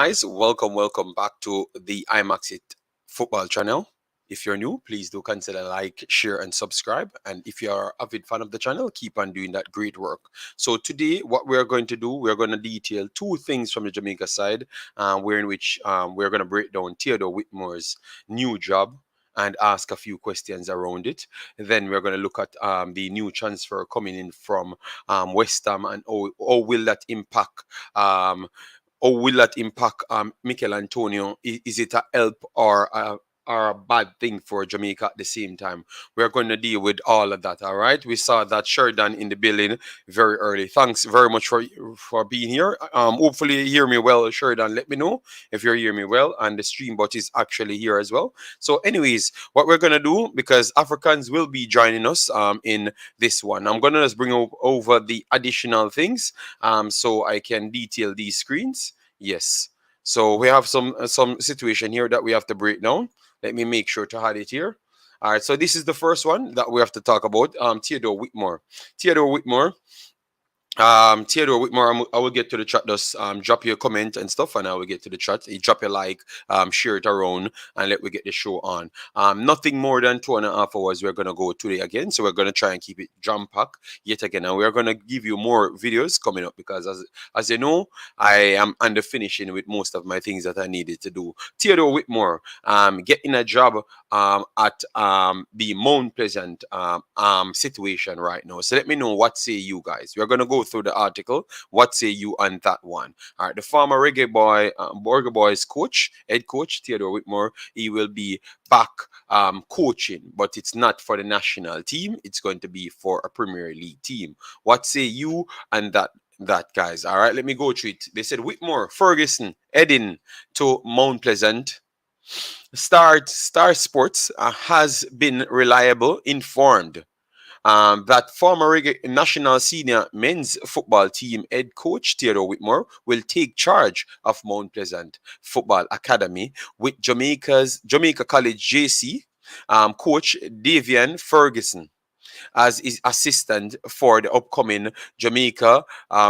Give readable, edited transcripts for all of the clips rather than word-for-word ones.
guys, welcome back to the Imaxit Football channel. If you're new, please do consider like, share, and subscribe. And if you are a avid fan of the channel, keep on doing that great work. So today, what we're going to do, we're going to detail two things from the Jamaica side, where in which we're going to break down Theodore Whitmore's new job and ask a few questions around it. Then we're going to look at the new transfer coming in from West Ham and how will that impact or will that impact Mikel Antonio? Is it a help or a bad thing for Jamaica at the same time? We're going to deal with all of that. All right. We saw that Sheridan in the building very early. Thanks very much for being here. Hopefully you hear me well, Sheridan. Let me know if you hear me well, and the stream bot is actually here as well. So, anyways, what we're gonna do, because Africans will be joining us in this one, I'm gonna just bring over the additional things so I can detail these screens. Yes. So we have some situation here that we have to break down. Let me make sure to add it here. All right. So this is the first one that we have to talk about. Theodore Whitmore. Theodore Whitmore. Theodore Whitmore, I will get to the chat. Just drop your comment and stuff, and I will get to the chat. You drop your like, share it around, and let we get the show on. Nothing more than 2.5 hours. We're gonna go today again, so we're gonna try and keep it jam packed yet again, and we're gonna give you more videos coming up because as you know, I am under finishing with most of my things that I needed to do. Theodore Whitmore, getting a job at the Mount Pleasant situation right now. So let me know what say you guys. We're gonna go through the article. What say you on that one? All right, the former Reggae Boyz coach, head coach Theodore Whitmore, he will be back coaching, but it's not for the national team. It's going to be for a Premier League team. What say you on that guys? All right, let me go through it. They said Whitmore, Ferguson, heading to Mount Pleasant. Star Sports has been reliable informed that former national senior men's football team head coach Theodore Whitmore will take charge of Mount Pleasant Football Academy with Jamaica College JC coach Davian Ferguson as his assistant for the upcoming Jamaica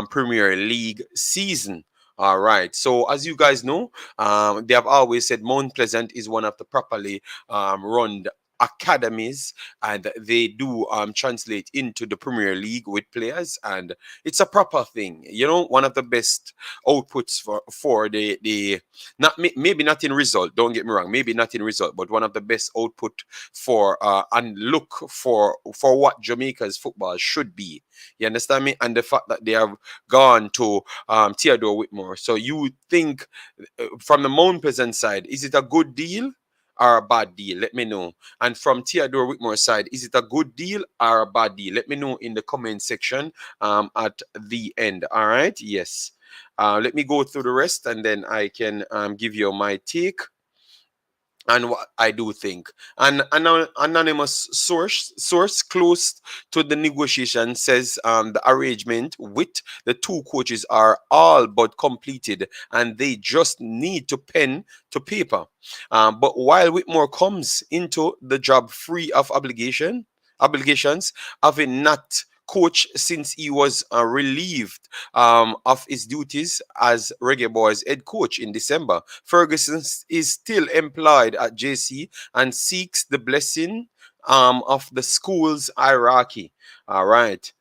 Premier League season. All right. So as you guys know, they have always said Mount Pleasant is one of the properly run academies, and they do translate into the Premier League with players, and it's a proper thing. You know, one of the best outputs for the not maybe not in result. Don't get me wrong, maybe not in result, but one of the best output for and look for what Jamaica's football should be. You understand me? And the fact that they have gone to Theodore Whitmore. So you think from the Mount Pleasant side, is it a good deal or a bad deal? Let me know. And from Theodore Whitmore's side, is it a good deal or a bad deal? Let me know in the comment section at the end. All right. Yes. Let me go through the rest, and then I can give you my take and what I do think. An anonymous source close to the negotiation says the arrangement with the two coaches are all but completed, and they just need to pen to paper. But while Whitmore comes into the job free of obligations, having not coach since he was relieved of his duties as Reggae Boyz head coach in December. Ferguson is still employed at JC and seeks the blessing of the school's hierarchy. All right.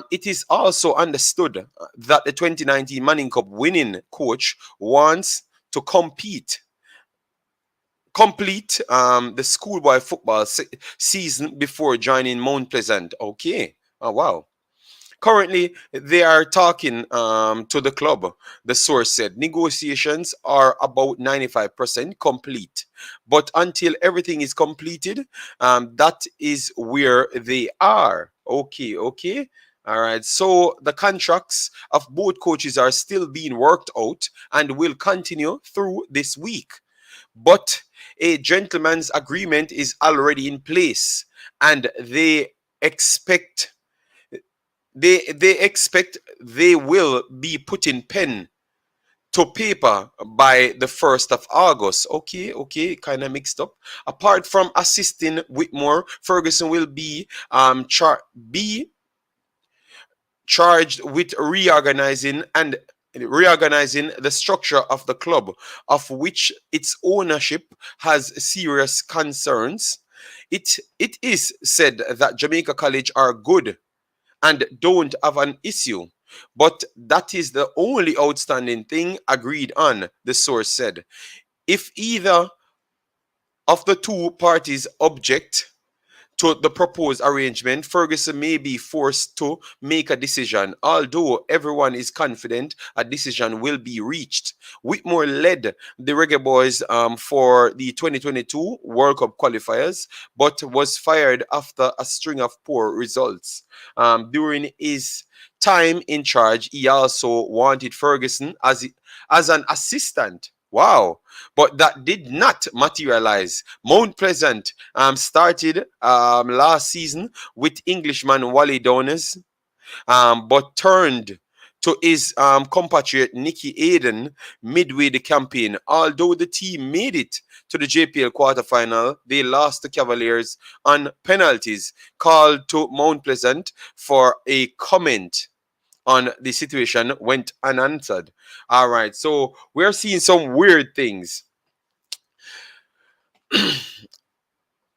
It is also understood that the 2019 Manning Cup winning coach wants to complete the schoolboy football season before joining Mount Pleasant. Okay. Oh, wow. Currently, they are talking to the club. The source said negotiations are about 95% complete. But until everything is completed, that is where they are. Okay. All right. So the contracts of both coaches are still being worked out and will continue through this week. But a gentleman's agreement is already in place, and they expect they will be putting pen to paper by the 1st of August. Okay, kind of mixed up. Apart from assisting Whitmore, Ferguson will be charged with reorganizing and reorganizing the structure of the club, of which its ownership has serious concerns. It is said that Jamaica College are good and don't have an issue. But that is the only outstanding thing agreed on, the source said. If either of the two parties object to the proposed arrangement, Ferguson may be forced to make a decision, although everyone is confident a decision will be reached. Whitmore led the Reggae Boyz for the 2022 World Cup qualifiers, but was fired after a string of poor results. During his time in charge, he also wanted Ferguson as an assistant. Wow. But that did not materialize. Mount Pleasant started last season with Englishman Wally Downers, but turned to his compatriot Nicky Aiden midway the campaign. Although the team made it to the JPL quarterfinal, they lost the Cavaliers on penalties. Called to Mount Pleasant for a comment on the situation went unanswered. All right, so we're seeing some weird things.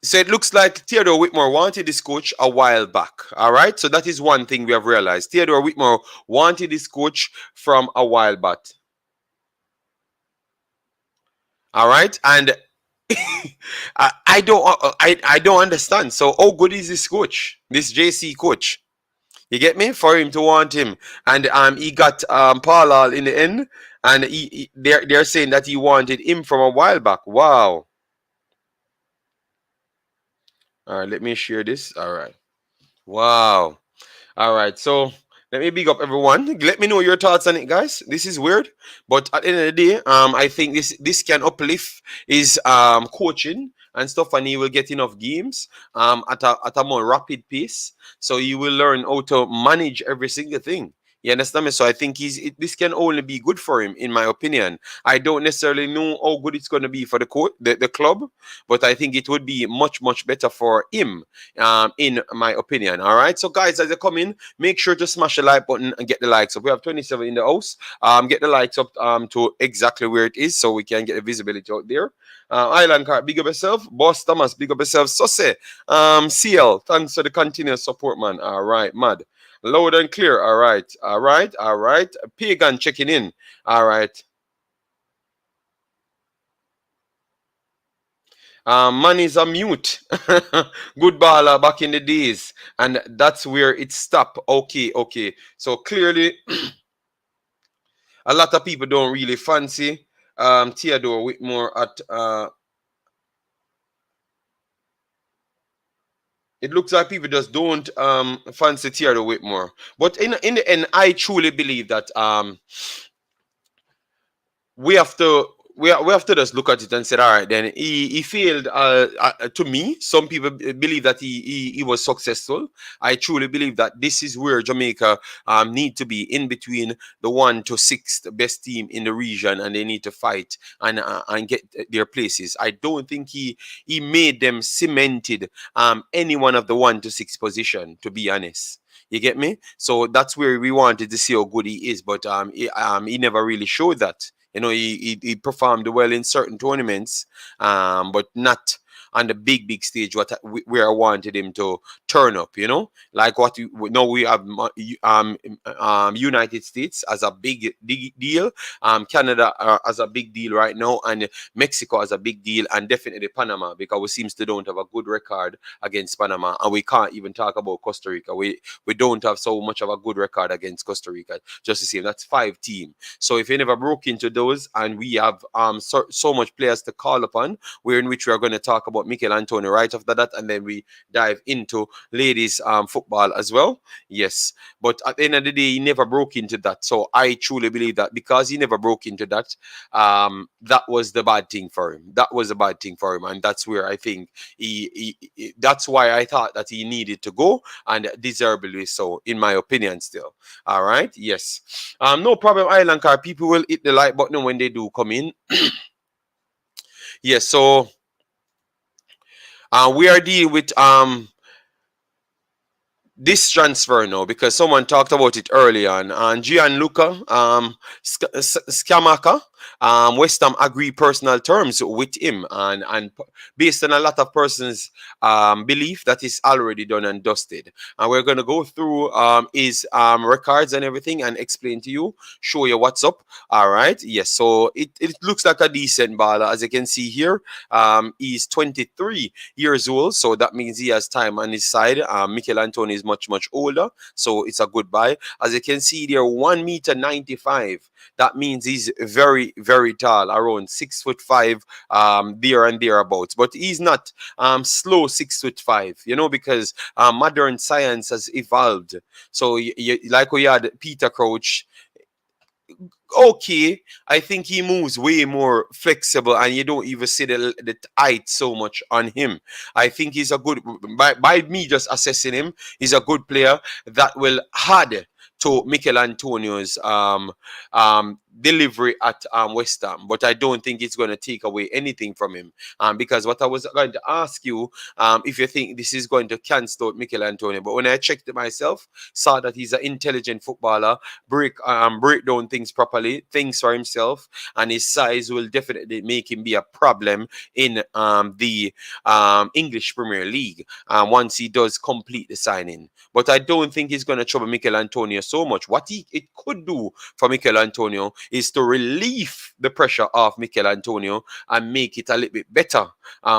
So it looks like Theodore Whitmore wanted this coach a while back. All right, so that is one thing we have realized. Theodore Whitmore wanted this coach from a while back. All right, and I don't understand. So how good is this coach, this JC coach? You get me? For him to want him, and he got Paul in the end, and they're saying that he wanted him from a while back. Wow. All right, let me share this. All right. Wow. All right. So let me big up everyone. Let me know your thoughts on it, guys. This is weird, but at the end of the day, I think this can uplift his coaching and stuff, and he will get enough games at a more rapid pace. So he will learn how to manage every single thing. You understand me? So I think this can only be good for him, in my opinion. I don't necessarily know how good it's going to be for the club, but I think it would be much, much better for him, in my opinion. All right. So guys, as you come in, make sure to smash the like button and get the likes up. We have 27 in the house. Get the likes up to exactly where it is, so we can get the visibility out there. Island Card, big up yourself. Boss Thomas, big up yourself. Sose, CL, thanks for the continuous support, man. All right, mad. Loud and clear. All right. All right. All right. Pagan checking in. All right. Man is a mute. Good baller back in the days. And that's where it stopped. Okay. Okay. So clearly, a lot of people don't really fancy Theodore Whitmore at it looks like people just don't fancy Theodore Whitmore. But in the end, I truly believe that we have to we have to just look at it and say, all right, then he failed. To me, some people believe that he was successful. I truly believe that this is where Jamaica need to be, in between the 1 to 6 best team in the region, and they need to fight and get their places. I don't think he made them cemented any one of the 1 to 6 position, to be honest. You get me? So that's where we wanted to see how good he is, but he never really showed that. You know, he performed well in certain tournaments, but not on the big stage where I wanted him to turn up. You know, like what we know, we have United States as a big deal, Canada as a big deal right now, and Mexico as a big deal, and definitely Panama, because we seems to don't have a good record against Panama, and we can't even talk about Costa Rica. We don't have so much of a good record against Costa Rica. Just the same, that's 5 teams. So if you never broke into those, and we have so much players to call upon, where in which we are going to talk about Michail Antonio right after that, and then we dive into ladies football as well. Yes, but at the end of the day, he never broke into that. So I truly believe that because he never broke into that, that was the bad thing for him. That was a bad thing for him, and that's where I think that's why I thought that he needed to go, and deservedly so, in my opinion. Still, all right. Yes. No problem, Island Car. People will hit the like button when they do come in. Yes, so we are dealing with this transfer now, because someone talked about it early on. And Gianluca Scamacca, West Ham agree personal terms with him, and based on a lot of persons' belief that is already done and dusted. And we're gonna go through his records and everything and explain to you, show you what's up. All right, yes. So it looks like a decent baller, as you can see here. He's 23 years old, so that means he has time on his side. Michail Antonio is much older, so it's a good buy. As you can see there, 1 meter 95. That means he's very tall, around 6'5", there and thereabouts. But he's not slow 6'5", because modern science has evolved. So like we had Peter Crouch. Okay, I think he moves way more flexible, and you don't even see the height so much on him. I think he's a good, by me just assessing him, he's a good player that will add to Michail Antonio's delivery at West Ham, but I don't think it's going to take away anything from him. Because what I was going to ask you, if you think this is going to cancel out Michail Antonio, but when I checked it myself, saw that he's an intelligent footballer, break down things properly, things for himself, and his size will definitely make him be a problem in the English Premier League once he does complete the signing. But I don't think he's going to trouble Michail Antonio so much. What it could do for Michail Antonio is to relieve the pressure off Michail Antonio and make it a little bit better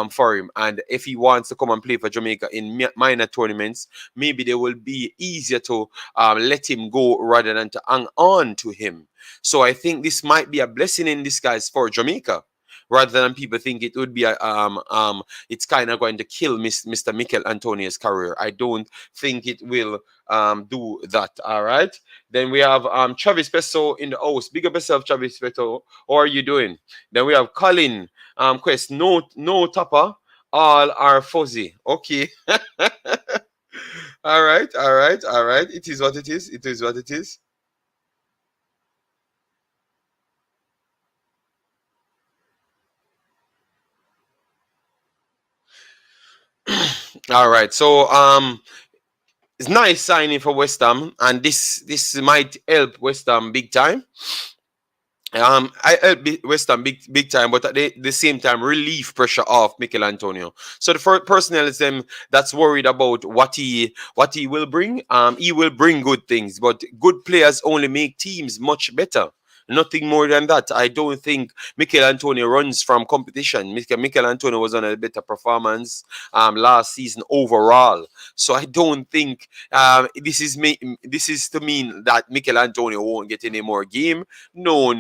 for him. And if he wants to come and play for Jamaica in minor tournaments, maybe they will be easier to let him go rather than to hang on to him. So I think this might be a blessing in disguise for Jamaica, rather than people think it would be it's kind of going to kill Mr. Michail Antonio's career. I don't think it will do that. All right. Then we have Travis Peso in the house. Big up yourself, Travis Peso. How are you doing? Then we have Colin Quest. No topper. All are fuzzy. Okay. All right. It is what it is. It is what it is. All right. So it's nice signing for West Ham, and this might help West Ham big time. I help West Ham big time, but at the same time relieve pressure off Michail Antonio. So the first personalism that's worried about what he will bring, he will bring good things, but good players only make teams much better. Nothing more than that. I don't think Michail Antonio runs from competition. Michail Antonio was on a better performance last season overall. So I don't think this is to mean that Michail Antonio won't get any more game. No.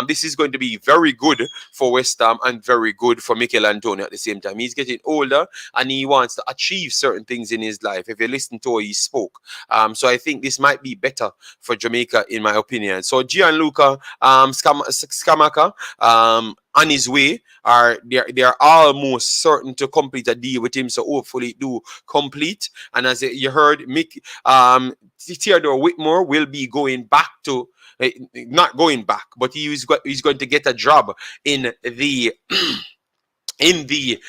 This is going to be very good for West Ham and very good for Michail Antonio at the same time. He's getting older and he wants to achieve certain things in his life. If you listen to how he spoke, so I think this might be better for Jamaica, in my opinion. So Gianluca Scamacca on his way, they're almost certain to complete a deal with him. So hopefully do complete. And as you heard, Theodore Whitmore will be going back to not going back, but he's going to get a job in the in the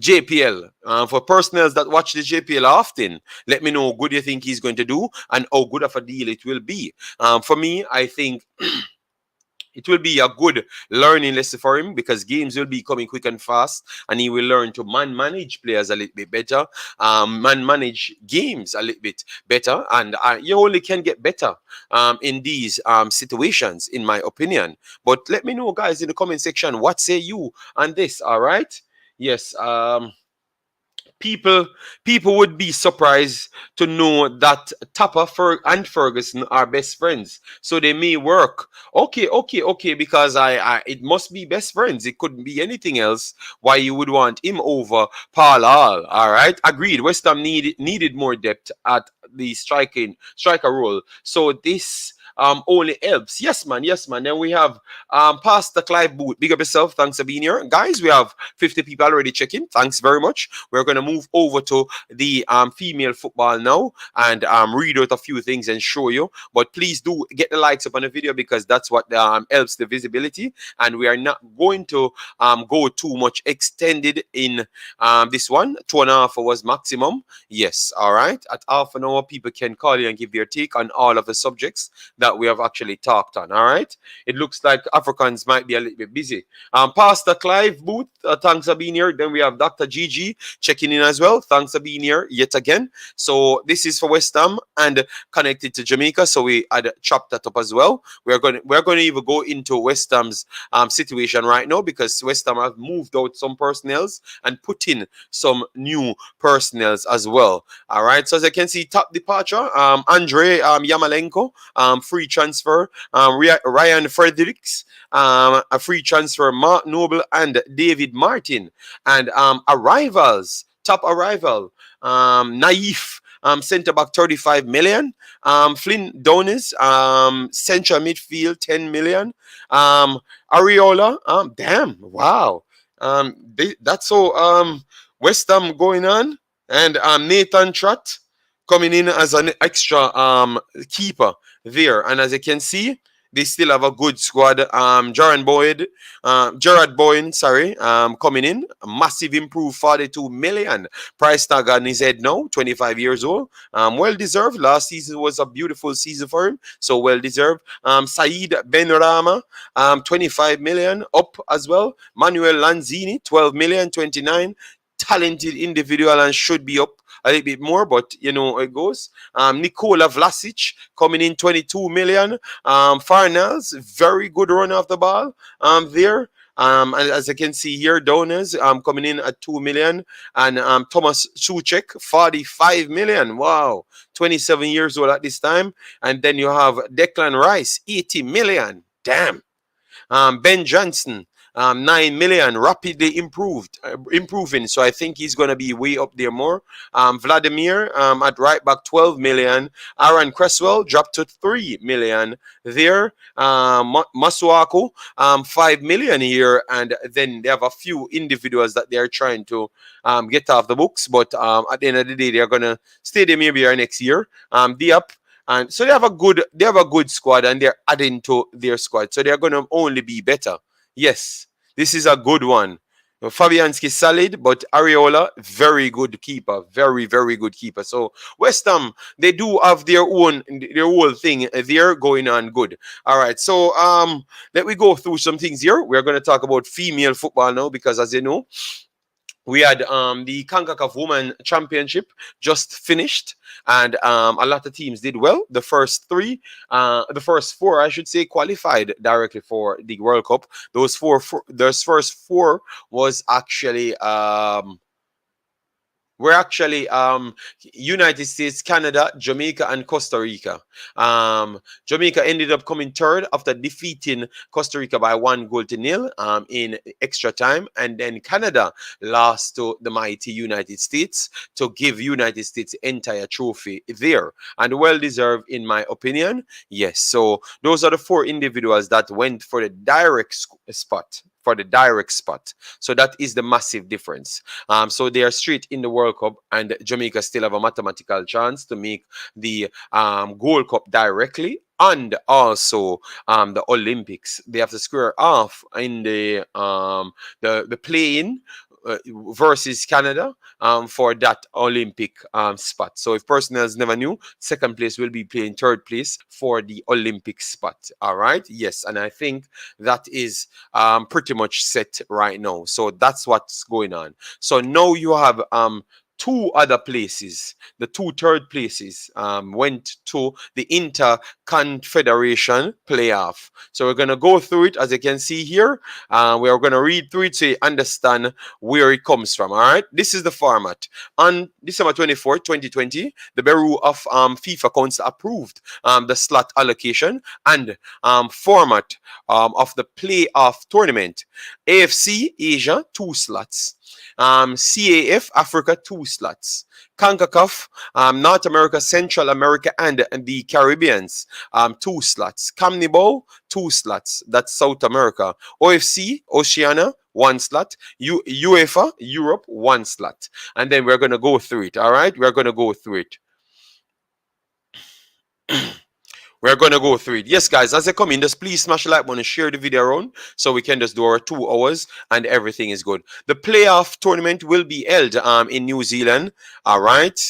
JPL. For personals that watch the JPL often, let me know how good you think he's going to do and how good of a deal it will be. For me, I think it will be a good learning lesson for him, because games will be coming quick and fast, and he will learn to manage players a little bit better, manage games a little bit better, and you only can get better in these situations, in my opinion. But let me know, guys, in the comment section, what say you on this? All right. Yes. People would be surprised to know that Tapper and Ferguson are best friends, so they may work. Okay, because I it must be best friends. It couldn't be anything else. Why you would want him over Paul Hall? All right, agreed. West Ham needed more depth at the striker role. So this only helps. Yes, man. Yes, man. Then we have Pastor Clive Booth. Big up yourself. Thanks for being here. Guys, we have 50 people already checking. Thanks very much. We're going to move over to the female football now and read out a few things and show you. But please do get the likes up on the video because that's what helps the visibility. And we are not going to go too much extended in this one. 2.5 hours maximum. Yes, all right. At half an hour, people can call you and give their take on all of the subjects that we have actually talked on. All right. It looks like Africans might be a little bit busy. Pastor Clive Booth, thanks for being here. Then we have Dr. Gigi checking in as well. Thanks for being here yet again. So this is for West Ham and connected to Jamaica. So we had chopped that up as well. We're going to even go into West Ham's situation right now because West Ham have moved out some personnels and put in some new personnels as well. All right. So as you can see, top departure, Andre Yamalenko, free transfer, Ryan Fredericks, a free transfer, Mark Noble and David Martin, and arrivals, top arrival, Naif. Centre back 35 million. Flynn Donis, central midfield 10 million. Areola, damn, wow. That's so West Ham going on. And Nathan Trott coming in as an extra keeper there. And as you can see, they still have a good squad. Gerard Boyne, coming in. A massive improve, 42 million. Price tag on his head now, 25 years old. Well deserved. Last season was a beautiful season for him, so well deserved. Saeed Benrahma, 25 million up as well. Manuel Lanzini, 12 million, 29. Talented individual and should be up a little bit more, but you know it goes. Nikola Vlasic coming in 22 million. Farnels, very good run off the ball there. And as you can see here, donors coming in at 2 million. And Thomas Suchek, 45 million. Wow, 27 years old at this time. And then you have Declan Rice, 80 million. Damn. Ben Johnson, 9 million, rapidly improving. So I think he's going to be way up there more. Vladimir at right back, 12 million. Aaron Cresswell dropped to 3 million there. Masuaku, 5 million here. And then they have a few individuals that they're trying to get off the books. But at the end of the day, they're going to stay there maybe next year. Diop. And so they have a good squad and they're adding to their squad. So they're going to only be better. Yes, this is a good one. Fabianski solid, but Areola, very good keeper. Very, very good keeper. So West Ham, they do have their whole thing. They're going on good. All right. So let me go through some things here. We're going to talk about female football now because as you know, we had the Concacaf Women Championship just finished, and a lot of teams did well. The first four, I should say, qualified directly for the World Cup. Those first four was actually United States, Canada, Jamaica, and Costa Rica. Jamaica ended up coming third after defeating Costa Rica by 1-0 in extra time. And then Canada lost to the mighty United States to give United States entire trophy there. And well deserved, in my opinion. Yes, so those are the four individuals that went for the direct spot. So that is the massive difference. So they are straight in the World Cup, and Jamaica still have a mathematical chance to make the Gold Cup directly, and also the Olympics. They have to square off in the play-in versus Canada for that Olympic spot. So if personnels never knew, second place will be playing third place for the Olympic spot. All right. Yes. And I think that is pretty much set right now. So that's what's going on. So now you have two other places. The two third places went to the Confederation playoff. So we're going to go through it. As you can see here, we are going to read through it so you understand where it comes from. All right. This is the format. On December 24th, 2020, the Bureau of FIFA Council approved the slot allocation and format of the playoff tournament. AFC Asia, 2 slots. CAF Africa, 2 slots. Concacaf, North America, Central America, and the Caribbeans, 2 slots. CONMEBOL, 2 slots. That's South America. OFC, Oceania, 1 slot. UEFA, Europe, 1 slot. And then we're going to go through it. All right, we're going to go through it. We're going to go through it. Yes, guys, as they come in, just please smash the like button and share the video around so we can just do our 2 hours and everything is good. The playoff tournament will be held in New Zealand. All right.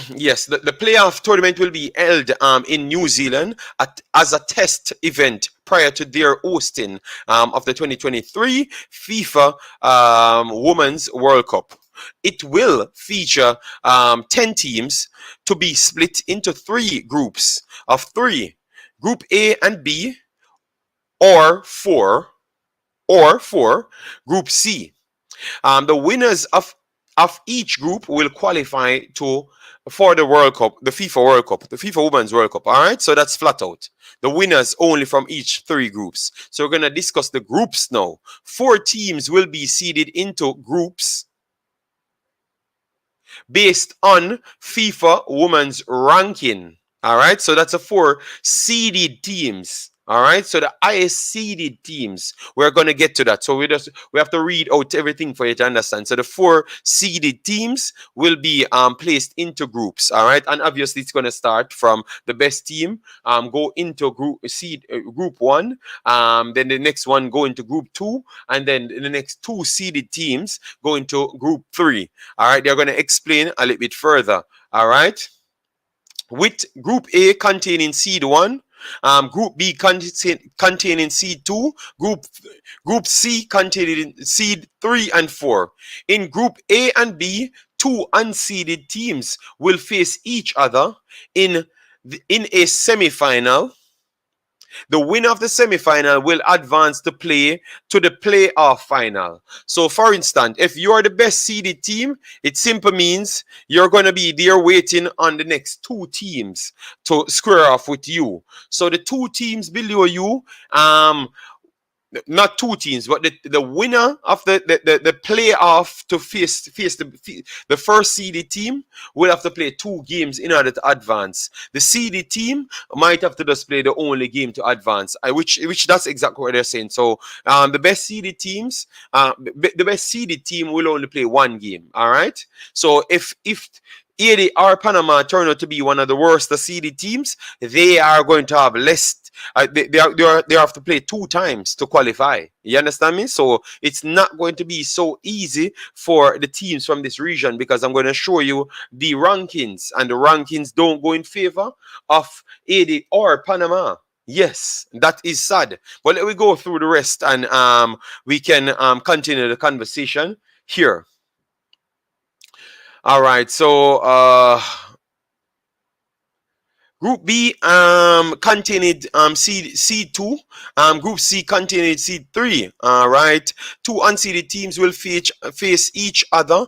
Yes, the playoff tournament will be held in New Zealand as a test event prior to their hosting of the 2023 FIFA Women's World Cup. It will feature 10 teams to be split into 3 groups of 3. Group A and B, or 4, Group C. The winners of each group will qualify for the World Cup, the FIFA World Cup, the FIFA Women's World Cup. All right, so that's flat out. The winners only from each 3 groups. So we're going to discuss the groups now. 4 teams will be seeded into groups based on FIFA Women's ranking. All right, so that's a 4 seeded teams. All right, so the highest seeded teams, we're going to get to that. So we have to read out everything for you to understand. So the 4 seeded teams will be placed into groups. All right, and obviously it's going to start from the best team, go into group 1, then the next one go into group 2, and then the next 2 seeded teams go into group 3. All right, they're going to explain a little bit further. All right, with group A containing seed 1, group B containing seed 2, group C containing seed 3 and 4. In group A and B, 2 unseeded teams will face each other in a semi-final. The winner of the semi-final will advance to play to the playoff final. So, for instance, if you are the best seeded team, it simply means you're going to be there waiting on the next 2 teams to square off with you. So, the 2 teams below you, not 2 teams, but the winner of the playoff to face the first seeded team will have to play 2 games in order to advance. The seeded team might have to just play the only game to advance, which that's exactly what they're saying. So the best seeded teams, the best seeded team will only play 1 game. All right. So if Haiti or Panama turn out to be one of the worst seeded teams, they are going to have less. They have to play 2 times to qualify. You understand me? So it's not going to be so easy for the teams from this region, because I'm going to show you the rankings, and the rankings don't go in favor of Haiti or Panama. Yes, that is sad. But let me go through the rest, and we can continue the conversation here. All right, so Group B contained seed 2. Group C contained seed 3. All right. 2 unseeded teams will face each other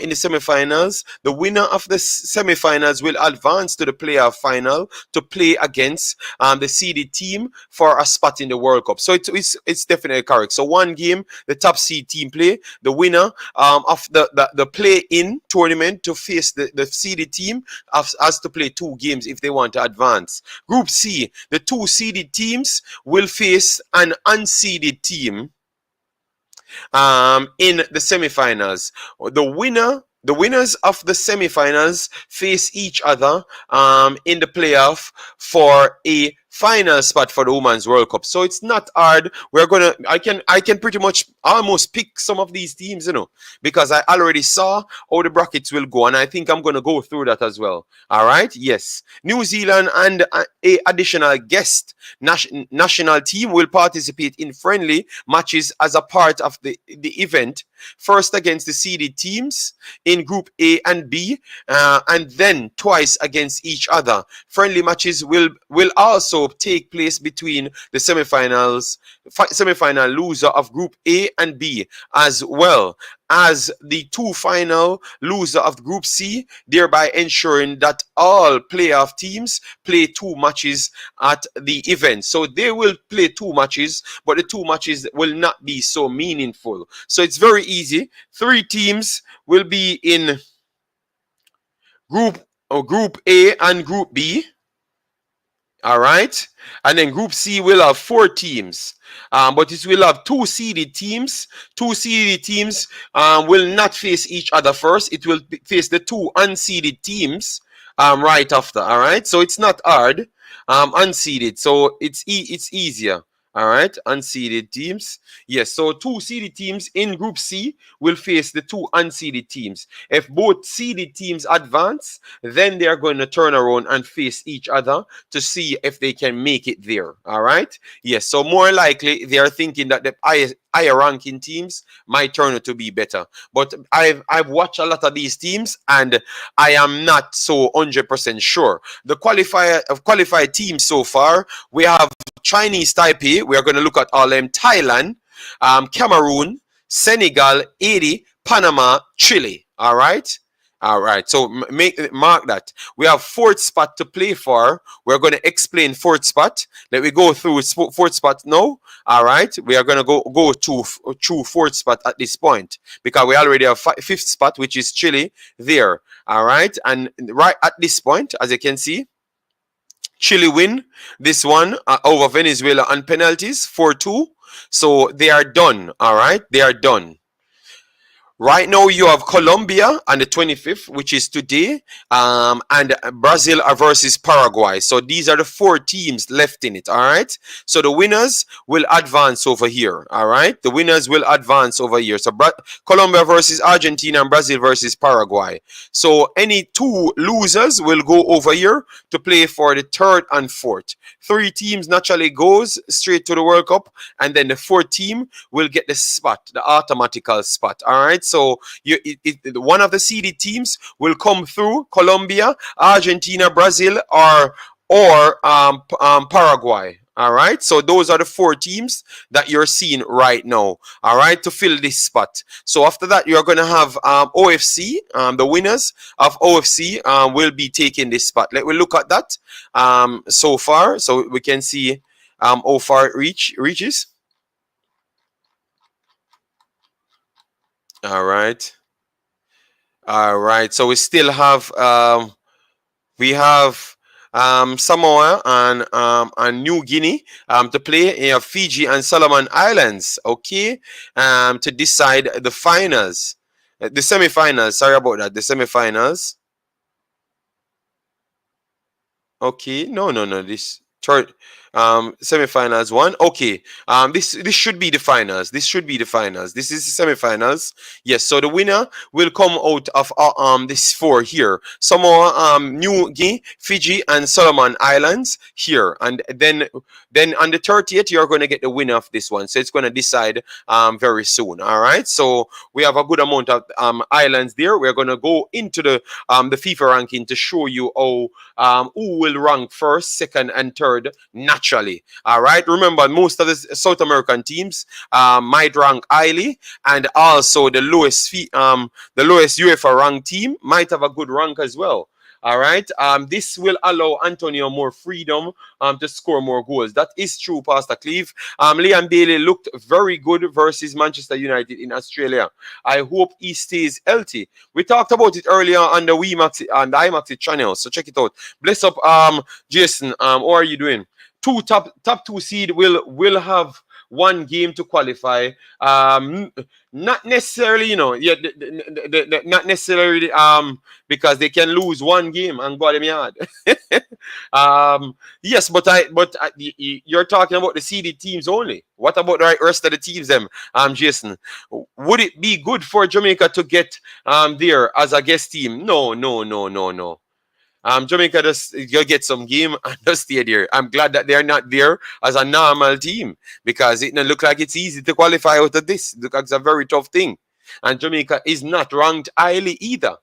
in the semifinals. The winner of the semifinals will advance to the playoff final to play against the seeded team for a spot in the World Cup. So it's definitely correct. So 1 game, the top seed team play. The winner of the play-in tournament to face the seeded team has to play 2 games if they want to advance. Group C, the 2 seeded teams will face an unseeded team in the semifinals. The winners of the semifinals face each other in the playoff for a final spot for the Women's World Cup. So it's not hard. I can pretty much almost pick some of these teams, because I already saw how the brackets will go, and I think I'm gonna go through that as well. All right, yes. New Zealand and a additional guest national team will participate in friendly matches as a part of the event. First against the seeded teams in Group A and B, and then twice against each other. Friendly matches will also take place between the semifinal loser of Group A and B as well. as the two final loser of Group C, thereby ensuring that all playoff teams play 2 matches at the event. So they will play 2 matches, but the 2 matches will not be so meaningful. So it's very easy. 3 teams will be in Group A and Group B. All right. And then Group C will have 4 teams. But it will have 2 seeded teams. 2 seeded teams will not face each other first. It will face the 2 unseeded teams right after. All right. So it's not hard. Unseeded. So it's easier. All right, unseeded teams. Yes, so 2 seeded teams in Group C will face the 2 unseeded teams. If both seeded teams advance, then they are going to turn around and face each other to see if they can make it there. All right. Yes, so more likely they are thinking that the higher ranking teams might turn out to be better. But I've watched a lot of these teams and I am not so 100% sure. The qualified teams so far, we have Chinese Taipei. We are going to look at all them. Thailand, Cameroon, Senegal, Haiti, Panama, Chile. All right. All right. So mark that. We have 4th spot to play for. We're going to explain 4th spot. Let me go through 4th spot now. All right. We are going to go to 4th spot at this point because we already have 5th spot, which is Chile there. All right. And right at this point, as you can see, Chile win this one over Venezuela on penalties 4-2. So they are done. All right. They are done. Right now, you have Colombia on the 25th, which is today, and Brazil versus Paraguay. So these are the 4 teams left in it, all right? So the winners will advance over here, all right? The winners will advance over here. So Colombia versus Argentina and Brazil versus Paraguay. So any 2 losers will go over here to play for the 3rd and 4th. 3 teams naturally goes straight to the World Cup, and then the 4th team will get the spot, the automatical spot, all right? So one of the seeded teams will come through Colombia, Argentina, Brazil, or Paraguay. All right. So those are the 4 teams that you're seeing right now. All right. To fill this spot. So after that, you're going to have OFC. The winners of OFC will be taking this spot. Let me look at that so far. So we can see how far it reaches. All right. All right. So we still have Samoa and New Guinea to play. You have Fiji and Solomon Islands, okay, to decide the finals, the semifinals. Sorry about that. The semifinals. Okay. No. This third semifinals one. Okay. This should be the finals. This should be the finals. This is the semifinals. Yes. So the winner will come out of this 4 here. Samoa, New Guinea, Fiji, and Solomon Islands here. And then on the 30th, you're going to get the winner of this one. So it's going to decide very soon. All right. So we have a good amount of islands there. We're going to go into the FIFA ranking to show you how who will rank 1st, 2nd, and 3rd naturally. All right. Remember, most of the South American teams might rank highly, and also the lowest UEFA ranked team might have a good rank as well. All right. This will allow Antonio more freedom to score more goals. That is true, Pastor Cleve. Liam Bailey looked very good versus Manchester United in Australia. I hope he stays healthy. We talked about it earlier on the WeMaxit and the Imaxit channel, so check it out. Bless up, Jason. How are you doing? Top 2 seed will have 1 game to qualify. Not necessarily, not necessarily because they can lose 1 game and go them yard. Yes, but you're talking about the seeded teams only. What about the rest of the teams, them, Jason? Would it be good for Jamaica to get there as a guest team? No. Jamaica just you get some game and just stay there. I'm glad that they're not there as a normal team because it doesn't look like it's easy to qualify out of this. It looks like it's a very tough thing. And Jamaica is not ranked highly either.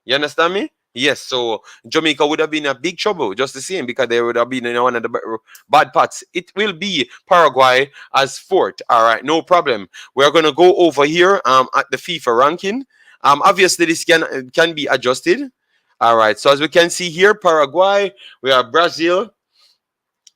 You understand me? Yes, so Jamaica would have been a big trouble just the same because they would have been in one of the bad parts. It will be Paraguay as fourth. All right, no problem. We're gonna go over here at the FIFA ranking. Obviously this can be adjusted. All right, so as we can see here, Paraguay, we have Brazil.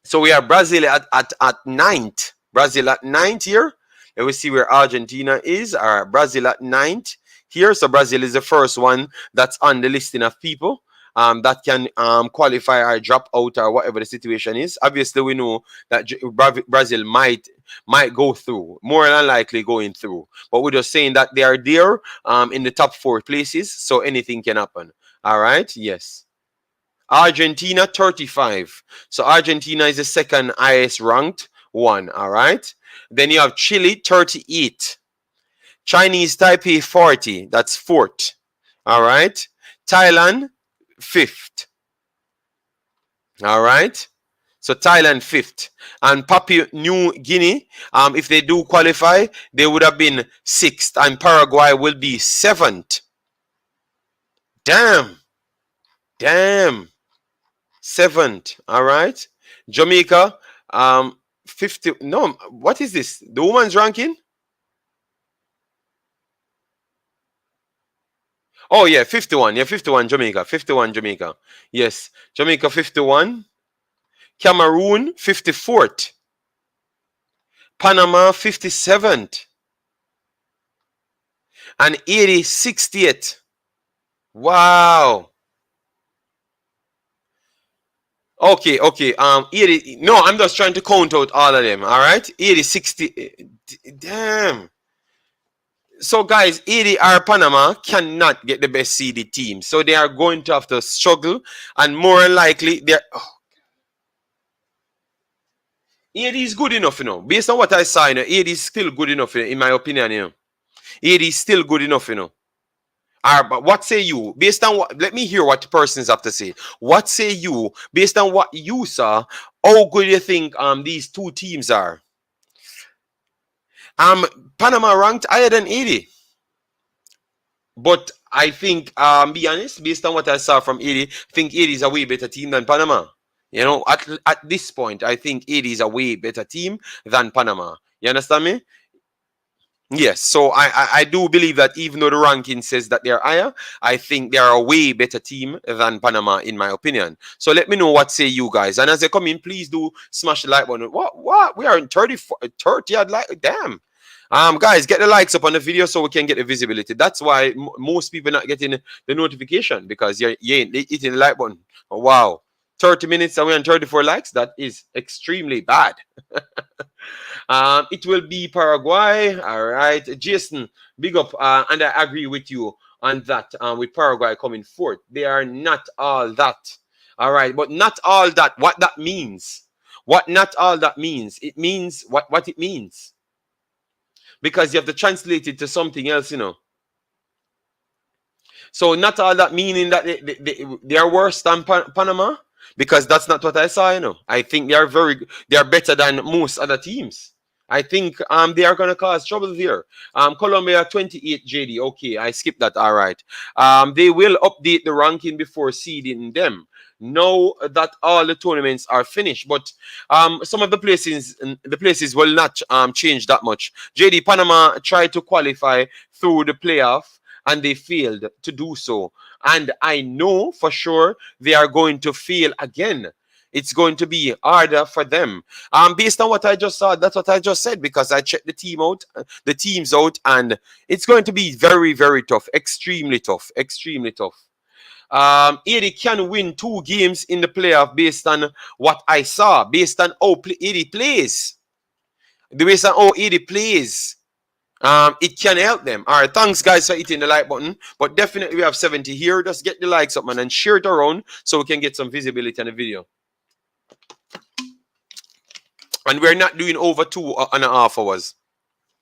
So we have Brazil at ninth. Brazil at ninth here. Let me see where Argentina is. All right, Brazil at ninth here. So Brazil is the first one that's on the listing of people that can qualify or drop out or whatever the situation is. Obviously, we know that Brazil might go through, more than likely going through. But we're just saying that they are there in the top 4 places, so anything can happen. All right, yes. Argentina 35. So Argentina is the second highest ranked one. All right. Then you have Chile 38. Chinese Taipei 40. That's fourth. All right. Thailand fifth. All right. So Thailand fifth. And Papua New Guinea, if they do qualify, they would have been sixth. And Paraguay will be seventh. Damn. Seventh. All right. Jamaica, 50. No, what is this? The women's ranking? Oh, yeah, 51. Yeah, 51 Jamaica. 51 Jamaica. Yes. Jamaica 51. Cameroon 54th. Panama 57th. And 60th. Wow. Okay. No, I'm just trying to count out all of them. All right. 60. Damn. So, guys, 80 or Panama cannot get the best seeded team. So they are going to have to struggle, and more likely they're. Oh. 80 is good enough, Based on what I saw, 80 is still good enough, in my opinion, 80 is still good enough, But what say you? Based on what? Let me hear what the persons have to say. What say you? Based on what you saw, how good do you think these two teams are? Panama ranked higher than 80. But I think, be honest, based on what I saw from 80, I think 80 is a way better team than Panama. At this point, I think 80 is a way better team than Panama. You understand me? Yes, so I do believe that even though the ranking says that they're higher, I think they are a way better team than Panama, in my opinion. So let me know what say you guys. And as they come in, please do smash the like button. What? We are in 30 I'd like, damn. Guys, get the likes up on the video so we can get the visibility. That's why most people not getting the notification, because you ain't hitting the like button. Oh, wow. 30 minutes and we're on 34 likes. That is extremely bad. It will be Paraguay. All right. Jason, big up. And I agree with you on that. With Paraguay coming fourth. They are not all that. All right. But not all that. What that means. What not all that means. It means what it means. Because you have to translate it to something else, So not all that meaning that they are worse than Panama. Because that's not what I saw, I think they are better than most other teams. I think they are going to cause trouble there. Colombia 28 JD. Okay, I skipped that. All right. They will update the ranking before seeding them. Know that all the tournaments are finished, but some of the places will not change that much. JD, Panama tried to qualify through the playoff, and they failed to do so. And I know for sure they are going to fail again. It's going to be harder for them. Based on what I just saw, that's what I just said, because I checked the teams out, and it's going to be very, very tough. Extremely tough. 80 can win 2 games in the playoff based on what I saw, based on how 80 plays. Based on how 80 plays. It can help them. All right, thanks guys for hitting the like button. But definitely we have 70 here. Just get the likes up, man, and share it around so we can get some visibility on the video. And we're not doing over 2.5 hours.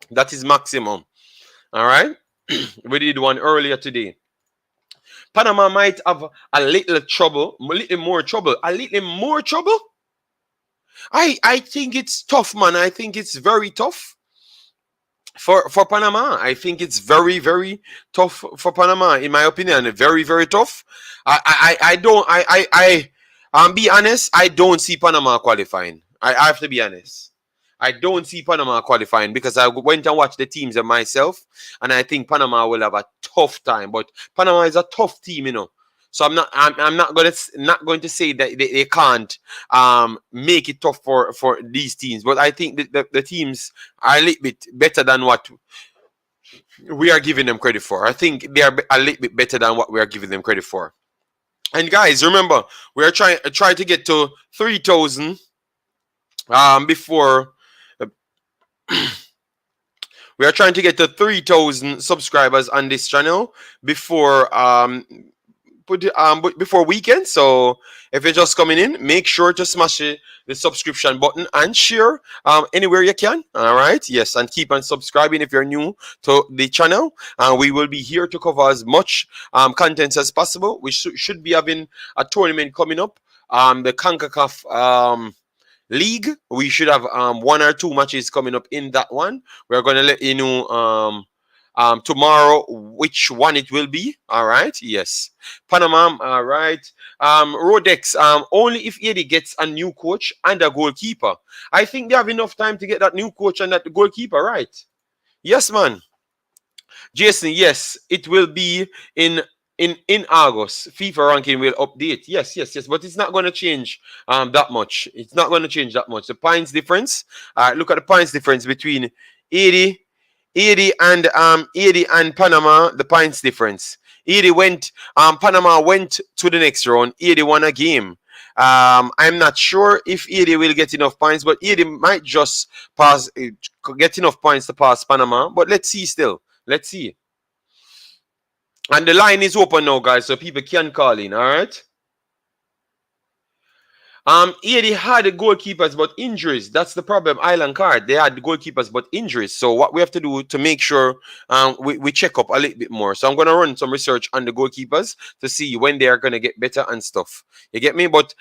That is maximum. All right. We did one earlier today. Panama might have a little more trouble. I think it's tough, man. I think it's very tough. For Panama, I think it's very very tough for Panama, in my opinion. Very very tough. I don't be honest. I don't see Panama qualifying. I have to be honest. I don't see Panama qualifying because I went and watched the teams and myself, and I think Panama will have a tough time. But Panama is a tough team, you know. So I'm not going to say that they can't make it tough for these teams. But I think the teams are a little bit better than what we are giving them credit for. I think they are a little bit better than what we are giving them credit for. And guys, remember, we are trying to get to 3,000 before we are trying to get to 3,000 subscribers on this channel before before weekend. So if you're just coming in, make sure to smash the subscription button and share anywhere you can. All right, yes, and keep on subscribing if you're new to the channel. And we will be here to cover as much content as possible. We should be having a tournament coming up, the Concacaf league. We should have one or two matches coming up in that one. We're going to let you know tomorrow which one it will be. All right, yes. Panama, all right. Rodex, only if Eddie gets a new coach and a goalkeeper. I think they have enough time to get that new coach and that goalkeeper, right? Yes, man. Jason, yes, it will be in August. FIFA ranking will update. Yes, yes, yes. But it's not going to change that much. It's not going to change that much. The points difference. Look at the points difference between 80 80 and Panama, the points difference. 80 went, Panama went to the next round. 80 won a game. I'm not sure if 80 will get enough points, but 80 might just pass, get enough points to pass Panama. But let's see still. Let's see. And the line is open now, guys, so people can call in, all right? Yeah, they had the goalkeepers, but injuries. That's the problem. Island card. They had the goalkeepers, but injuries. So what we have to do to make sure we check up a little bit more. So I'm gonna run some research on the goalkeepers to see when they are gonna get better and stuff. You get me? But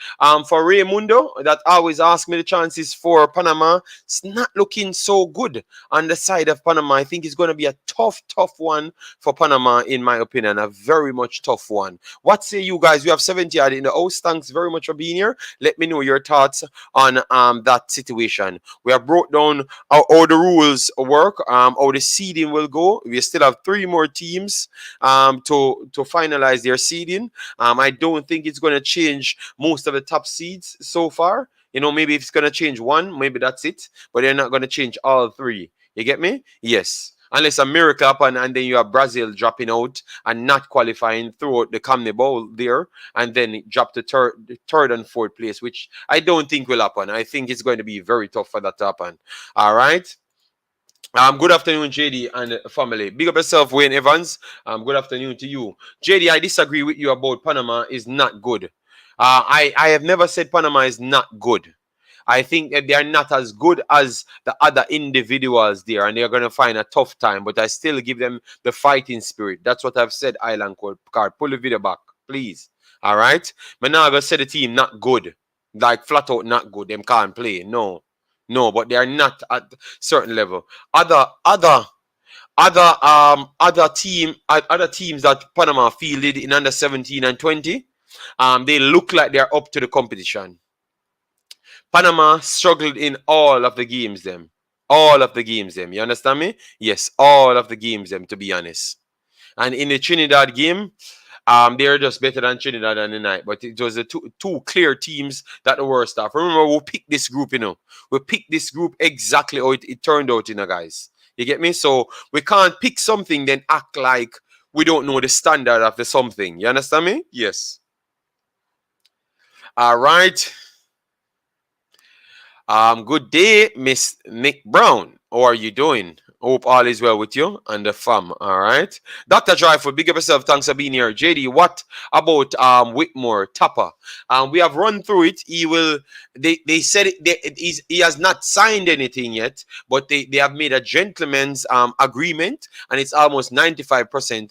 for Raymundo, that always ask me the chances for Panama. It's not looking so good on the side of Panama. I think it's gonna be a tough one for Panama, in my opinion. A very much tough one. What say you guys? We have 70 in the house. Thanks very much for being here. Let me know your thoughts on that situation. We have brought down how the rules work, how the seeding will go. We still have 3 more teams to finalize their seeding. I don't think it's going to change most of the top seeds so far. You know, maybe if it's going to change one, maybe that's it. But they're not going to change all 3. You get me? Yes. Unless a miracle happen and then you have Brazil dropping out and not qualifying throughout the CONMEBOL there, and then drop to third and fourth place, which I don't think will happen. I think it's going to be very tough for that to happen. All right. Good afternoon, JD and family. Big up yourself, Wayne Evans. Good afternoon to you. JD, I disagree with you about Panama is not good. I have never said Panama is not good. I think that they are not as good as the other individuals there, and they're going to find a tough time. But I still give them the fighting spirit. That's what I've said, Island Card. Pull the video back, please. All right? Managa said the team not good. Like, flat out not good. Them can't play. No. No, but they are not at certain level. Other teams that Panama fielded in under 17 and 20, they look like they're up to the competition. Panama struggled in all of the games them. All of the games them. You understand me? Yes, all of the games them, to be honest. And in the Trinidad game, they're just better than Trinidad and the night. But it was the two clear teams that the worst off. Remember, we picked this group, you know. We picked this group exactly how it turned out, you know, guys. You get me? So we can't pick something then act like we don't know the standard of the something. You understand me? Yes. All right. Good day, Miss Nick Brown. How are you doing? Hope all is well with you and the fam. All right. Dr. Joyful, big up yourself. Thanks for being here. JD, what about Whitmore Tapper? We have run through it. They said he has not signed anything yet, but they have made a gentleman's agreement, and it's almost 95%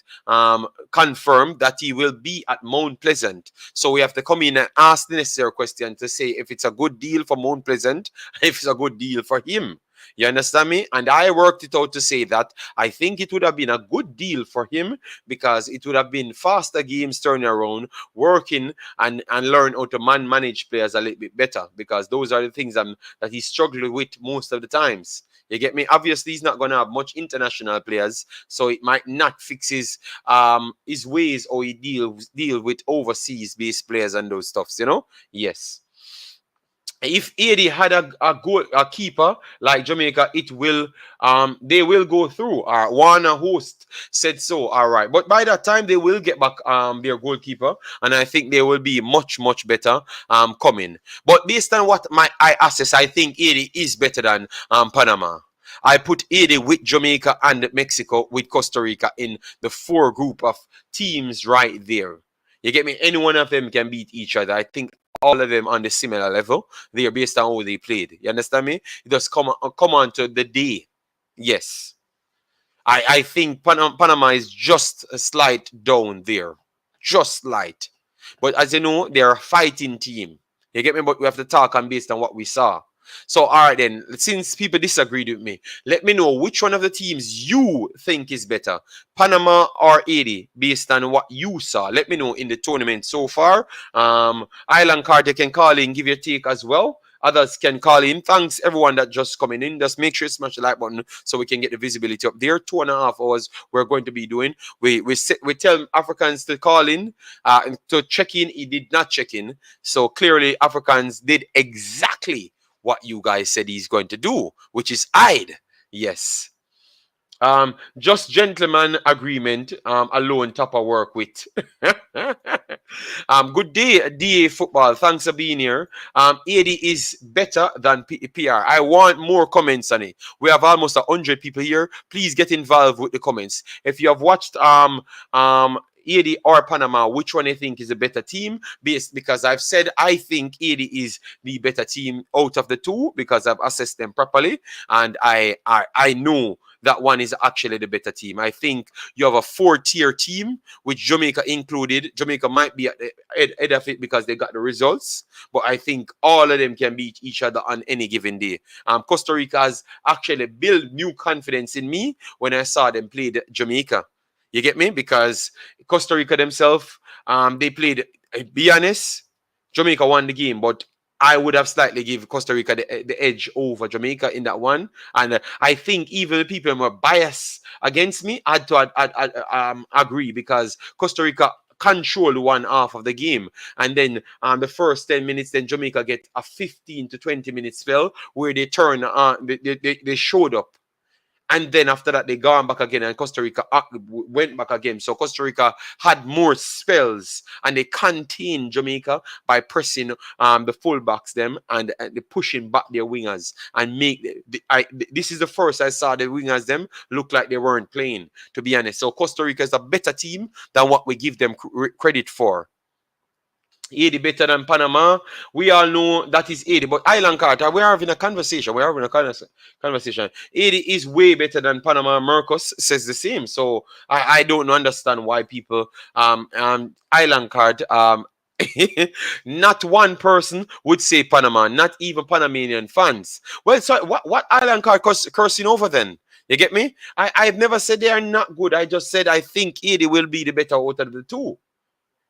confirmed that he will be at Mount Pleasant. So we have to come in and ask the necessary question to say if it's a good deal for Mount Pleasant, if it's a good deal for him. You understand me? And I worked it out to say that I think it would have been a good deal for him because it would have been faster games turning around, working and learn how to manage players a little bit better, because those are the things that he struggled with most of the times. You get me? Obviously, he's not going to have much international players, so it might not fix his ways, or he deal with overseas based players and those stuffs. Yes. If Haiti had a keeper like Jamaica, they will go through. One host said so. All right, but by that time they will get back their goalkeeper, and I think they will be much better coming. But based on what I assess, I think Haiti is better than Panama. I put Haiti with Jamaica and Mexico with Costa Rica in the four group of teams right there. You get me? Any one of them can beat each other. I think all of them on the similar level. They are based on how they played. You understand me? It just come on to the day. Yes. I think Panama is just a slight down there. Just slight. But as you know, they're a fighting team. You get me? But we have to talk on based on what we saw. So, all right, then, since people disagreed with me, let me know which one of the teams you think is better, Panama or Haiti, based on what you saw. Let me know in the tournament so far. Island Card, you can call in, give your take as well. Others can call in. Thanks everyone that just coming in. Just make sure you smash the like button so we can get the visibility up there. 2.5 hours we're going to be doing. We tell Africans to call in, to check in. He did not check in. So clearly Africans did exactly what you guys said he's going to do, which is hide. Yes. Just gentleman agreement alone top of work with. Good day, DA Football. Thanks for being here. AD is better than PR. I want more comments on it. We have almost 100 people here. Please get involved with the comments. If you have watched AD or Panama, which one you think is a better team? Because I've said I think AD is the better team out of the two because I've assessed them properly, and I know that one is actually the better team. I think you have a 4-tier team, with Jamaica included. Jamaica might be at the head of it because they got the results, but I think all of them can beat each other on any given day. Costa Rica has actually built new confidence in me when I saw them play Jamaica. You get me? Because Costa Rica themselves, they played, be honest, Jamaica won the game, but I would have slightly give Costa Rica the edge over Jamaica in that one. And I think even the people who were biased against me had to agree, because Costa Rica controlled one half of the game, and then the first 10 minutes, then Jamaica get a 15 to 20 minute spell where they they showed up. And then after that, they gone back again, and Costa Rica went back again. So Costa Rica had more spells, and they contained Jamaica by pressing the fullbacks them, and they pushing back their wingers, and this is the first I saw the wingers them look like they weren't playing, to be honest. So Costa Rica is a better team than what we give them credit for. 80 better than Panama. We all know that is 80. But Island Carter, we're having a conversation. 80 is way better than Panama. Marcus says the same. So I don't understand why people Island Card not one person would say Panama, not even Panamanian fans. Well, so what Island Card cursing over then? You get me? I've never said they are not good. I just said I think 80 will be the better out of the two.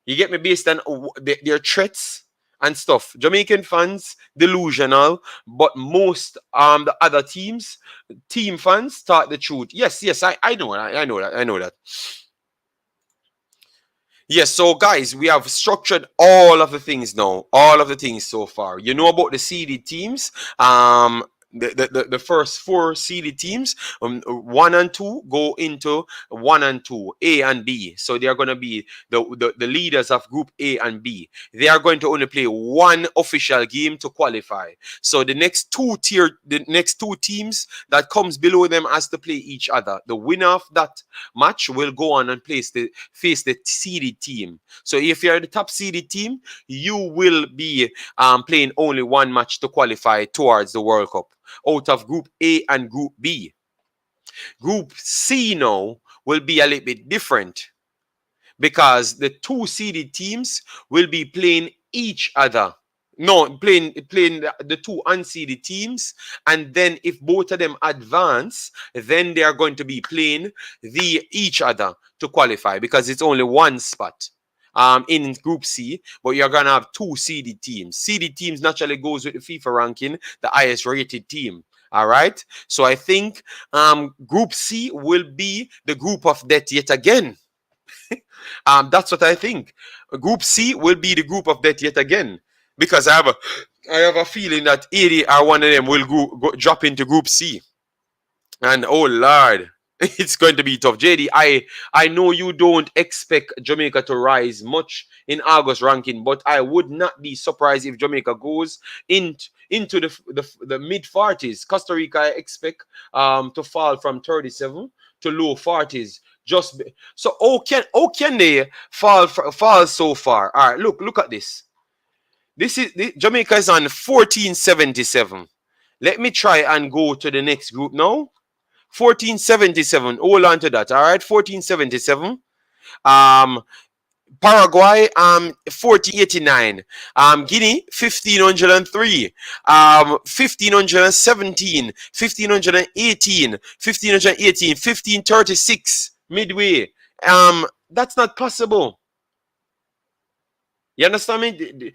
You get me? Based on their threats and stuff. Jamaican fans, delusional, but most the other team fans thought the truth. Yes, I know that. Yes, so guys, we have structured all of the things now, all of the things so far. You know about the seeded teams. The first 4 seeded teams, 1 and 2 go into 1 and 2, A and B. So they are going to be the leaders of Group A and B. They are going to only play 1 official game to qualify. So the next two teams that comes below them has to play each other. The winner of that match will go on and face the seeded team. So if you're the top seeded team, you will be playing only 1 match to qualify towards the World Cup out of Group A and Group B. Group C now will be a little bit different, because the 2 seeded teams will be playing each other. No, playing the two unseeded teams, and then if both of them advance, then they are going to be playing the each other to qualify because it's only one spot in Group C, but you're gonna have two seeded teams. Seeded teams naturally goes with the FIFA ranking, the highest rated team. All right, so I think Group C will be the group of death yet again. That's what I think. Group C will be the group of death yet again because I have a feeling that 80 or one of them will drop into Group C. And oh Lord, it's going to be tough. JD, I know you don't expect Jamaica to rise much in August ranking, but I would not be surprised if Jamaica goes into the mid 40s. Costa Rica, I expect to fall from 37 to low 40s. So how can they fall so far? All right, look at this. Jamaica is on 1477. Let me try and go to the next group now. 1477. Hold on to that. All right, 1477. Um, Paraguay 1489. Guinea 1503. 1517. 1518. 1518. 1536. Midway. That's not possible. You understand me?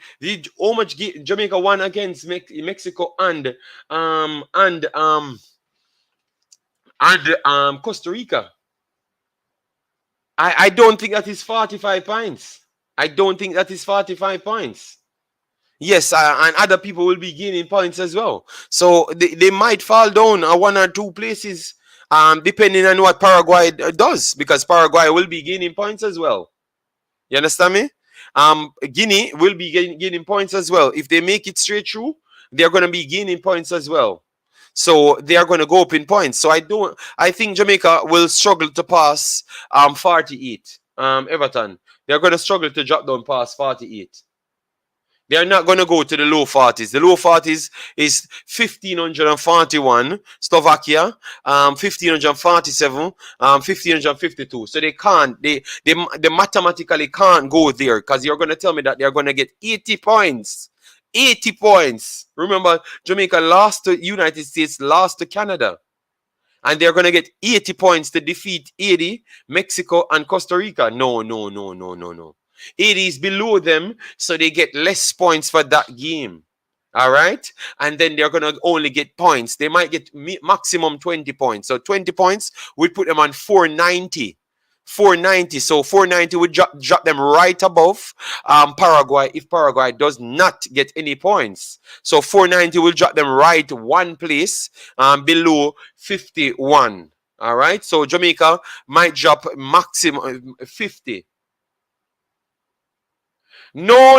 How much Jamaica won against Mexico and Costa Rica? I don't think that is 45 points. I don't think that is 45 points. Yes, and other people will be gaining points as well. So they might fall down one or two places, depending on what Paraguay does, because Paraguay will be gaining points as well. You understand me? Guinea will be gaining points as well. If they make it straight through, they're going to be gaining points as well. So they are going to go up in points. So I think Jamaica will struggle to pass 48. Everton. They're going to struggle to drop down past 48. They're not going to go to the low 40s. The low 40s is 1541, Slovakia, 1547, 1552. So they can't, they mathematically can't go there because you're going to tell me that they're going to get 80 points. 80 points. Remember, Jamaica lost to United States, lost to Canada. And they're going to get 80 points to defeat 80, Mexico, and Costa Rica. No. 80 is below them, so they get less points for that game. All right? And then they're going to only get points. They might get maximum 20 points. So 20 points would put them on 490. 490. So 490 would drop them right above Paraguay if Paraguay does not get any points. So 490 will drop them right one place below 51. All right? So Jamaica might drop maximum 50. No.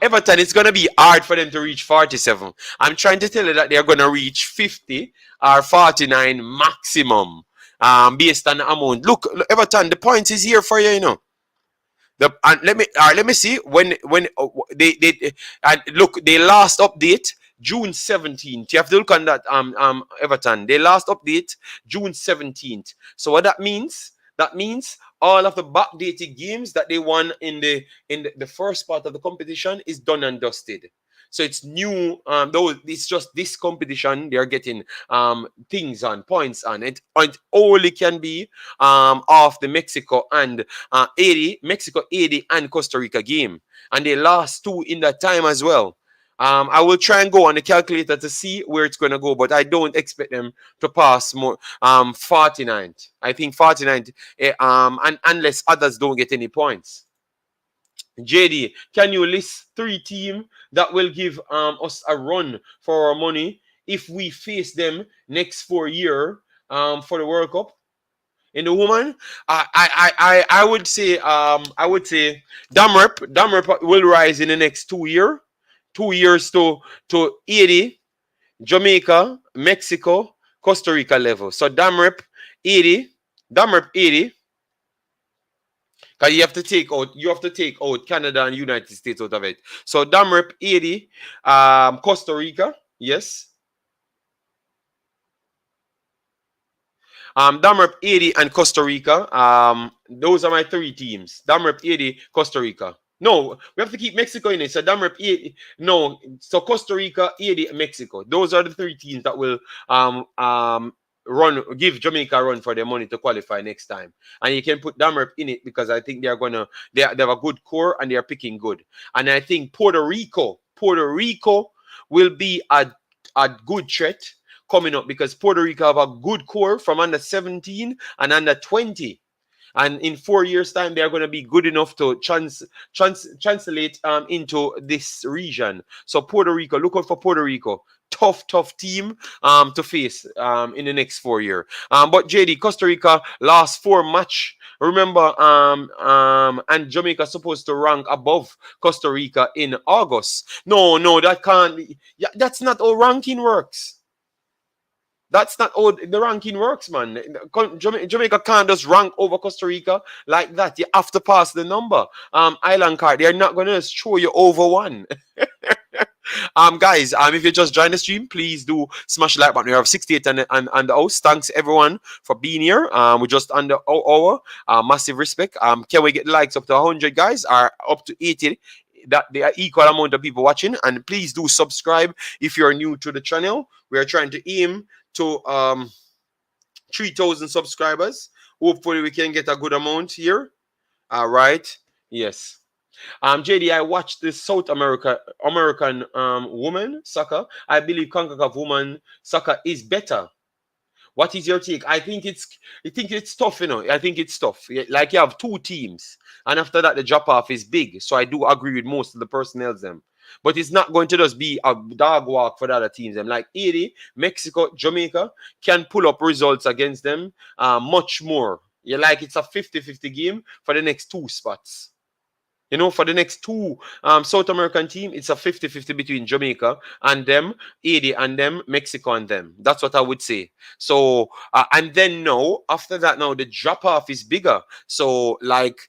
Everton, it's going to be hard for them to reach 47. I'm trying to tell you that they're going to reach 50 or 49 maximum based on the amount. Look, Everton, the points is here for you, you know. Let me see when they and look, they last update June 17th. You have to look on that Everton. They last update June 17th. So what that means? That means all of the backdated games that they won in the first part of the competition is done and dusted. So it's new. Though it's just this competition, they're getting things on, points on it. It only can be off the Mexico 80 and Costa Rica game, and they lost two in that time as well. I will try and go on the calculator to see where it's going to go, but I don't expect them to pass more 49. I think 49, and unless others don't get any points. JD, can you list 3 teams that will give us a run for our money if we face them next 4 years for the World Cup? In the woman, I would say Damrep will rise in the next 2 years. 2 years to 80, Jamaica, Mexico, Costa Rica level. So Damrep 80, because you have to take out Canada and United States out of it. So Damrep 80, Costa Rica, yes. Damrep 80 and Costa Rica. Those are my 3 teams. Damrep 80, Costa Rica. No, we have to keep Mexico in it. So Damrep, no. So Costa Rica, Haiti, Mexico. Those are the three teams that will give Jamaica a run for their money to qualify next time. And you can put Damrep in it because I think they have a good core and they are picking good. And I think Puerto Rico will be a good threat coming up because Puerto Rico have a good core from under 17 and under 20. And in 4 years' time, they are going to be good enough to translate into this region. So Puerto Rico, look out for Puerto Rico. Tough team to face in the next 4 year. But JD, Costa Rica last 4 match. Remember, and Jamaica supposed to rank above Costa Rica in August. No, that can't be. Yeah, that's not how ranking works. That's not how the ranking works, man. Jamaica can't just rank over Costa Rica like that. You have to pass the number. Island card, they're not going to throw you over one. Guys, if you just joined the stream, please do smash the like button. We have 68 and the house. Thanks everyone for being here. We're just under hour. Massive respect. Can we get the likes up to 100, guys? Or up to 80? That they are equal amount of people watching. And please do subscribe if you're new to the channel. We are trying to aim to 3,000 subscribers. Hopefully we can get a good amount here. All right. Yes. JD, I watched this American woman soccer. I believe Concacaf woman soccer is better. What is your take? I think it's tough, I think it's tough. Like you have two teams, and after that the drop off is big. So I do agree with most of the personnel them. But it's not going to just be a dog walk for the other teams. Them like Haiti, Mexico, Jamaica can pull up results against them much more. Like it's a 50-50 game for the next two spots. For the next two South American team, it's a 50-50 between Jamaica and them, Haiti and them, Mexico and them. That's what I would say. So, and then now, after that, now the drop-off is bigger. So, like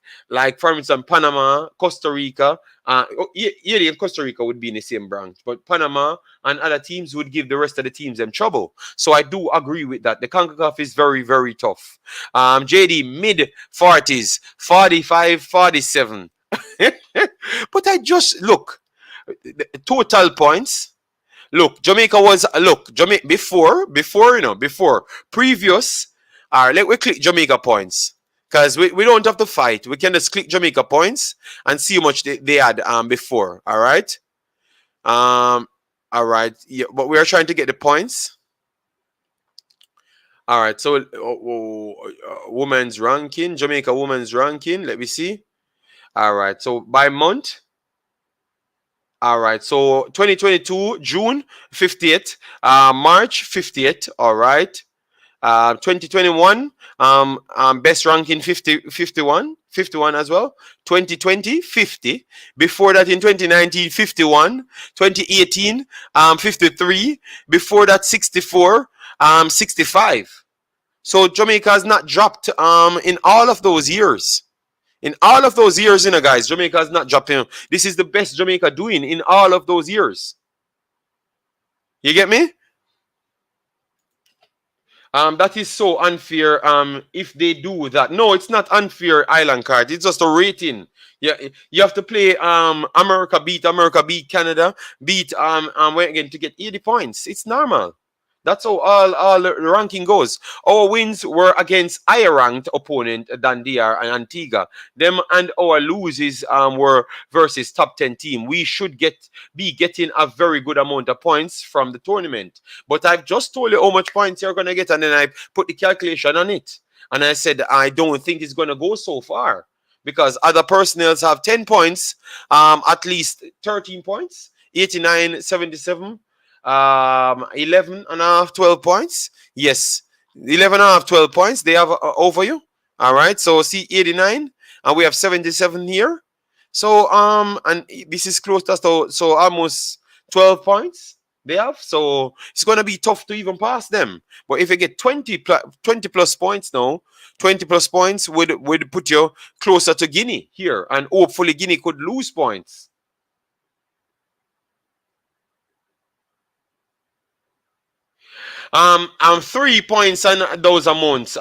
for instance, Panama, Costa Rica, Haiti and Costa Rica would be in the same branch. But Panama and other teams would give the rest of the teams them trouble. So, I do agree with that. The CONCACAF is very, very tough. JD, mid-40s, 45, 47. But I just look total points. Look, Jamaica before previous. Let we click Jamaica points because we don't have to fight. We can just click Jamaica points and see how much they had before. All right. All right. Yeah, but we are trying to get the points. All right. So, women's ranking, Jamaica women's ranking. Let me see. All right. So by month. All right. So 2022 June 50th, March 50th. All right. 2021 best ranking 51 as well. 2020 50. Before that in 2019 51. 2018 53. Before that 64 65. So Jamaica has not dropped in all of those years. In all of those years, guys, Jamaica has not dropped. This is the best Jamaica doing in all of those years. You get me? That is so unfair. If they do that, no, it's not unfair. Island card, it's just a rating. Yeah, you have to play. America beat Canada, beat again to get 80 points. It's normal. That's how all the ranking goes. Our wins were against higher ranked opponent than DR and Antigua. Them and our losses were versus top 10 team. We should be getting a very good amount of points from the tournament. But I've just told you how much points you're gonna get, and then I put the calculation on it. And I said I don't think it's gonna go so far. Because other personnels have 10 points, at least 13 points, 89, 77. 11 and a half, 12 points. Yes, 11 and a half, 12 points. They have over you. All right. So see 89 and we have 77 here. So, and this is close to so almost 12 points they have. So it's going to be tough to even pass them. But if you get 20 plus points now, 20 plus points would put you closer to Guinea here. And hopefully Guinea could lose points. I'm 3 points on those amounts,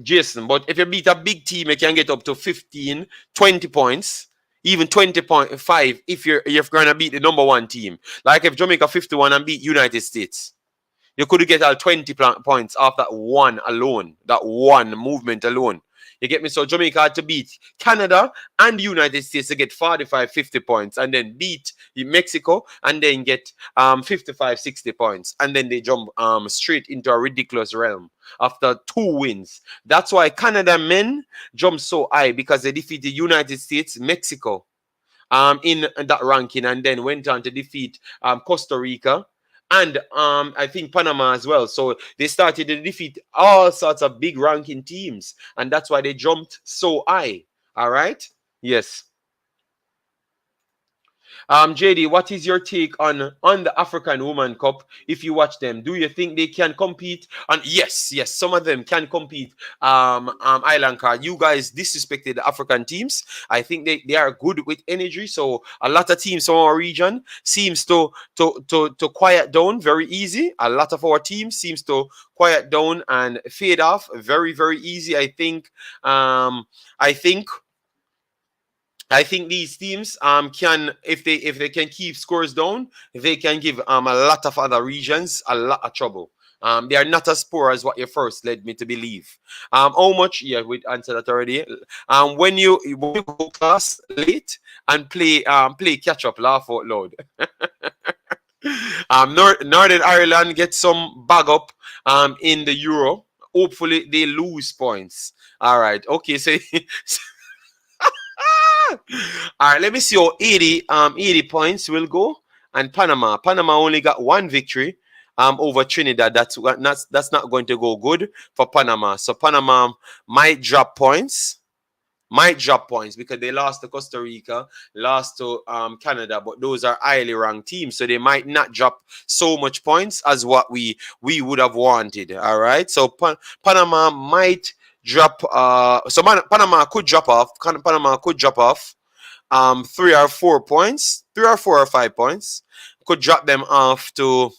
Jason. But if you beat a big team, you can get up to 15, 20 points. Even 20.5 if you're going to beat the number one team. Like if Jamaica 51 and beat United States. You could get all 20 points off that one alone, that one movement alone. You get me? So Jamaica had to beat Canada and the United States to get 45, 50 points, and then beat Mexico and then get 55, 60 points. And then they jump straight into a ridiculous realm after 2 wins. That's why Canada men jumped so high, because they defeated United States, Mexico in that ranking, and then went on to defeat Costa Rica and I think Panama as well. So they started to defeat all sorts of big ranking teams, and that's why they jumped so high. All right. Yes. JD, what is your take on the African Women Cup? If you watch them, do you think they can compete? And yes, yes, some of them can compete. Island card. You guys disrespected the African teams. I think they are good with energy. So a lot of teams from our region seems to quiet down very easy. A lot of our teams seems to quiet down and fade off very, very easy. I think I think these teams can, if they can keep scores down, they can give a lot of other regions a lot of trouble. They are not as poor as what you first led me to believe. How much? Yeah, we answered that already. When you go class late and play catch up, laugh out loud. Northern Ireland gets some bag up in the Euro. Hopefully they lose points. All right. Okay. So all right, let me see how 80 points will go. And Panama only got one victory over Trinidad. That's not going to go good for Panama. So Panama might drop points. Because they lost to Costa Rica, lost to Canada, but those are highly ranked teams, so they might not drop so much points as what we would have wanted. All right, so Panama might drop. So Panama could drop off. Panama could drop off 3 or 4 points, 3 or 4 or 5 points. Could drop them off to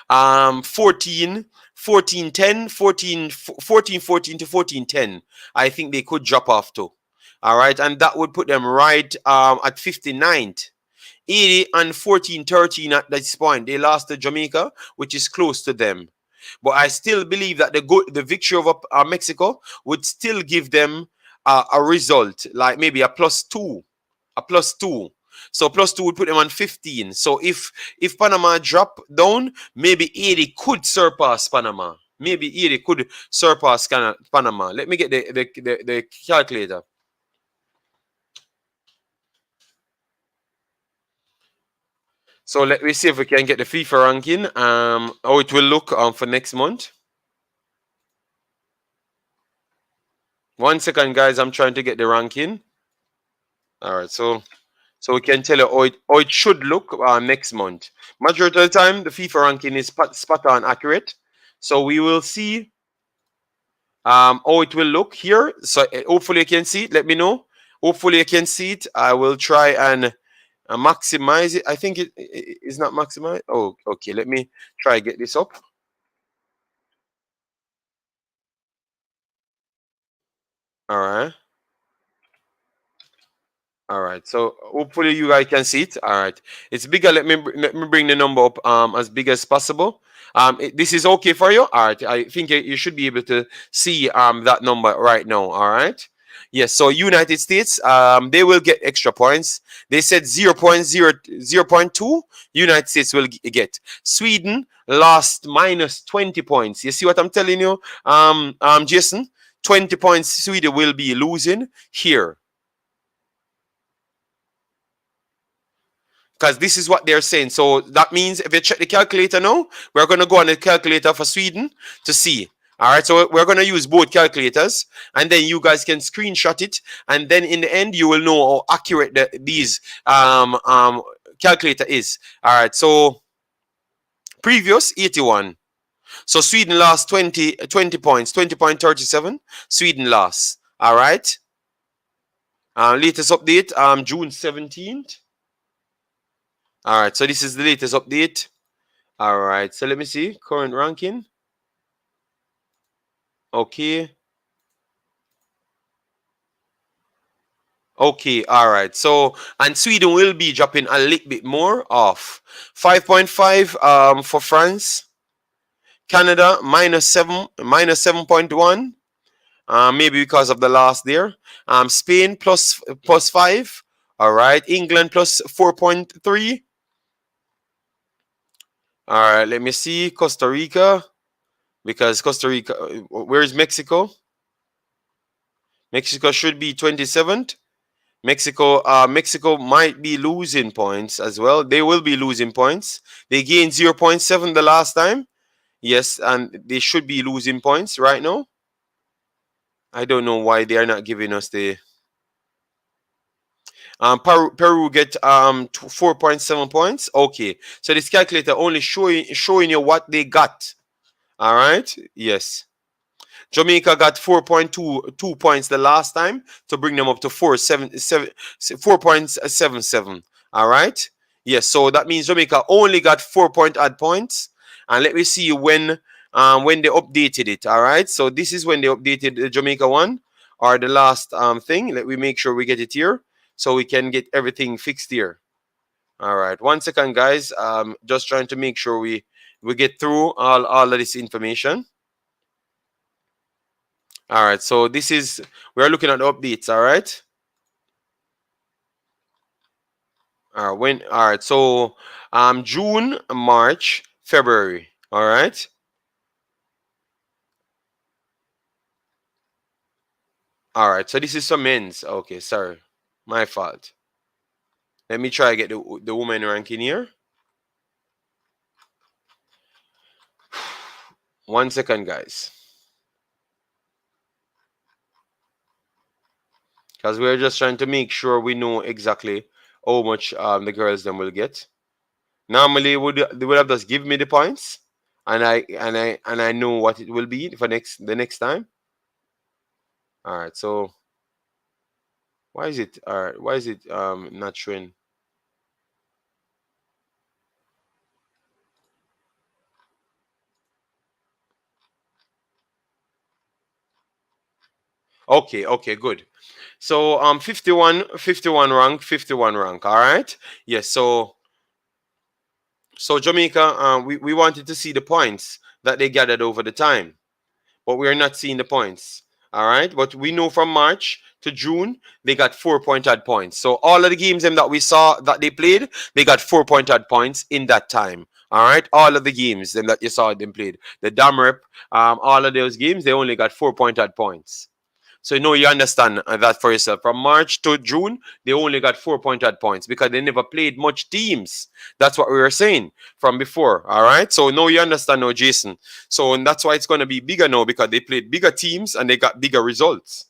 14, 14, 10, 14, 14, 14 to 14, 10. I think they could drop off to. All right. And that would put them right at 59th. 80 and 14, 13 at this point. They lost to Jamaica, which is close to them. But I still believe that the victory over Mexico would still give them a result, like maybe a +2. A +2. So +2 would put them on 15. So if Panama drop down, maybe 80 could surpass Panama. Maybe 80 could surpass Panama. Let me get the calculator. So let me see if we can get the FIFA ranking. How it will look for next month. 1 second, guys. I'm trying to get the ranking. All right. So we can tell you how it should look next month. Majority of the time, the FIFA ranking is spot on accurate. So we will see how it will look here. So hopefully you can see it. Let me know. Hopefully you can see it. I will try and maximize it. I think it is not maximized. Oh, okay. Let me try get this up. All right. All right. So hopefully you guys can see it. All right. It's bigger. Let me bring the number up as big as possible. This is okay for you. All right. I think you should be able to see that number right now. All right. Yes. So United States they will get extra points. They said 0.2. United States will get. Sweden lost -20 points. You see what I'm telling you, Jason? 20 points. Sweden will be losing here. Because this is what they're saying. So that means if you check the calculator now, we're going to go on the calculator for Sweden to see. All right, so we're going to use both calculators, and then you guys can screenshot it, and then in the end, you will know how accurate these calculator is. All right, so previous 81. So Sweden lost 20 points, 20.37. Sweden lost. All right. Latest update, June 17th. All right, so this is the latest update. All right, so let me see current ranking. Okay. Okay, all right. So, and Sweden will be dropping a little bit more off. 5.5 for France. Canada minus 7.1. Maybe because of the loss there. Spain plus 5. All right. England plus 4.3. All right. Let me see. Costa Rica. Because Costa Rica, where is Mexico? Mexico should be 27th. Mexico might be losing points as well. They will be losing points. They gained 0.7 the last time. Yes, and they should be losing points right now. I don't know why they are not giving us the. Peru get 4.7 points. Okay, so this calculator only showing you what they got. All right. Yes. Jamaica got 4.22 points the last time to bring them up to 4.77. All right. Yes. So that means Jamaica only got 4 point odd points. And let me see when they updated it. All right. So this is when they updated the Jamaica one or the last thing. Let me make sure we get it here so we can get everything fixed here. All right. 1 second, guys. Just trying to make sure we get through all of this information. All right, so this is we are looking at the updates. All right. All right, so June, March, February. All right. All right. So this is some men's. Okay, sorry, my fault. Let me try to get the woman ranking here. 1 second, guys, because we're just trying to make sure we know exactly how much the girls them will get. Normally, they would have just give me the points, and I know what it will be for the next time. All right, so why is it not showing? Okay, okay, good. So 51 rank, 51 rank. All right. Yes. So Jamaica, we wanted to see the points that they gathered over the time, but we are not seeing the points. All right. But we know from March to June they got 4 point odd points. So all of the games them that we saw that they played, they got 4 point odd points in that time. All right, all of the games them that you saw them played, the Damrep, all of those games, they only got 4 point odd points. So you understand that for yourself. From March to June, they only got 4 point odd points because they never played much teams. That's what we were saying from before. All right. So now you understand now, Jason. So and that's why it's going to be bigger now because they played bigger teams and they got bigger results.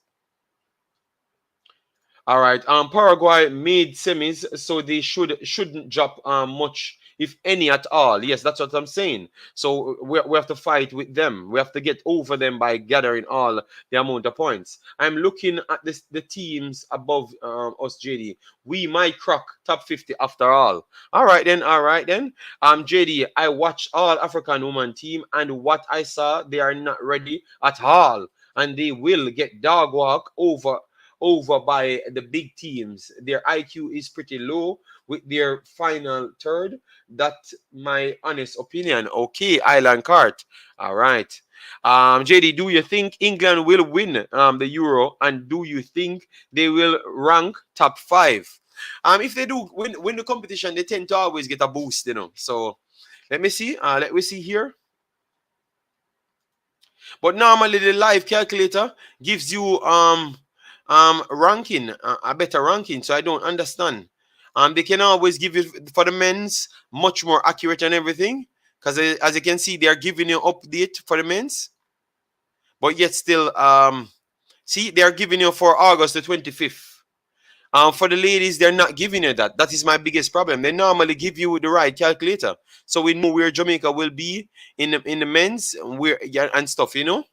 All right. Paraguay made semis, so they shouldn't drop much, if any at all. Yes, that's what I'm saying. So we have to fight with them. We have to get over them by gathering all the amount of points. I'm looking at the teams above us, JD. We might crack top 50 after all. All right then. All right then. JD, I watched all African woman team, and what I saw, they are not ready at all, and they will get dog walk over by the big teams. Their IQ is pretty low with their final third. That's my honest opinion. Okay, Island Cart. All right. JD, do you think England will win the Euro, and do you think they will rank top 5? If they do win the competition, they tend to always get a boost, So let me see. Let me see here. But normally the live calculator gives you ranking, a better ranking. So I don't understand. They can always give you for the men's much more accurate and everything. Because as you can see, they are giving you update for the men's. But yet still, see, they are giving you for August the 25th. For the ladies, they're not giving you that. That is my biggest problem. They normally give you the right calculator, so we know where Jamaica will be in the men's where yeah, and stuff. All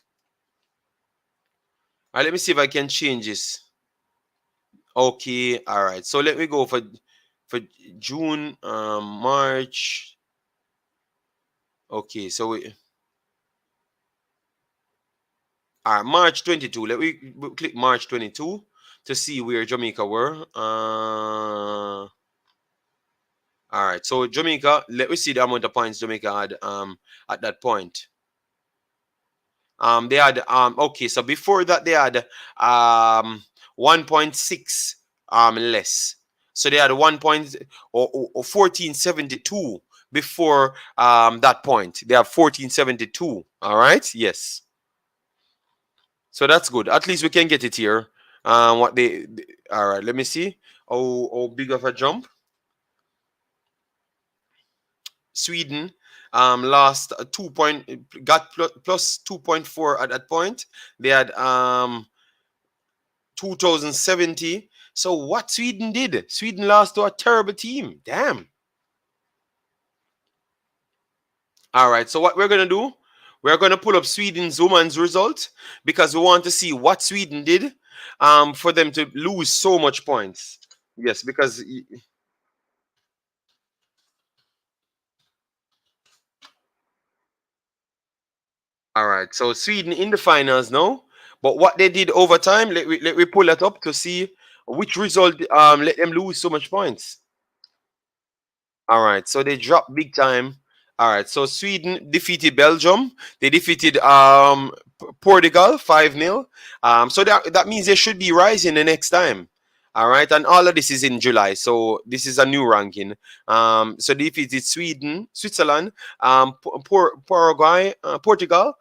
right, let me see if I can change this. Okay, all right. So let me go for June, March. Okay, so we all right, March 22. Let me click March 22. to see where Jamaica were. All right, so Jamaica, let me see the amount of points Jamaica had at that point. They had okay, so before that they had 1.6 less. So they had 1 point or 1472 before that point. They have 1472. All right, yes. So that's good. At least we can get it here. What they all right, let me see. Oh, big of a jump. Sweden lost 2 point, got plus 2.4 at that point. They had 2070. So what Sweden did? Sweden lost to a terrible team. Damn. All right. So what we're gonna do? We're gonna pull up Sweden's women's result because we want to see what Sweden did for them to lose so much points. Yes, because all right. So Sweden in the finals now. But what they did over time, let me pull that up to see which result let them lose so much points. All right. So they dropped big time. All right. So Sweden defeated Belgium. They defeated Portugal 5-0. So that means they should be rising the next time. All right, and all of this is in July, so this is a new ranking. So they defeated Sweden, Switzerland, Paraguay, Portugal,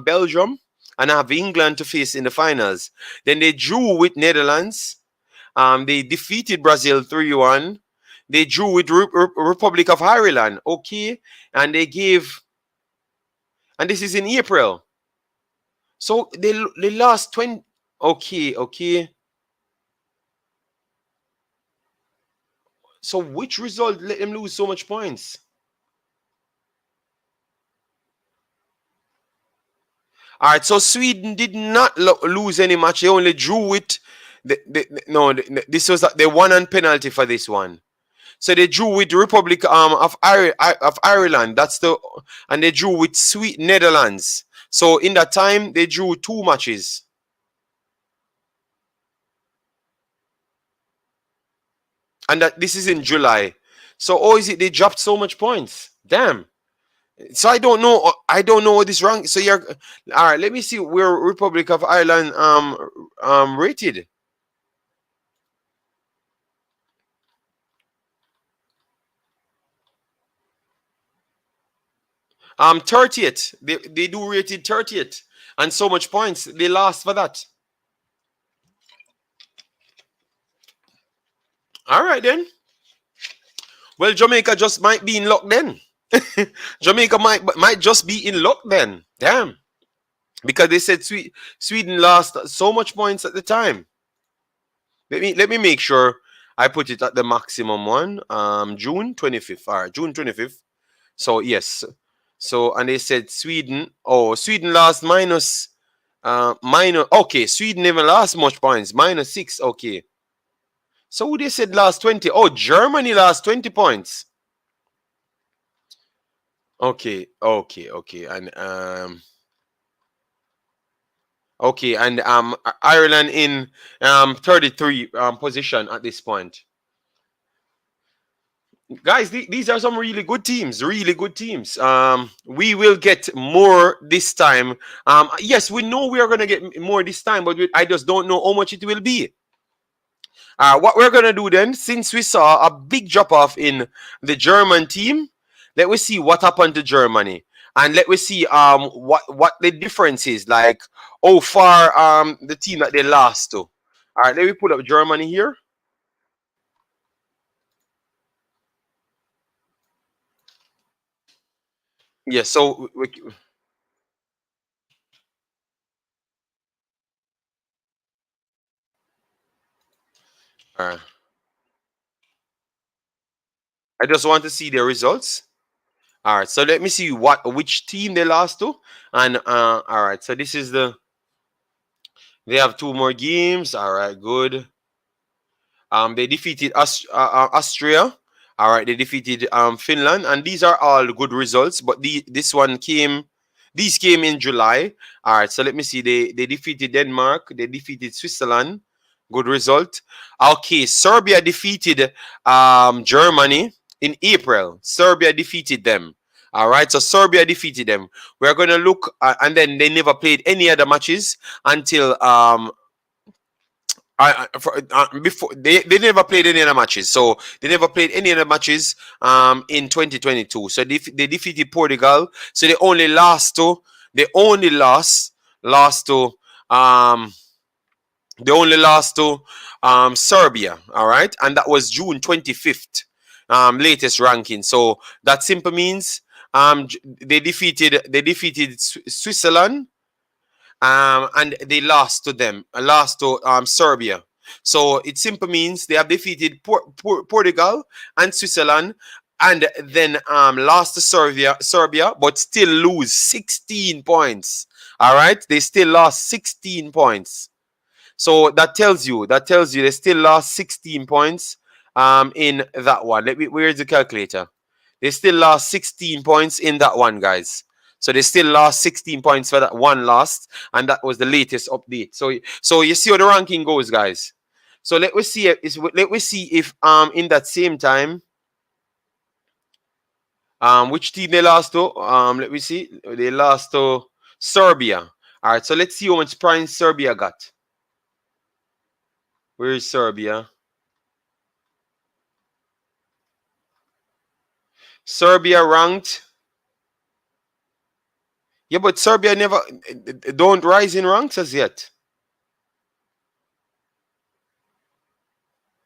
Belgium, and have England to face in the finals. Then they drew with Netherlands. They defeated Brazil 3-1. They drew with Republic of Ireland. Okay, and they gave, and this is in April. So they lost 20. Okay, okay. So which result let them lose so much points? All right, so Sweden did not lose any match. They only drew with this was they won on penalty for this one. So they drew with the Republic of Ireland. That's the and they drew with Netherlands. So in that time they drew 2 matches. And that this is in July. So is it they dropped so much points? Damn. So I don't know. I don't know what this rank. So you're all right. Let me see where Republic of Ireland rated. 30th. They do rated 30th, and so much points they lost for that. All right then. Well, Jamaica just might be in luck then. Jamaica might just be in luck then. Damn. Because they said Sweden lost so much points at the time. Let me make sure I put it at the maximum one. June 25th. All right, June 25th. So yes. So and they said Sweden. Oh, Sweden lost minus. Okay, Sweden never lost much points. -6. Okay. So who they said lost 20? Oh, Germany lost 20 points. Okay, okay, and okay, and Ireland in 33 position at this point. Guys, these are some really good teams, really good teams. We will get more this time. Yes, we know we are gonna get more this time, but I just don't know how much it will be. What we're gonna do then, since we saw a big drop off in the German team, let me see what happened to Germany, and let me see what the difference is, like how far the team that they lost to. All right, let me put up Germany here. Yes, so uh, I just want to see the results. All right, so let me see which team they lost to, and all right, so this is they have 2 more games. All right, good. They defeated Austria. All right, they defeated Finland, and these are all good results. But these came in July. All right, so let me see. They defeated Denmark. They defeated Switzerland. Good result. Okay, Serbia defeated Germany in April. Serbia defeated them. All right, so Serbia defeated them. We're going to look, and then they never played any other matches until before they never played any other matches. So they never played any other matches in 2022. So they defeated Portugal. So lost to um they only lost to Serbia, all right, and that was June 25th, latest ranking. So that simply means they defeated Switzerland, and they lost to them, lost to Serbia. So it simply means they have defeated Portugal and Switzerland, and then lost to Serbia, but still lose 16 points. All right, they still lost 16 points. So that tells you they still lost 16 points in that one. Where's the calculator? They still lost 16 points in that one, guys. So they still lost 16 points for that one lost, and that was the latest update. So you see how the ranking goes, guys. So let me see if in that same time which team they lost to. Let me see. They lost to Serbia. All right, so let's see how much points Serbia got. Where is Serbia? Serbia ranked. Yeah, but Serbia never don't rise in ranks as yet.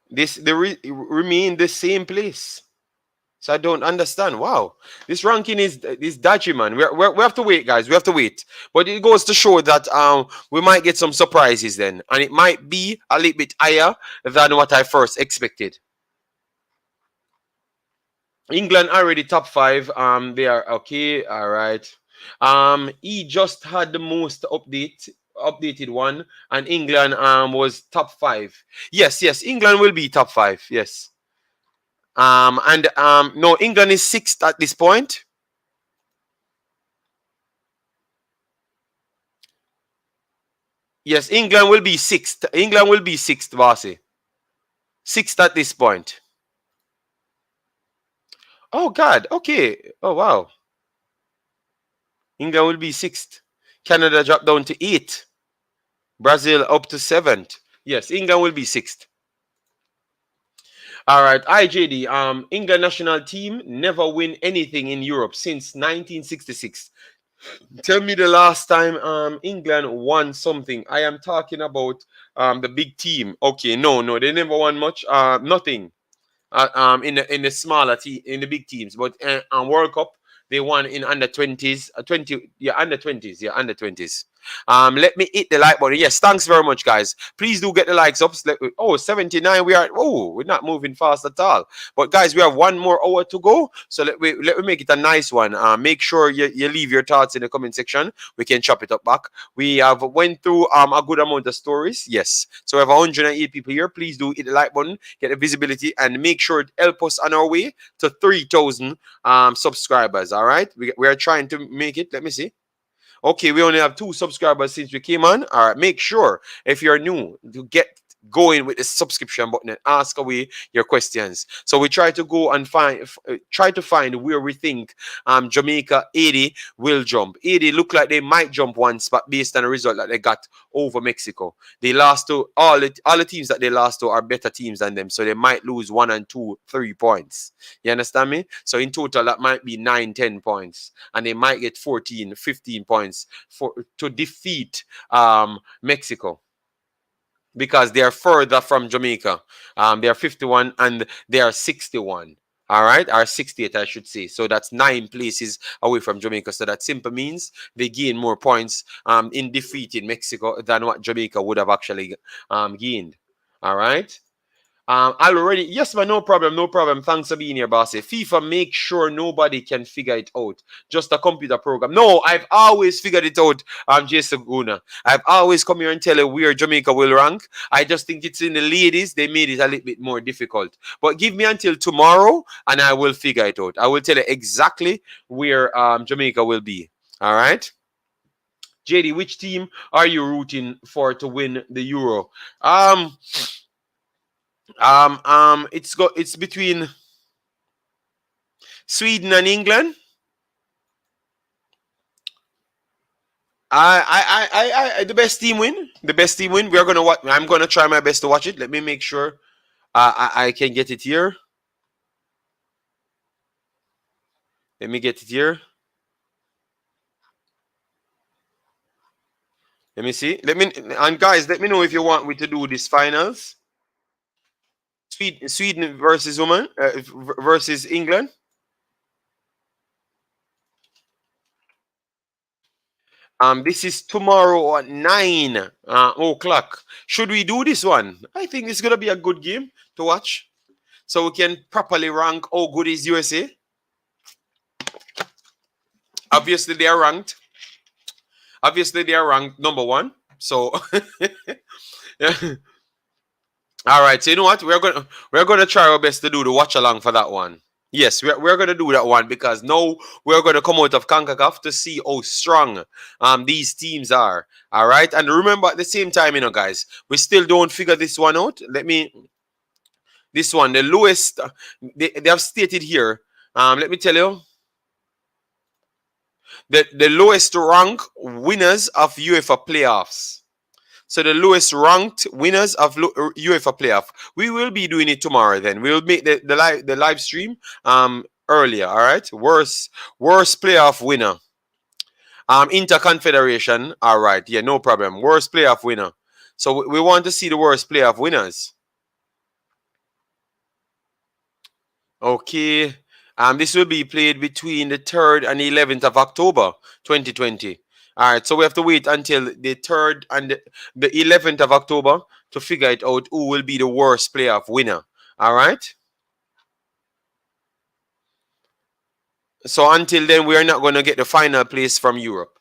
They remain the same place. So I don't understand. Wow, this ranking is dodgy, man. We have to wait, guys. We have to wait. But it goes to show that we might get some surprises then, and it might be a little bit higher than what I first expected. England already top 5. They are okay. All right. He just had the most updated one, and England was top 5. Yes, England will be top 5. Yes. And no, England is 6th at this point. Yes, England will be 6th. England will be 6th, Bossy. 6th at this point. Oh God. Okay. Oh wow. England will be 6th. Canada dropped down to 8th. Brazil up to 7th. Yes, England will be 6th. All right, IJD. England national team never win anything in Europe since 1966. Tell me the last time England won something. I am talking about the big team. Okay, no, they never won much. Nothing. In the smaller in the big teams, but on World Cup they won in under 20s, 20, yeah, under 20s, yeah, under 20s. Let me hit the like button. Yes, thanks very much, guys. Please do get the likes up. Oh, 79. We're not moving fast at all. But guys, we have one more hour to go, so let me make it a nice one. Make sure you leave your thoughts in the comment section. We can chop it up back. We have went through a good amount of stories. Yes, so we have 108 people here. Please do hit the like button, get the visibility, and make sure to help us on our way to 3,000 subscribers. All right, we are trying to make it. Let me see. Okay, we only have 2 subscribers since we came on. All right, make sure if you're new to get going with the subscription button and ask away your questions. So we try to go and find where we think Jamaica 80 will jump. 80 look like they might jump one spot based on the result that they got over Mexico. They lost to all the teams that they lost to are better teams than them, so they might lose 1 and 2, 3 points. You understand me? So in total that might be 9, 10 points, and they might get 14, 15 points to defeat Mexico, because they are further from Jamaica. They are 51 and they are 61. All right, or 68, I should say. So that's 9 places away from Jamaica. So that simply means they gain more points in defeating Mexico than what Jamaica would have actually gained. All right. Already, yes, man, no problem, no problem. Thanks for being here, bossy. FIFA, make sure nobody can figure it out. Just a computer program. No, I've always figured it out. Jason Guna. I've always come here and tell you where Jamaica will rank. I just think it's in the ladies. They made it a little bit more difficult. But give me until tomorrow, and I will figure it out. I will tell you exactly where Jamaica will be. All right. JD, which team are you rooting for to win the Euro? Um, it's between Sweden and England. The best team win. The best team win. We're gonna watch. I'm gonna try my best to watch it. Let me make sure I can get it here. Let me get it here. Let me see. And guys, let me know if you want me to do this finals. Sweden versus versus England. This is tomorrow at 9 o'clock. Should we do this one? I think it's gonna be a good game to watch, so we can properly rank how good is USA. Obviously, they are ranked. Obviously, they are ranked number one. So, yeah. All right. So you know what? We're gonna try our best to do the watch along for that one. Yes, we're gonna do that one because now we're gonna come out of Concacaf to see how strong these teams are. All right, and remember at the same time, guys, we still don't figure this one out. This one, the lowest they have stated here. Let me tell you, the lowest rank winners of UEFA playoffs. So the lowest ranked winners of UEFA playoff. We will be doing it tomorrow. Then we'll make the live stream earlier. All right. Worst playoff winner. Inter Confederation. All right. Yeah, no problem. Worst playoff winner. So we want to see the worst playoff winners. Okay. This will be played between the 3rd and 11th of October, 2020. All right, so we have to wait until the 3rd and the 11th of October to figure it out who will be the worst playoff winner. All right. So until then, we are not going to get the final place from Europe.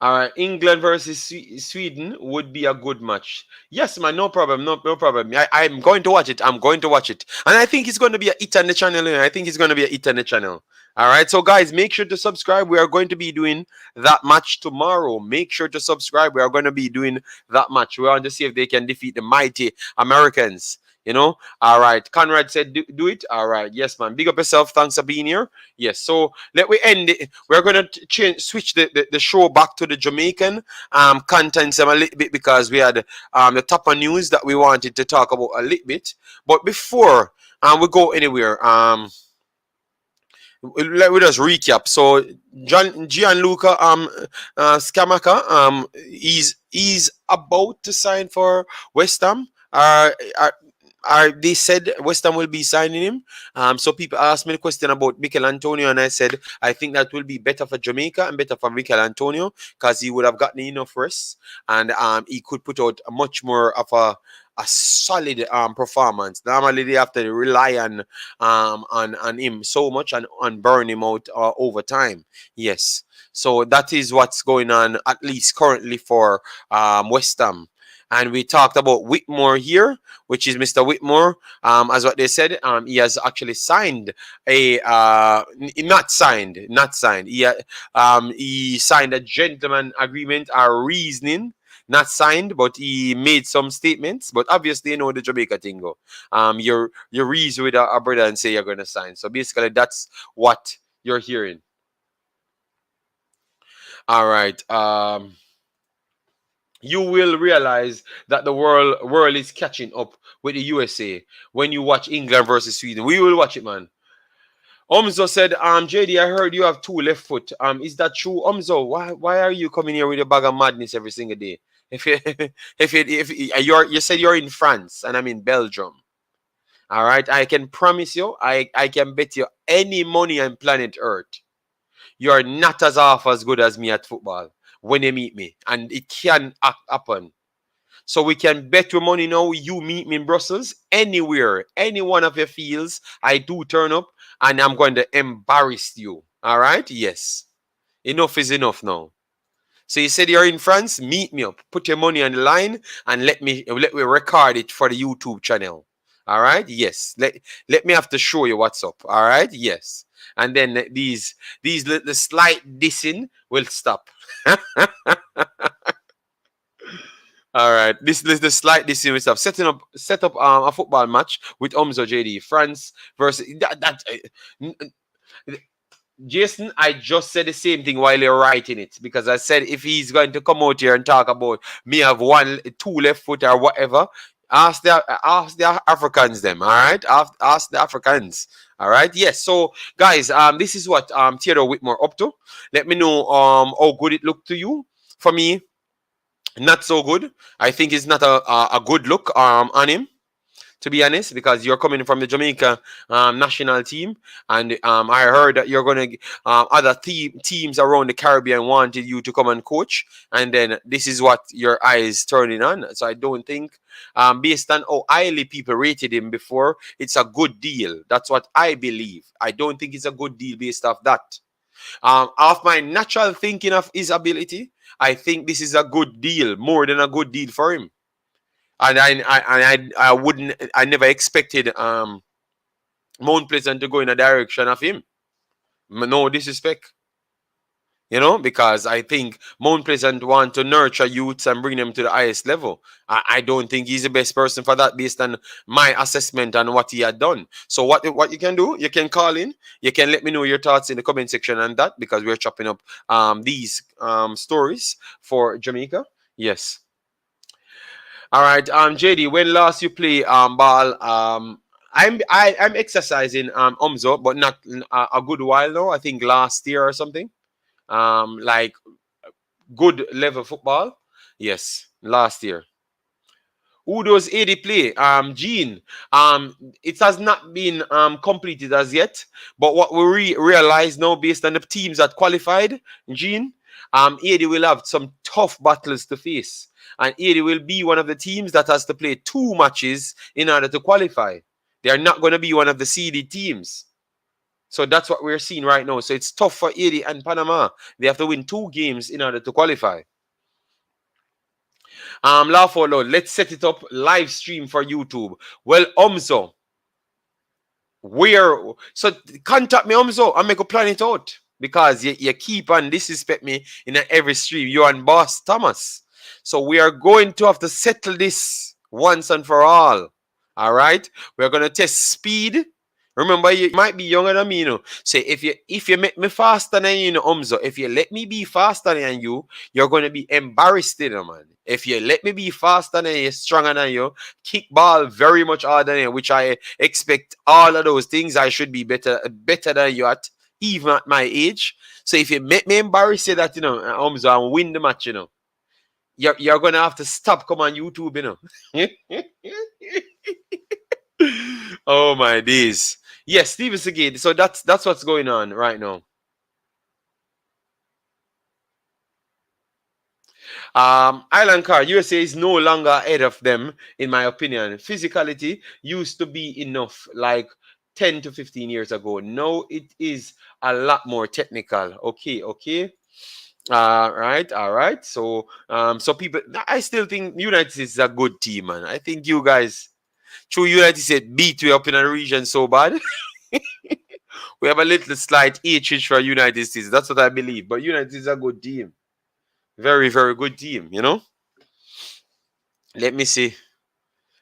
All right, England versus Sweden would be a good match. Yes, man, no problem, no problem. I'm going to watch it. I'm going to watch it, and I think it's going to be a hit on the channel. I think it's going to be a hit on the channel. All right, so guys, make sure to subscribe. We are going to be doing that match tomorrow. Make sure to subscribe. We are going to be doing that match. We want to see if they can defeat the mighty Americans. All right. Conrad said, do it. All right. Yes, man. Big up yourself. Thanks for being here. Yes. So let we end it. We're gonna switch the show back to the Jamaican contents a little bit because we had the top of news that we wanted to talk about a little bit. But before we go anywhere, let me just recap. So Gianluca Scamacca he's about to sign for West Ham. They said West Ham will be signing him. So people asked me the question about Michail Antonio, and I said I think that will be better for Jamaica and better for Michail Antonio because he would have gotten enough rest and he could put out a much more of a solid performance. Normally they have to rely on him so much and burn him out over time. Yes. So that is what's going on, at least currently, for West Ham. And we talked about Whitmore here, which is Mr. Whitmore. As what they said, he has actually signed not signed. He signed a gentleman agreement, a reasoning, not signed, but he made some statements. But obviously, the Jamaica thing go. You reason with a brother and say you're going to sign. So basically, that's what you're hearing. All right. You will realize that the world is catching up with the USA when you watch England versus Sweden. We will watch it, man. Omzo said, JD, I heard you have 2 left foot. Is that true? Omzo, why are you coming here with a bag of madness every single day? If you said you're in France and I'm in Belgium. All right, I can promise you, I can bet you any money on planet Earth, you're not as good as me at football when you meet me, and it can happen. So we can bet your money now. You meet me in Brussels, anywhere, any one of your fields, I do turn up, and I'm going to embarrass you. All right? Yes. Enough is enough now. So you said you're in France, meet me up, put your money on the line, and let me record it for the YouTube channel. All right. Yes. Let me have to show you what's up. All right. Yes. And then these little slight dissing will stop. All right. This the slight dissing will stop. Set up a football match with Omzo JD France versus Jason, I just said the same thing while you're writing it because I said if he's going to come out here and talk about me have two left foot or whatever, ask the Africans them. All right, ask the Africans. All right, yes. So guys, this is what Theodore Whitmore up to. Let me know how good it looked to you. For me, not so good. I think it's not a good look on him, to be honest, because you're coming from the Jamaica national team, and I heard that you're going to other teams around the Caribbean wanted you to come and coach, and then this is what your eyes turning on. So I don't think, based on how highly people rated him before, it's a good deal. That's what I believe. I don't think it's a good deal based off that. Off my natural thinking of his ability, I think this is a good deal, more than a good deal for him. And I wouldn't, I never expected Mount Pleasant to go in a direction of him. No disrespect, because I think Mount Pleasant want to nurture youths and bring them to the highest level. I don't think he's the best person for that based on my assessment and what he had done. So what you can do, you can call in, you can let me know your thoughts in the comment section on that, because we're chopping up these stories for Jamaica. Yes. All right, JD, when last you play ball? I'm exercising Umzo, but not a good while now. I think last year or something. Like good level football. Yes, last year. Who does AD play? Gene. It has not been completed as yet, but what we realize now, based on the teams that qualified, Gene, AD will have some tough battles to face, and AD will be one of the teams that has to play 2 matches in order to qualify. They are not going to be one of the seeded teams. So that's what we're seeing right now. So it's tough for AD and Panama. They have to win 2 games in order to qualify. Laugh out loud. Let's set it up live stream for YouTube. Well, Omzo, so contact me, Omzo, and make a plan it out, because you keep on disrespect me in every stream. You and Boss Thomas. So we are going to have to settle this once and for all. All right, we're gonna test speed. Remember, you might be younger than me, So if you make me faster than you, Umzo, if you let me be faster than you, you're gonna be embarrassed, man. If you let me be faster than you, stronger than you, kick ball very much harder than you, which I expect all of those things, I should be better than you at, even at my age. So if you make me embarrass you that, Umzo, and win the match, you're gonna have to stop come on YouTube, Oh my days. Yes, Steven Segade. So that's what's going on right now. Island Car USA is no longer ahead of them, in my opinion. Physicality used to be enough like 10 to 15 years ago. Now it is a lot more technical. Okay. All right. So so people, I still think United States is a good team, man. I think you guys, through United States, beat we up in a region so bad. We have a little slight hatred for United States. That's what I believe. But United States is a good team. Very, very good team, Let me see.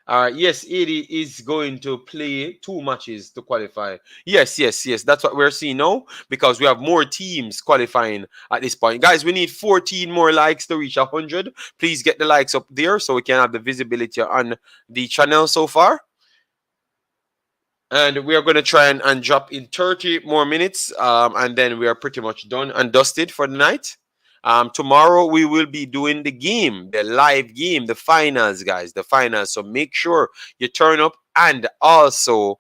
Yes, 80 is going to play 2 matches to qualify. Yes. That's what we're seeing now, because we have more teams qualifying at this point. Guys, we need 14 more likes to reach 100. Please get the likes up there so we can have the visibility on the channel so far. And we are going to try and drop in 30 more minutes. And then we are pretty much done and dusted for the night. Tomorrow we will be doing the live game, the finals, guys, the finals. So make sure you turn up and also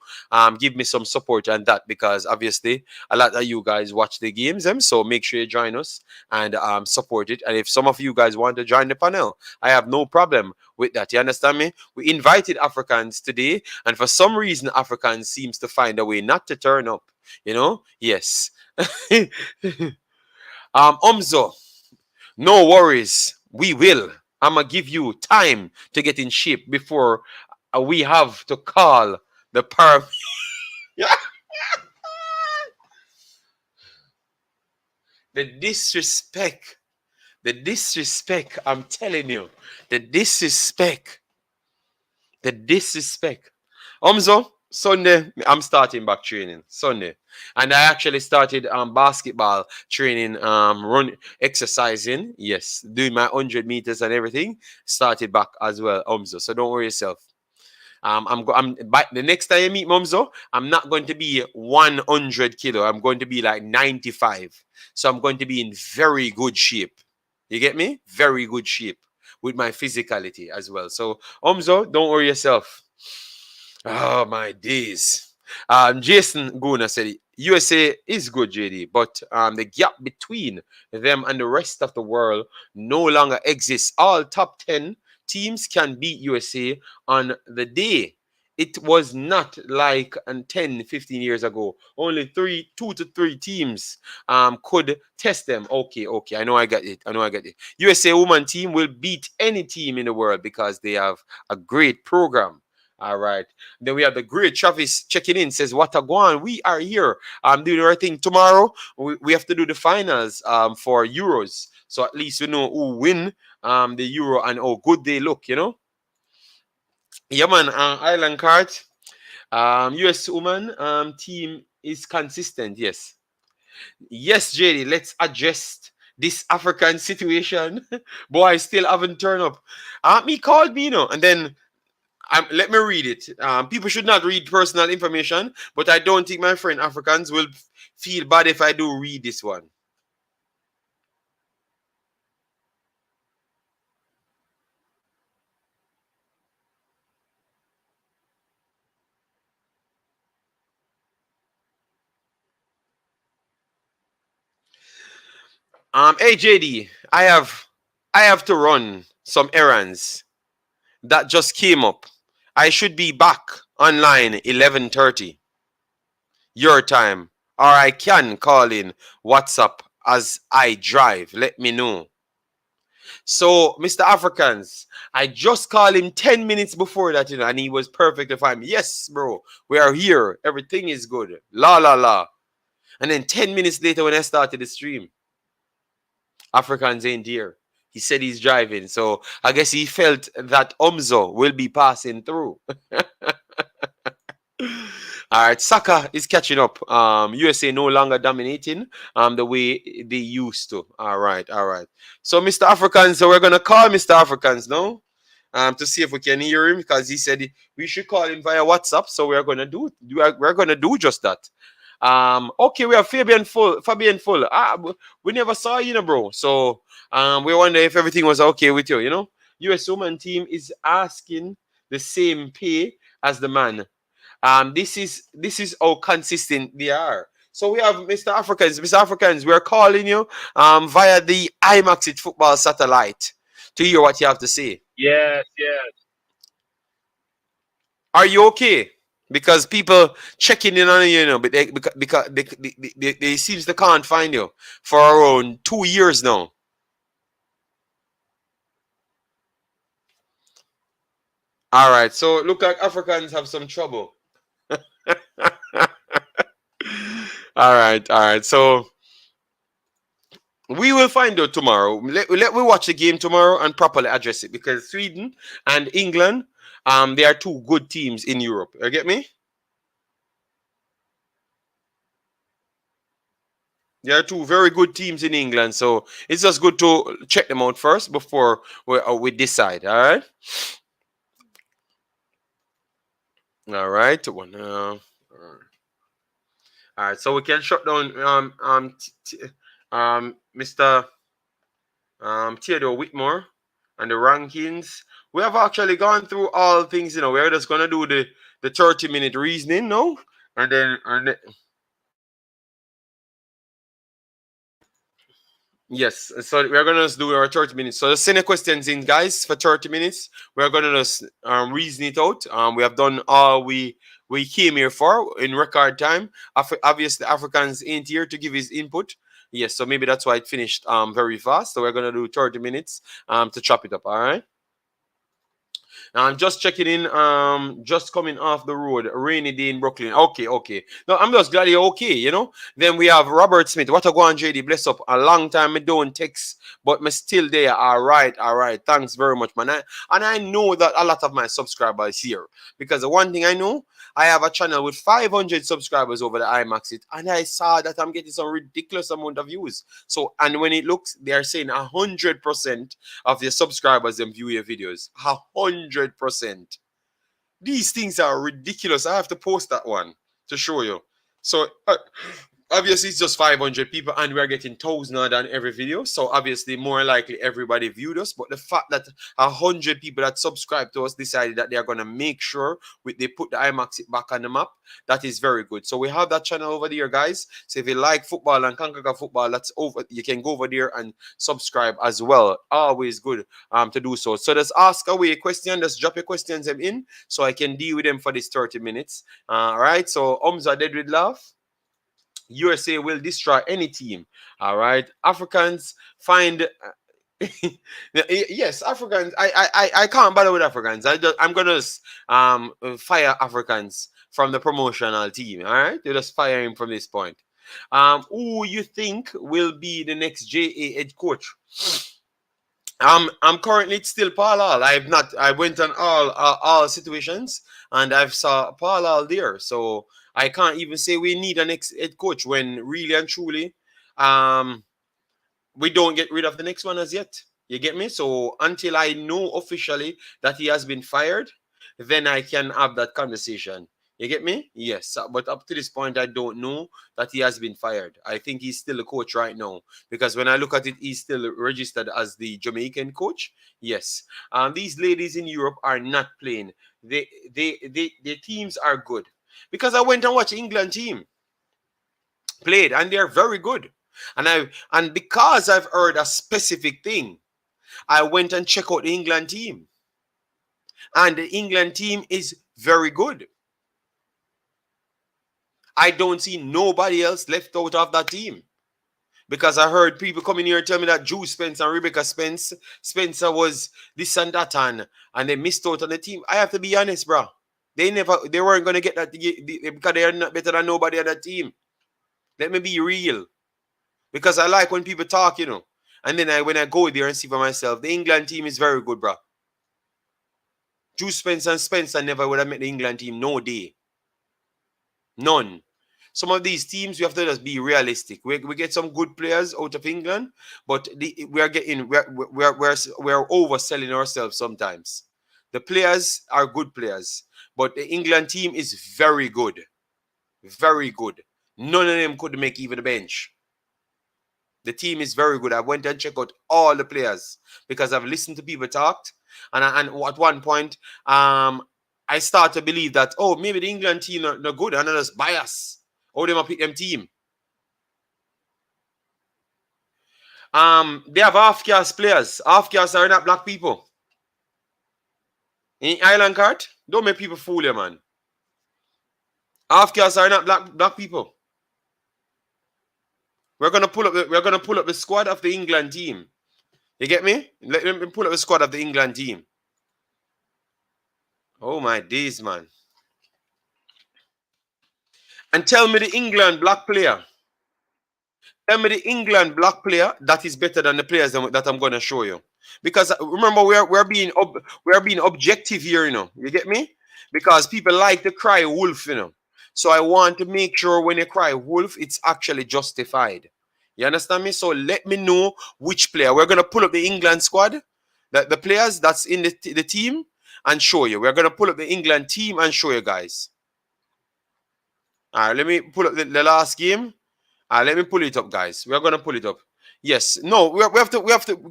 give me some support on that, because obviously a lot of you guys watch the games, so make sure you join us and support it. And if some of you guys want to join the panel, I have no problem with that. You understand me? We invited Africans today, and for some reason Africans seems to find a way not to turn up. Yes. Umzo, no worries. We will. I'm gonna give you time to get in shape before we have to call the param. The disrespect, the disrespect. I'm telling you, the disrespect, the disrespect. Sunday, I'm starting back training Sunday, and I actually started basketball training, run exercising. Yes, doing my 100 meters and everything. Started back as well, So don't worry yourself. I'm by the next time I meet Mumzo, I'm not going to be 100 kilo. I'm going to be like 95. So I'm going to be in very good shape. You get me? Very good shape with my physicality as well. So don't worry yourself. Oh my days. Jason Guna said USA is good, JD, but the gap between them and the rest of the world no longer exists. All top 10 teams can beat USA on the day. It was not like 10, 15 years ago. Only 2 to 3 teams could test them. Okay. I know I get it. USA woman team will beat any team in the world because they have a great program. All right. Then we have the great Travis checking in, says, What a guan. We are here. I'm doing the right thing. Tomorrow, we have to do the finals for Euros. So at least we know who win the Euro and how good they look, Yeah, man. Island card. US woman team is consistent. Yes. Yes, JD. Let's adjust this African situation. Boy, I still haven't turned up. He called me, and then let me read it. People should not read personal information, but I don't think my friend Africans will feel bad if I do read this one. Hey JD, I have to run some errands that just came up. I should be back online 11:30 your time, or I can call in WhatsApp as I drive. Let me know. So, Mr. Africans, I just called him 10 minutes before that, and he was perfectly fine. Yes, bro, we are here. Everything is good. La, la, la. And then 10 minutes later, when I started the stream, Africans ain't here. He said he's driving. So, I guess he felt that Umzo will be passing through. All right, Saka is catching up. USA no longer dominating the way they used to. All right. So, Mr. Africans, so we're gonna call Mr. Africans now, to see if we can hear him because he said we should call him via WhatsApp. So we're gonna do just that. Okay, we have Fabian Full. We never saw you, bro. So we wonder if everything was okay with you. US woman team is asking the same pay as the man. This is how consistent they are. So we have Mr. Africans. Mr. Africans, we're calling you via the Imaxit Football satellite to hear what you have to say. Yes, yes. Are you okay? Because people checking in on you, but because they seems they can't find you for around 2 years now. All right, so it look like Africans have some trouble. All right. So we will find out tomorrow. Let me watch the game tomorrow and properly address it because Sweden and England, they are two good teams in Europe. You get me? They are two very good teams in England, so it's just good to check them out first before we decide. All right. All right. All right. So we can shut down Mr. Theodore Whitmore and the rankings. We have actually gone through all things. We're just gonna do the 30-minute reasoning, no, and then yes. So we're gonna just do our 30 minutes. So just send the questions in, guys, for 30 minutes. We're gonna just reason it out. We have done all we came here for in record time. Obviously, Africans ain't here to give his input. Yes, so maybe that's why it finished very fast. So we're gonna do 30 minutes to chop it up. All right. Now I'm just checking in. Just coming off the road. Rainy day in Brooklyn. Okay, okay. No, I'm just glad you're okay. Then we have Robert Smith. What a go on, JD. Bless up. A long time I don't text, but me still there. All right, all right. Thanks very much, man. And I know that a lot of my subscribers here, because the one thing I know, I have a channel with 500 subscribers over the Imaxit, and I saw that I'm getting some ridiculous amount of views. So, and when it looks, they are saying 100% of their subscribers and view your videos. 100%. These things are ridiculous. I have to post that one to show you. So obviously it's just 500 people and we're getting thousands on every video, so obviously more likely everybody viewed us. But the fact that 100 people that subscribe to us decided that they're going to make sure they put the Imaxit back on the map, that is very good. So we have that channel over there, guys. So if you like football and Concacaf football, that's over, you can go over there and subscribe as well. Always good to do so. So just ask away a question, just drop your questions them in so I can deal with them for this 30 minutes. All right, so are dead with love. USA will destroy any team. All right, Africans find. Yes, Africans. I can't bother with Africans. I'm gonna fire Africans from the promotional team. All right, you just fire him from this point. Who you think will be the next JA head coach? I'm currently still Paul Hall. I went on all situations and I've saw Paul Hall there. So I can't even say we need an next head coach when really and truly we don't get rid of the next one as yet. You get me? So until I know officially that he has been fired, then I can have that conversation. You get me? Yes. But up to this point, I don't know that he has been fired. I think he's still a coach right now. Because when I look at it, he's still registered as the Jamaican coach. Yes. These ladies in Europe are not playing. Their teams are good. Because I went and watched England team played, and they're very good. And because I've heard a specific thing, I went and checked out the England team. And the England team is very good. I don't see nobody else left out of that team. Because I heard people coming here tell me that Drew Spencer and Rebecca Spencer was this and that and they missed out on the team. I have to be honest, bro. They weren't going to get that because they are not better than nobody on that team. Let me be real. Because I like when people talk, And then when I go there and see for myself, the England team is very good, bro. Drew Spencer and Spencer never would have met the England team, no day. None. Some of these teams, we have to just be realistic. We get some good players out of England, but we're overselling ourselves sometimes. The players are good players, but the England team is very good. Very good. None of them could make even the bench. The team is very good. I went and checked out all the players because I've listened to people talk. And at one point, I start to believe that, maybe the England team are good and just bias. They might pick them team. They have half-caste players. Half-caste are not black people. In Island card, don't make people fool you, man. Half-caste are not black people. We're gonna pull up the squad of the England team. You get me? Let me pull up the squad of the England team. Oh my days, man. And tell me the England black player. Tell me the England black player that is better than the players that I'm gonna show you. Because remember, we're being objective here, You get me? Because people like to cry wolf, So I want to make sure when you cry wolf, it's actually justified. You understand me? So let me know which player. We're gonna pull up the England squad, the players that's in the team, and show you. We're gonna pull up the England team and show you guys. All right, let me pull up the last game. Let me pull it up, guys. We're gonna pull it up. Yes, no, we have to,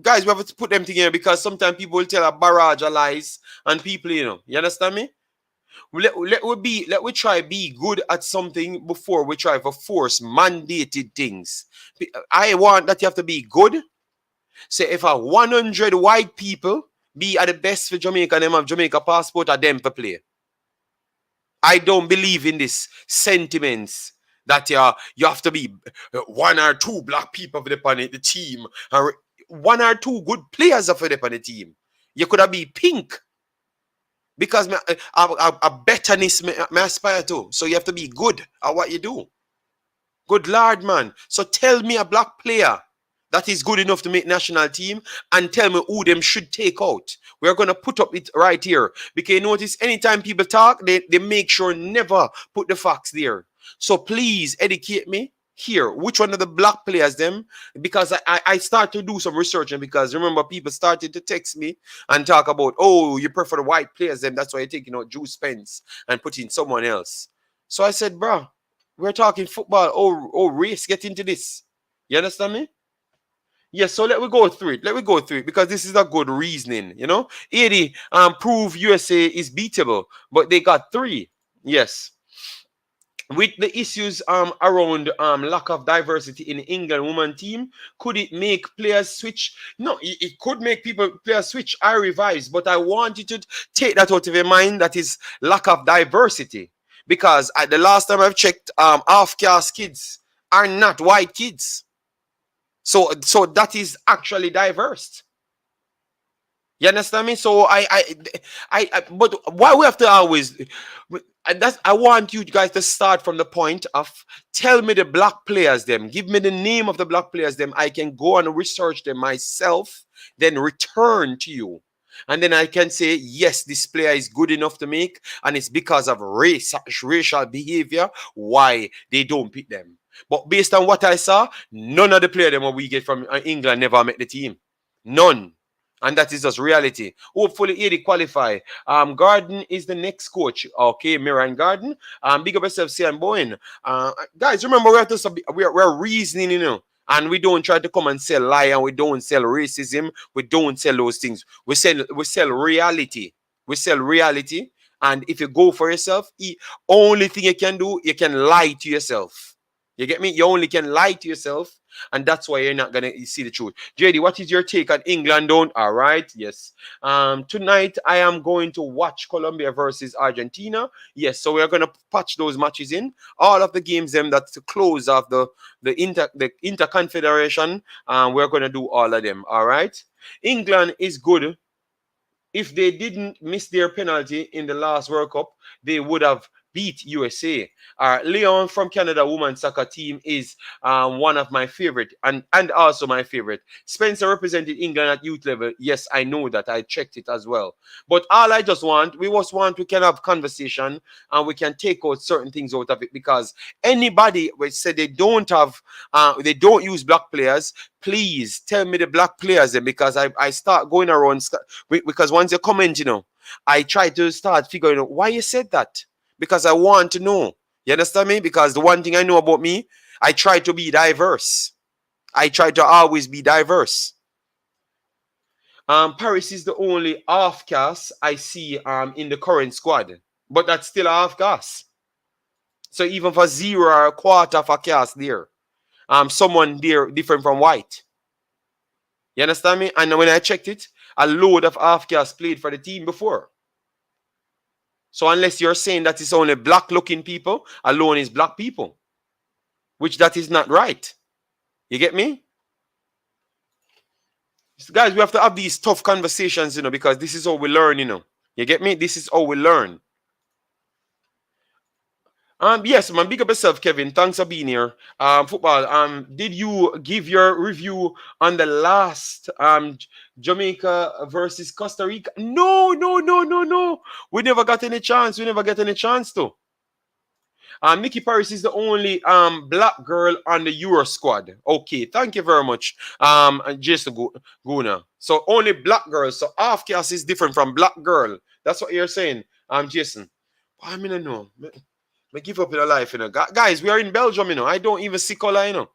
guys. We have to put them together because sometimes people will tell a barrage of lies, and people, you understand me? Let we try be good at something before we try to force mandated things. I want that you have to be good. Say if 100 white people be at the best for Jamaica and them have Jamaica passport at them to play. I don't believe in this sentiments that you have to be one or two black people for the team, or one or two good players for the team. You could have be pink. Because a betterness me aspire to. So you have to be good at what you do. Good Lord, man. So tell me a black player that is good enough to make national team and tell me who them should take out. We're going to put up it right here. Because you notice anytime people talk, they make sure never put the facts there. So please educate me here. Which one of the black players them? Because I start to do some research, and because remember people started to text me and talk about, oh, you prefer the white players them. That's why you're taking out Juice Spence and putting someone else. So I said, bro, we're talking football. Oh, race, get into this. You understand me? Yes, so let me go through it. Let me go through it because this is a good reasoning, you know. 80 prove USA is beatable, but they got 3. Yes. With the issues around lack of diversity in the England women team, could it make players switch? No, it could make players switch. I revise, but I want you to take that out of your mind. That is lack of diversity, because at the last time I've checked, half-caste kids are not white kids. So that is actually diverse. You understand me? So but why we have to always, I want you guys to start from the point of tell me the black players them. Give me the name of the black players them. I can go and research them myself, then return to you. And then I can say, yes, this player is good enough to make, and it's because of racial behavior why they don't pick them. But based on what I saw, none of the players them we get from England never make the team. None. And that is just reality. Hopefully, he qualify. Garden is the next coach. Okay, Miran Garden. Big up yourself, Sian Bowen. Guys, remember we're reasoning, you know, and we don't try to come and sell lie, and we don't sell racism. We don't sell those things. We sell reality. We sell reality. And if you go for yourself, only thing you can do, you can lie to yourself. You get me? You only can lie to yourself, and that's why you're not gonna see the truth. JD, what is your take on England? Don't all right? Yes. Tonight I am going to watch Colombia versus Argentina. Yes, so we're gonna patch those matches in. All of the games them that's the close of the Inter Confederation. We're gonna do all of them. All right. England is good. If they didn't miss their penalty in the last World Cup, they would have beat USA. Leon from Canada women's soccer team is one of my favorite and also my favorite. Spencer represented England at youth level. Yes, I know that. I checked it as well. But all I just want, we can have conversation and we can take out certain things out of it, because anybody which said they don't use black players, please tell me the black players then, because I start going around, because once you comment, you know, I try to start figuring out why you said that, because I want to know. You understand me? Because the one thing I know about me, I try to be diverse. I try to always be diverse. Paris is the only half-caste I see in the current squad, but that's still a half-caste. So even for 0 or a quarter of a caste there, someone there different from white. You understand me? And when I checked it, a load of half-caste played for the team before. So unless you're saying that it's only black-looking people, alone is black people, which that is not right. You get me? So guys, we have to have these tough conversations, you know, because this is how we learn, you know. You get me? This is how we learn. Yes, man, big up yourself, Kevin. Thanks for being here. Football. Did you give your review on the last Jamaica versus Costa Rica? No. We never got any chance. We never get any chance to. Nikki Paris is the only black girl on the Euro squad. Okay, thank you very much, Jason Guna. So only black girls. So half caste is different from black girl. That's what you're saying, Jason. I mean, I know. I give up in a life, you know. Guys, we are in Belgium, you know. I don't even see color, you know.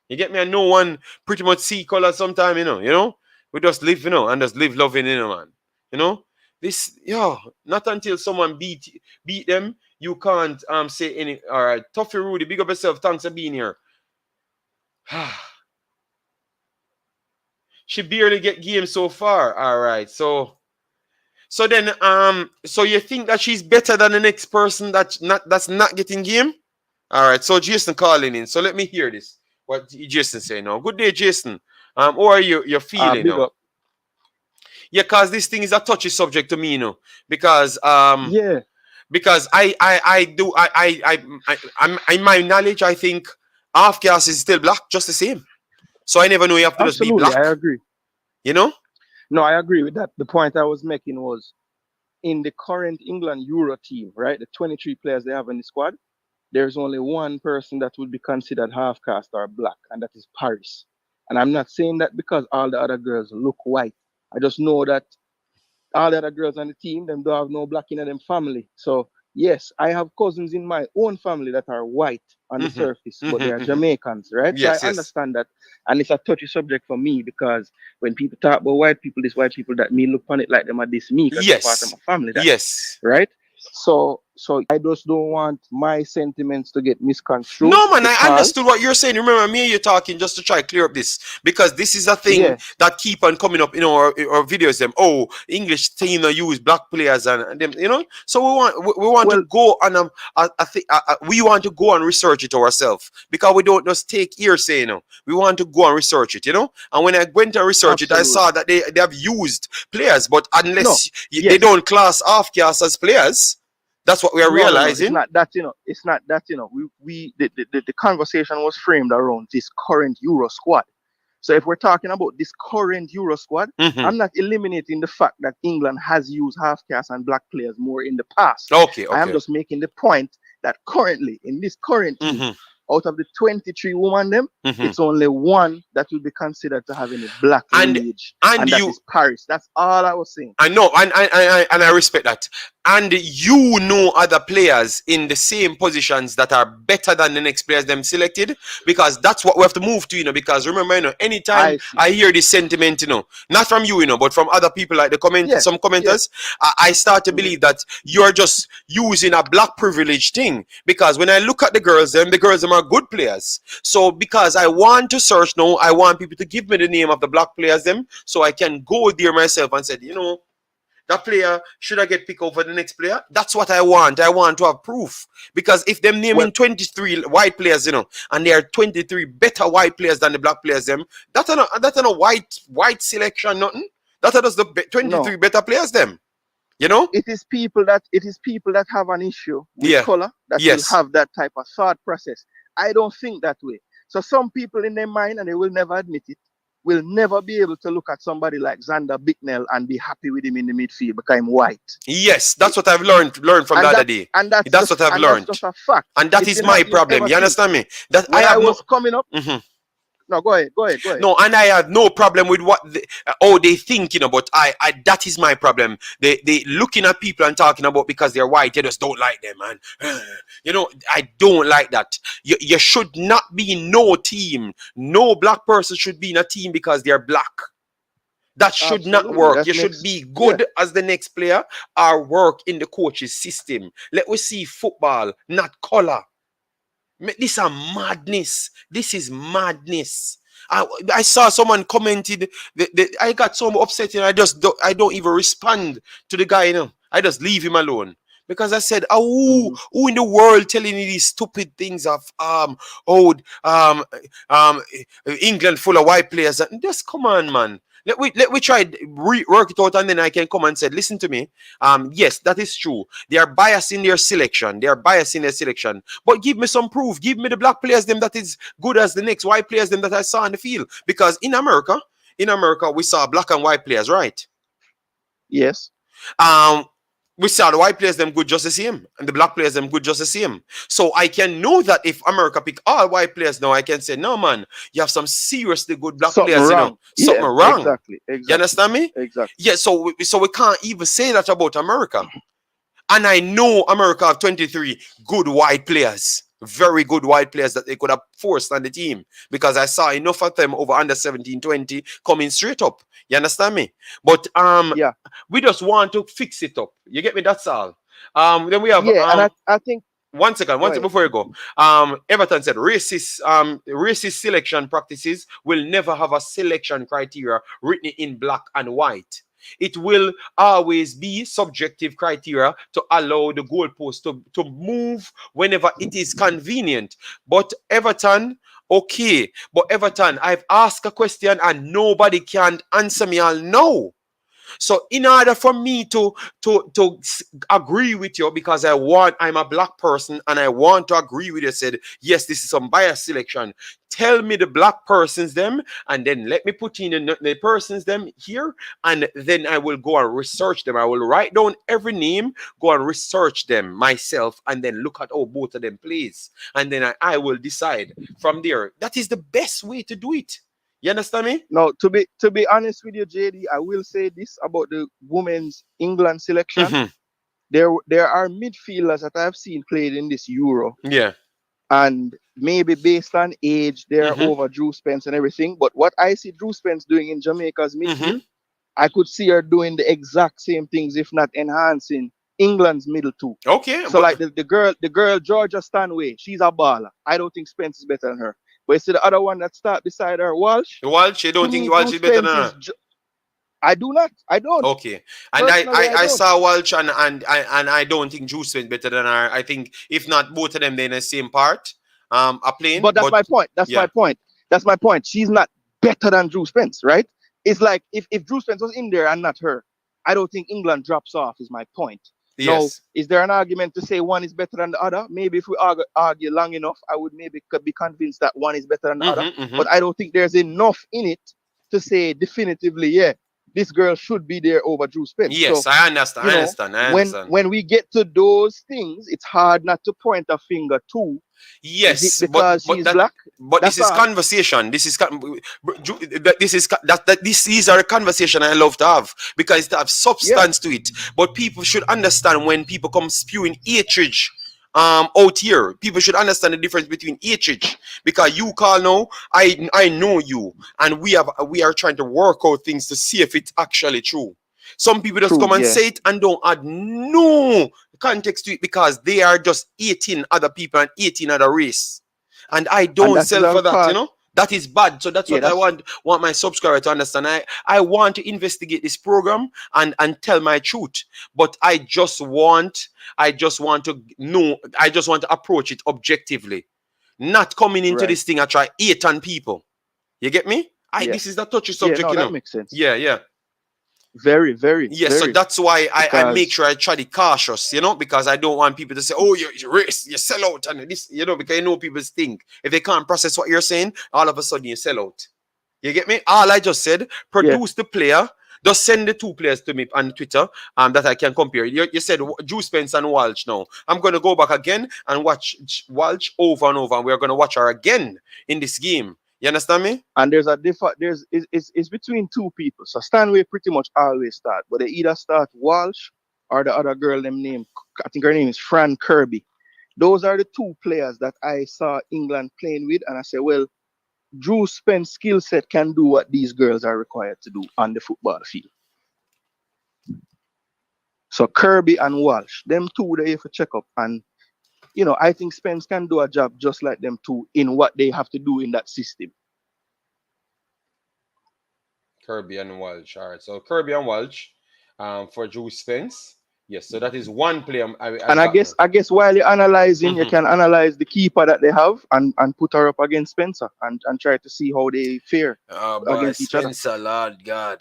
You get me? I know one pretty much see color sometime, you know. You know, we just live, you know, and just live loving, you know, man. You know, this, not until someone beat them, you can't say any. All right, Toughy Rudy, big up yourself. Thanks for being here. She barely get game so far. All right, so then so you think that she's better than the next person that's not getting game? All right, so Jason calling in. So let me hear this. What Jason say now? Good day, Jason. How are you? You're feeling Big now? up. Yeah, cause this thing is a touchy subject to me, because Yeah, because I do I'm in my knowledge I think half caste is still black just the same. So I never know you have to just be absolutely, black, I agree. you know? No, I agree with that. The point I was making was in the current England Euro team, right? The 23 players they have in the squad, there's only one person that would be considered half caste or black, and that is Paris. And I'm not saying that because all the other girls look white. I just know that all the other girls on the team, them don't have no black in them family. So yes, I have cousins in my own family that are white on the Mm-hmm. surface, but they are Mm-hmm. Jamaicans, right? So I Yes, yes. understand that, and it's a touchy subject for me because when people talk about white people, this white people that me look on it like them are this me because they're part of Yes. my family, that Yes. right? So I just don't want my sentiments to get misconstrued No, man, I understood because what you're saying. Remember, me and you talking just to try to clear up this because this is a thing yes, that keep on coming up in our videos. Them, oh, English team that use black players and them, So we want to well, go on we want to go and research it ourselves because we don't just take hearsay. We want to go and research it. And when I went and research it, I saw absolutely. that they have used players, but No, unless they yes. don't class half caste as players, that's what we are No. It's realizing. not that, It's not that, the conversation was framed around this current Euro squad. So if we're talking about this current Euro squad, Hmm. I'm not eliminating the fact that England has used half caste and black players more in the past. Okay, I am okay. just making the point that currently in this current team, Hmm. out of the 23 women them, Hmm. it's only one that will be considered to have any black and lineage, and and that you is Paris. That's all I was saying. I know, and I respect that. And you know other players in the same positions that are better than the next players them selected, because that's what we have to move to, because remember, anytime I see. I hear this sentiment, not from you, but from other people like Yeah, some yeah. commenters, I start to Hmm. believe that you're just using a black privilege thing. Because when I look at the girls them are good players. So because I want to search now, I want people to give me the name of the black players them, so I can go there myself and say, that player should I get picked over the next player? That's what I want. I want to have proof. Because if them Well, naming 23 white players, and there are 23 better white players than the black players, them, that's a white selection, nothing. That are just the 23 no. better players, them. You know? It is people that have an issue with Yeah. color that will Yes. have that type of thought process. I don't think that way. So some people in their mind, and they will never admit it, will never be able to look at somebody like Xander Bicknell and be happy with him in the midfield because I'm white. Yes, that's what I've learned from the And other that's day. and that's That's what just I've and that's learned. just a fact. And that It is did my not you problem. ever You think understand me? That I when I have no was coming up. Mhm. No, go ahead. No, and I have no problem with what they think, but I that is my problem. They looking at people and talking about because they're white, they just don't like them, man. I don't like that. You should not be in no team. No black person should be in a team because they're black. That should not Absolutely, work. that You should makes be yeah. good as the next player or work in the coach's system. Let us see football, not color. This is madness. This is madness. I saw someone commented. I got so upset and I don't even respond to the guy. I just leave him alone because I said, oh, Hmm. who in the world telling you these stupid things of old um England full of white players? Just come on, man. Let we try work it out and then I can come and say, listen to me. Yes, that is true. They are biased in their selection. They are biased in their selection. But give me some proof. Give me the black players them that is good as the next white players them that I saw in the field. Because in America, we saw black and white players, right? Yes. Um, we saw the white players them good just the same, and the black players them good just the same. So I can know that if America pick all white players now, I can say, no man, you have some seriously good black Something players, wrong. something Yeah, wrong. exactly, You exactly, understand me? exactly. Yeah, so we can't even say that about America. And I know America have 23 good white players. Very good white players that they could have forced on the team. Because I saw enough of them over under 17, 20 coming straight up. You understand me? But Yeah, we just want to fix it up. You get me? That's all. Then we have yeah, and I think one go second ahead. before you go. Everton said racist selection practices will never have a selection criteria written in black and white. It will always be subjective criteria to allow the goalpost to move whenever it is convenient. But Everton, I've asked a question and nobody can answer me. I'll know. So in order for me to agree with you, because I'm a black person and I want to agree with you, said yes, this is some bias selection. Tell me the black persons them, and then let me put in the persons them here, and then I will go and research them. I will write down every name, go and research them myself, and then look at how both of them plays, and then I will decide from there. That is the best way to do it. You understand me? Now, to be honest with you, JD, I will say this about the women's England selection. Mm-hmm. There are midfielders that I've seen played in this Euro, Yeah. and maybe based on age, they're Mm-hmm. over Drew Spence and everything. But what I see Drew Spence doing in Jamaica's Mm-hmm. midfield, I could see her doing the exact same things, if not enhancing England's middle too. Okay, So but like the girl Georgia Stanway, she's a baller. I don't think Spence is better than her. But you see the other one that start beside her, Walsh. Walsh, you To don't think me, Walsh Drew is better Spence than is. her? I do not. I don't. Okay, and Personally, I I don't. saw Walsh and I don't think Juice went better than her. I think if not both of them, they're in the same part, are playing. But that's But my point. That's yeah, my point. That's my point. She's not better than Drew Spence, right? It's like if Drew Spence was in there and not her, I don't think England drops off, is my point. Now, yes, is there an argument to say one is better than the other? Maybe if we argue long enough, I would maybe could be convinced that one is better than the other. mm-hmm, mm-hmm. But I don't think there's enough in it to say definitively, yeah, this girl should be there over Drew Spence. Yes, So, I understand. you I know, understand. I when understand. when we get to those things, it's hard not to point a finger to, is it Yes, because but she's that black? but this That's is all. conversation. This is that these are a conversation I love to have because it have Yeah, substance to it. But people should understand when people come spewing hatred out here. People should understand the difference between hatred because you call now, I know you, and we are trying to work out things to see if it's actually true. Some people just true. come and Yeah, say it and don't add no context to it because they are just 18 other people and 18 other race. And I and don't that is sell all for that, you part. know? That is bad. So that's Yeah, what I that's want my subscriber to understand. I want to investigate this program and tell my truth. But I just want to know, I just want to approach it objectively. Not coming into right. this thing and try 8 on people. You get me? I Yeah, This is the touchy yeah. subject, No, you that know. makes sense. Yeah, yeah. Very, very, Yes, so very. that's why I make Because sure I try to be cautious, you know, because I don't want people to say, oh, you're race, you sell out, and this, you know, because you know people think if they can't process what you're saying, all of a sudden you sell out. You get me? All I just said, yeah, produce the player, just send the two players to me on Twitter that I can compare. You said Drew Spence and Walsh now. I'm going to go back again and watch Walsh over and over, and we're going to watch her again in this game. You understand me? and there's a different. It's between two people. So Stanway pretty much always start, but they either start Walsh or the other girl them name. I think her name is Fran Kirby. Those are the two players that I saw England playing with, and I say, well, Drew Spence's skill set can do what these girls are required to do on the football field. So Kirby and Walsh, them two they have to check up. And I think Spence can do a job just like them two in what they have to do in that system. Kirby and Walsh. All right. So Kirby and Walsh for Drew Spence. Yes. So that is one player I And I got guess now. I guess while you're analyzing, you Mm-hmm. can analyze the keeper that they have and put her up against Spencer and try to see how they fare Oh boy, against each other. Spencer, Lord God.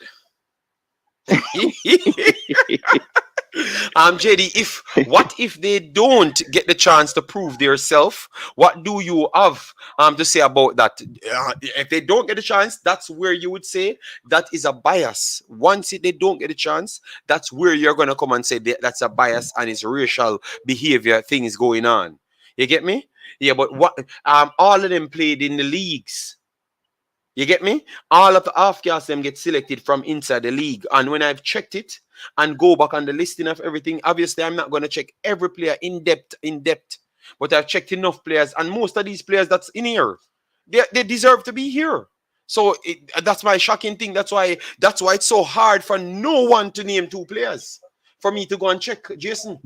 JD, if they don't get the chance to prove themselves, what do you have to say about that? If they don't get a chance, that's where you would say that is a bias. Once they don't get a chance, that's where you're gonna come and say that's a bias and it's racial behavior things going on. You get me? Yeah, but what all of them played in the leagues. You get me? All of the half-cast them get selected from inside the league. And when I've checked it and go back on the listing of everything, obviously I'm not going to check every player in depth. But I've checked enough players, and most of these players that's in here, they deserve to be here. So that's my shocking thing. That's why it's so hard for no one to name two players. For me to go and check, Jason,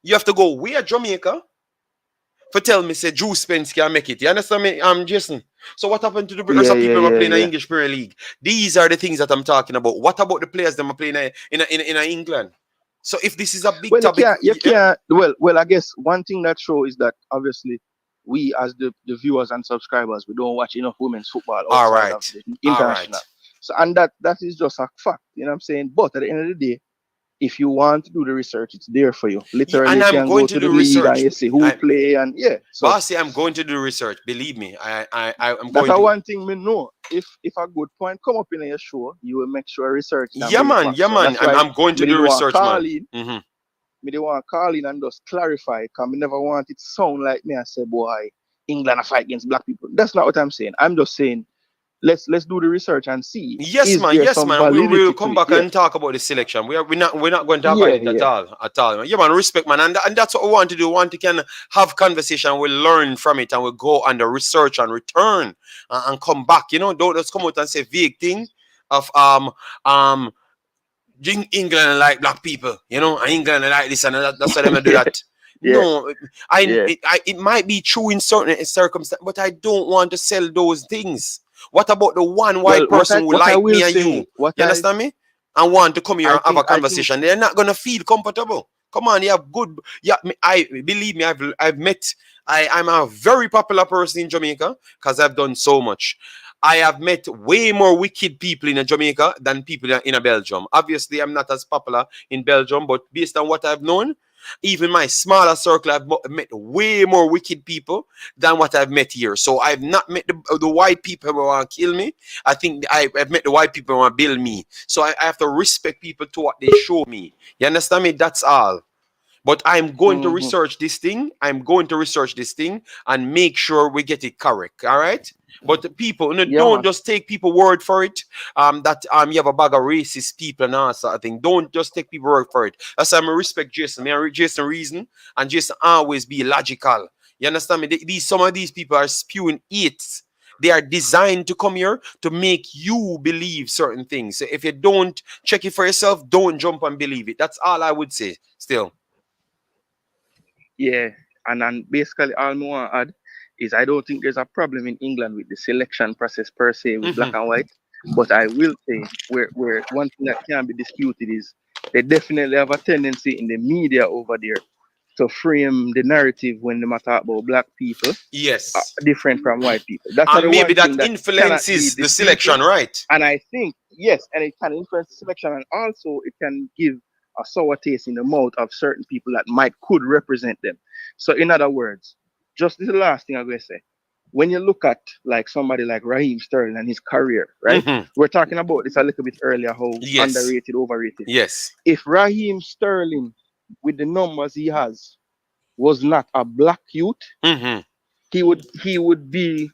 you have to go. We are Jamaica for tell me say Drew Spence can make it. You understand me? Jason. So what happened to the rest Yeah, of yeah, people who are yeah, playing in yeah. English Premier League? These are the things that I'm talking about. What about the players that are playing in England? So if this is a big Well, you topic, can't, you can't. Well, I guess one thing that shows is that obviously we as the viewers and subscribers we don't watch enough women's football all outside of right, the all international. right. So, and that is just a fact, you know what I'm saying? But at the end of the day, if you want to do the research, it's there for you. Yeah, Literally, and you I'm can going go to to the do league and research. you see who I, play, and yeah. So Bossy, I'm going to do research. Believe me, I'm that's going a to. one thing we know. If a good point come up in your show, you will make sure research it and Yeah, bring it man. back. Yeah, So man. that's why I'm going to me do did want to research, call man. in. Hmm. Me did want to call in and just clarify, because me never want it to sound like me. I say, boy, England a fight against black people. That's not what I'm saying. I'm just saying let's do the research and see, Yes, is man. there Yes, some man. We will validity to come it? back Yeah, and talk about the selection. We're not going to avoid yeah, it yeah. at all. Yeah, man. Respect, man, and that's what we want to do. We want to can have conversation. We learn from it, and we go on the research and return and come back. You know, don't just come out and say vague thing of um England like black people, you know, and England like this and that. That's why they do that. Yeah, No, yeah. it might be true in certain circumstances, but I don't want to sell those things. What about the one Well, white person who what I like me will and you? say, what You understand me? And want to come here and have a I think, conversation. They're not gonna feel comfortable. Come on, you have good. Yeah, I believe me. I've met. I'm a very popular person in Jamaica because I've done so much. I have met way more wicked people in Jamaica than people in Belgium. Obviously, I'm not as popular in Belgium, but based on what I've known, even my smaller circle, I've met way more wicked people than what I've met here. So I've not met the white people who want to kill me. I think I've met the white people who want to build me. So I have to respect people to what they show me. You understand me? That's all. But I'm going to mhm. research this thing. I'm going to research this thing and make sure we get it correct. All right. But the people, you know, Yeah, don't man. just take people word for it. That you have a bag of racist people and all sort of thing. Don't just take people word for it. That's why I respect Jason. Jason reason and Jason always be logical. You understand me? These some of these people are spewing hate. They are designed to come here to make you believe certain things. So if you don't check it for yourself, don't jump and believe it. That's all I would say. Still. Yeah, and then basically all I want to add is I don't think there's a problem in England with the selection process per se with black Mm-hmm. and white, but I will say where one thing that can be disputed is they definitely have a tendency in the media over there to frame the narrative when they talk about black people Yes. different from white people. That's the And maybe one thing that that cannot be influences the disputed. selection, right? And I think, yes, and it can influence the selection, and also it can give a sour taste in the mouth of certain people that could represent them. So, in other words, just this is the last thing I'm going to say. When you look at like somebody like Raheem Sterling and his career, right? Mm-hmm. We're talking about this a little bit earlier, how Yes. underrated, overrated. Yes. If Raheem Sterling, with the numbers he has, was not a black youth, Mm-hmm. he would be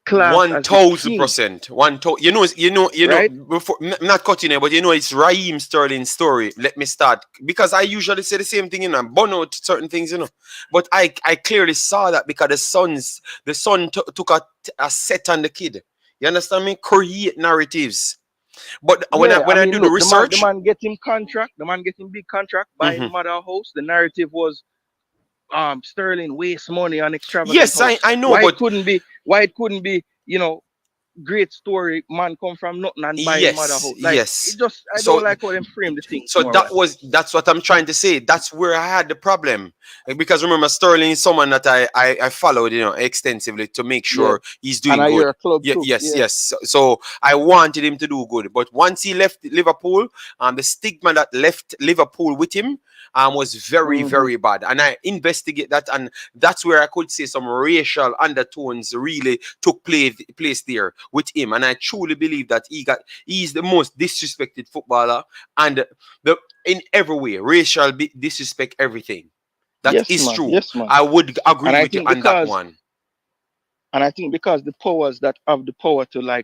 classed One as the thousand king, percent. One thousand. You know. right? Before, not cutting it, but you know, it's Raheem Sterling's story. Let me start because I usually say the same thing, you know, burn out certain things, you know. But I clearly saw that because the son took a set on the kid. You understand me? Create narratives. But Yeah, I when I mean, do the look, the research, man get him contract, the man get him big contract, buy him mhm. mother house. The narrative was Sterling waste money on extravagant Yes, house. I know, but Why it couldn't be, great story, man come from nothing and buy him mother yes, house. Like it yes. just I So don't like how them frame the things So more well. that's what I'm trying to say. That's where I had the problem. Because remember, Sterling is someone that I followed, you know, extensively to make Yeah. sure he's And doing I hear good. a club Yeah, too. yes, Yeah. yes. So I wanted him to do good. But once he left Liverpool, the stigma that left Liverpool with him was very, Mm-hmm. very bad. And I investigate that, and that's where I could say some racial undertones really took place there with him. And I truly believe that he's the most disrespected footballer and the in every way, racial disrespect everything. That Yes, is man. true. Yes, man. I would And agree I with you think on that because one. And I think because the powers that have the power to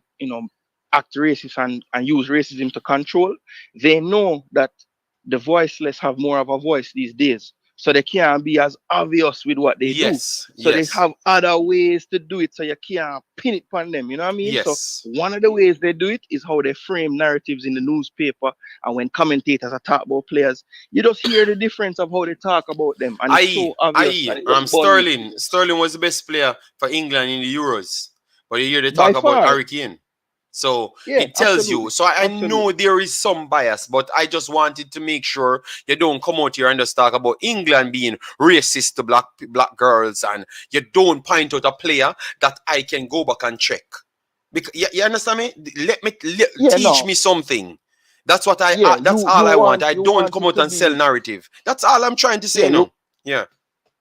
act racist and use racism to control, they know that the voiceless have more of a voice these days. So they can't be as obvious with what they do. Yes, So they yes, have other ways to do it so you can't pin it on them. You know what I mean? So yes. one of the ways they do it is how they frame narratives in the newspaper, and when commentators are talk about players, you just hear the difference of how they talk about them. And it's so obvious and it just burn you. Sterling was the best player for England in the Euros. But you hear they By talk about far. Harry Kane. So Yeah, it tells you. absolutely. So I know Absolutely. there is some bias, but I just wanted to make sure you don't come out here and just talk about England being racist to black girls, and you don't point out a player that I can go back and check. Because you understand me? Yeah, Teach no. me something. That's what I. Yeah, That's you all I want. want I you don't want come it out to and sell be. narrative. That's all I'm trying to Yeah, say now. Yeah.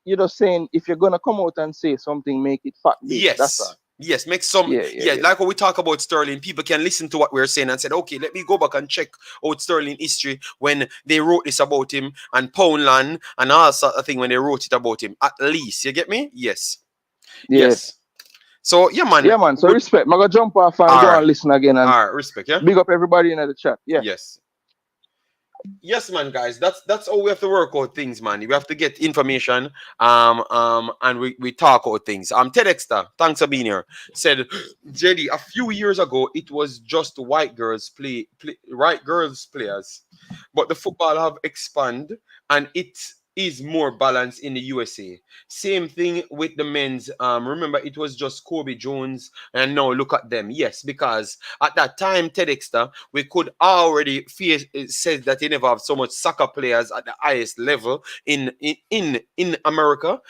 you're just saying if you're gonna come out and say something, make it fact based. That's all. Yes. Yes. Make some. Yeah, yeah, Yeah. yeah. Like when we talk about Sterling, people can listen to what we're saying and said, okay, let me go back and check out Sterling history when they wrote this about him and Poundland and all sort of thing when they wrote it about him. At least you get me. Yes. Yeah. Yes. So yeah, man. Yeah, man. So Good. respect. I'm gonna jump off and All go right. and listen again and All right. Respect. Yeah. big up everybody in the chat. Yeah. Yes. Yes, man, guys. That's how we have to work out things, man. We have to get information, and we talk out things. Ted Exter, thanks for being here, said, JD, a few years ago it was just white girls play white girls players, but the football have expanded and it is more balanced in the USA. Same thing with the men's. Remember it was just Kobe Jones, and now look at them. Yes, because at that time, Ted Exter, we could already fear said that they never have so much soccer players at the highest level in America.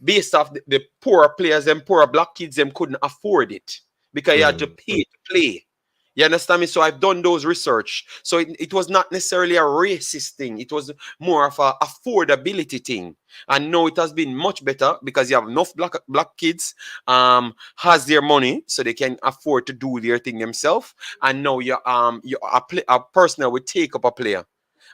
Based off the poorer players, them poorer black kids, them couldn't afford it because you had to pay to play. You understand me? So I've done those research. So it was not necessarily a racist thing. It was more of a affordability thing. And now it has been much better because you have enough black kids has their money so they can afford to do their thing themselves. And now a person that will take up a player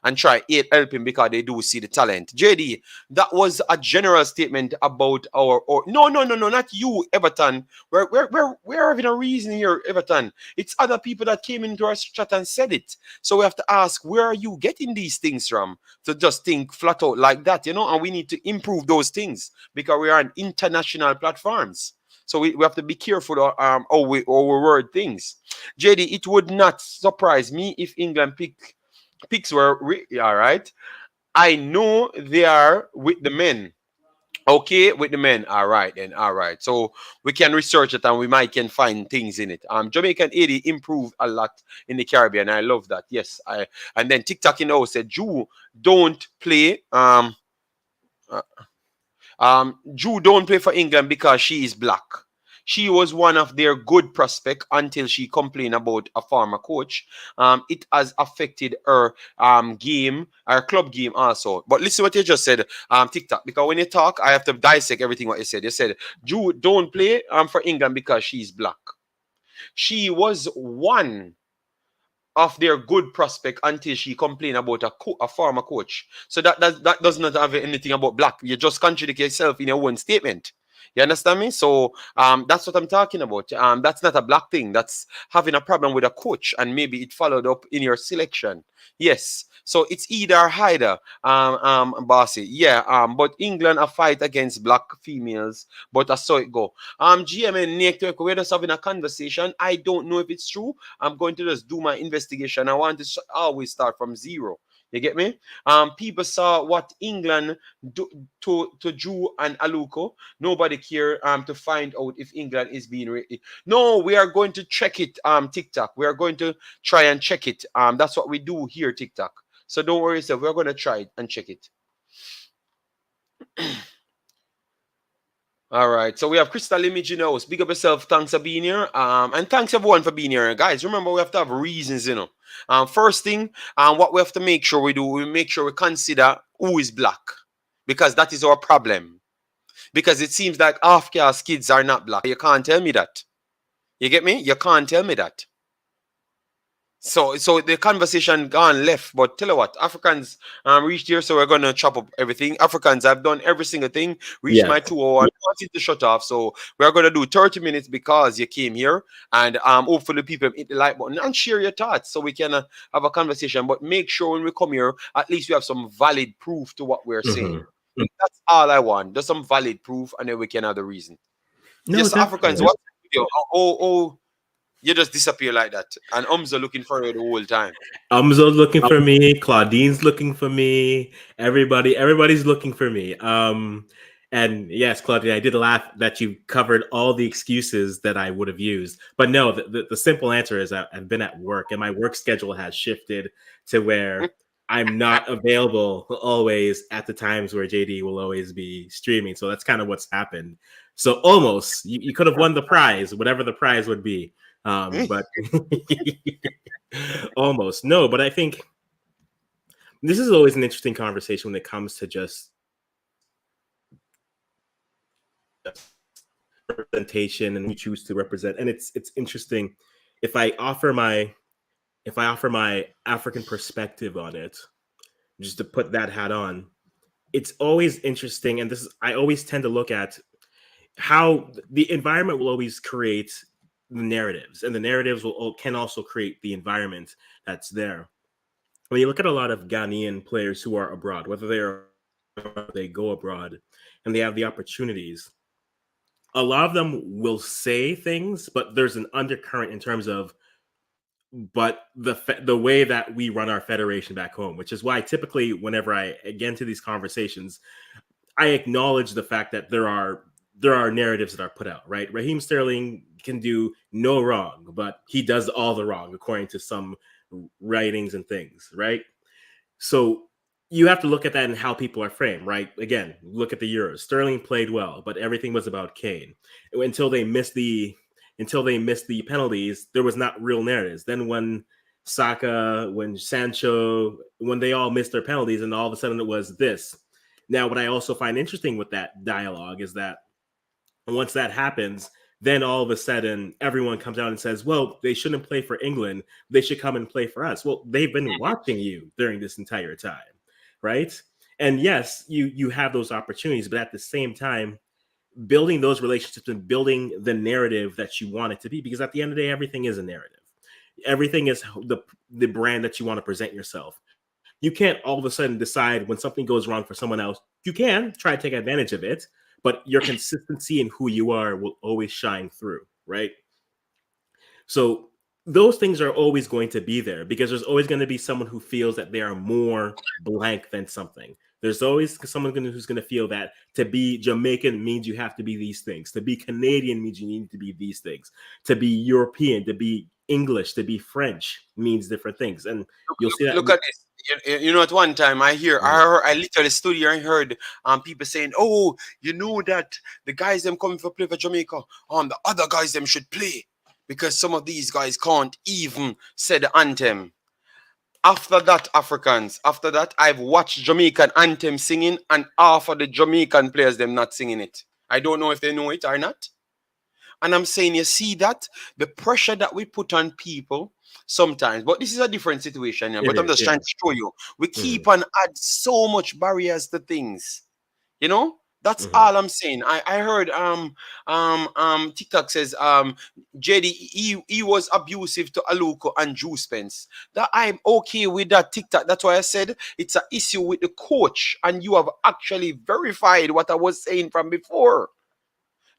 and try help him because they do see the talent. JD, that was a general statement about our or no, not you, Everton. We're having a reason here, Everton. It's other people that came into our chat and said it. So we have to ask, where are you getting these things from? To just think flat out like that, and we need to improve those things because we are on international platforms. So we have to be careful how we word things. JD, it would not surprise me if England picks were all right. I know they are with the men. Okay, with the men. All right, then. All right. So we can research it and we might can find things in it. Jamaican 80 improved a lot in the Caribbean. I love that. Yes. And then TikTok in the house said, Jew don't play. Uh, Drew don't play for England because she is black. She was one of their good prospect until she complained about a former coach. It has affected her game, her club game also. But listen what you just said, TikTok. Because when you talk, I have to dissect everything what you said. You said Drew don't play for England because she's black. She was one of their good prospect until she complained about a former coach. So that does not have anything about black. You just contradict yourself in your own statement. You understand me? So that's what I'm talking about. That's not a black thing. That's having a problem with a coach, and maybe it followed up in your selection. Yes. So it's either either, bossy. Yeah. But England a fight against black females, but I saw it go. GMN Network, we're just having a conversation. I don't know if it's true. I'm going to just do my investigation. I want to always start from zero. You get me? People saw what England do to Drew and Aluko. Nobody care to find out if England is being no, we are going to check it. TikTok. We are going to try and check it. That's what we do here, TikTok. So don't worry yourself. We're going to try it and check it. All right, so we have Crystal Image in the house. Big up yourself. Thanks for being here. And thanks everyone for being here, guys. Remember, we have to have reasons. First thing, what we have to make sure we do, we make sure we consider who is black, because that is our problem. Because it seems like half-caste kids are not black. You can't tell me that. You get me? You can't tell me that. So the conversation gone left, but tell you what, Africans reached here, so we're gonna chop up everything. Africans, I've done every single thing, reached my 2 hour, I wanted to shut off. So we're gonna do 30 minutes because you came here, and hopefully people hit the like button and share your thoughts so we can have a conversation. But make sure when we come here, at least we have some valid proof to what we're saying. That's all I want. Just some valid proof, and then we can have the reason. No, Yes, Africans, definitely. what video? You just disappear like that. And are looking for you the whole time. Umzo's looking for me. Claudine's looking for me. Everybody's looking for me. And yes, Claudine, I did laugh that you covered all the excuses that I would have used. But no, the simple answer is I've been at work, and my work schedule has shifted to where I'm not available always at the times where JD will always be streaming. So that's kind of what's happened. So almost you could have won the prize, whatever the prize would be. But almost no. But I think this is always an interesting conversation when it comes to just representation and who you choose to represent. And it's interesting if I offer my African perspective on it, just to put that hat on. It's always interesting, and I always tend to look at how the environment will always create the narratives, and the narratives can also create the environment that's there. When you look at a lot of Ghanaian players who are abroad, whether they go abroad and they have the opportunities, a lot of them will say things, but there's an undercurrent in terms of but the way that we run our federation back home, which is why typically whenever I get into these conversations, I acknowledge the fact that there are narratives that are put out, right? Raheem Sterling can do no wrong, but he does all the wrong according to some writings and things, right? So you have to look at that and how people are framed, right? Again, look at the Euros. Sterling played well, but everything was about Kane until they missed the penalties. There was not real narratives. Then when Saka, when Sancho, when they all missed their penalties, and all of a sudden it was this. Now, what I also find interesting with that dialogue is that once that happens, then all of a sudden everyone comes out and says, well, they shouldn't play for England. They should come and play for us. Well, they've been watching you during this entire time, right? And yes, you have those opportunities, but at the same time, building those relationships and building the narrative that you want it to be, because at the end of the day, everything is a narrative. Everything is the brand that you want to present yourself. You can't all of a sudden decide when something goes wrong for someone else. You can try to take advantage of it, but your consistency in who you are will always shine through, right? So those things are always going to be there because there's always going to be someone who feels that they are more blank than something. There's always someone who's going to feel that to be Jamaican means you have to be these things. To be Canadian means you need to be these things. To be European, to be English, to be French means different things. And you'll see that. Look at this. You know, at one time I literally stood here and heard people saying, "Oh, you know that the guys them coming for play for Jamaica, the other guys them should play because some of these guys can't even say the anthem." After that, I've watched Jamaican anthem singing, and half of the Jamaican players them not singing it. I don't know if they know it or not. And I'm saying, you see that the pressure that we put on people sometimes, but this is a different situation. Yeah, but I'm just trying to show you, we keep on add so much barriers to things. You know, that's all I'm saying. I heard TikTok says JD he was abusive to Aluko and Drew Spence. That I'm okay with that TikTok. That's why I said it's an issue with the coach, and you have actually verified what I was saying from before.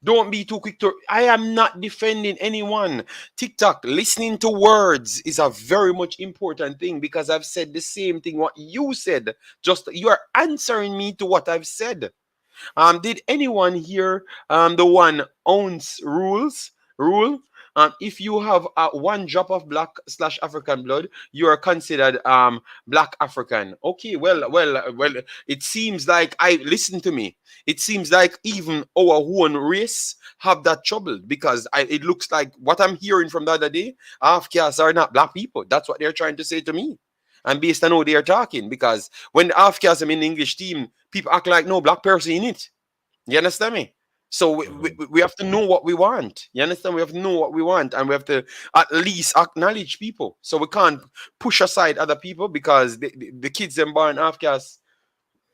Don't be too quick to. I am not defending anyone. TikTok, listening to words is a very much important thing because I've said the same thing what you said. Just you are answering me to what I've said. Did anyone hear the 1 ounce rule? If you have 1 drop of black/African blood, you are considered black African. Okay, well. It seems like listen to me. It seems like even our own race have that trouble because it looks like what I'm hearing from the other day, half castes are not black people. That's what they're trying to say to me. And based on how they are talking, because when the half castes are in the English team, people act like no black person in it. You understand me? So we have to know what we want. You understand? We have to know what we want, and we have to at least acknowledge people. So we can't push aside other people because the kids them born half caste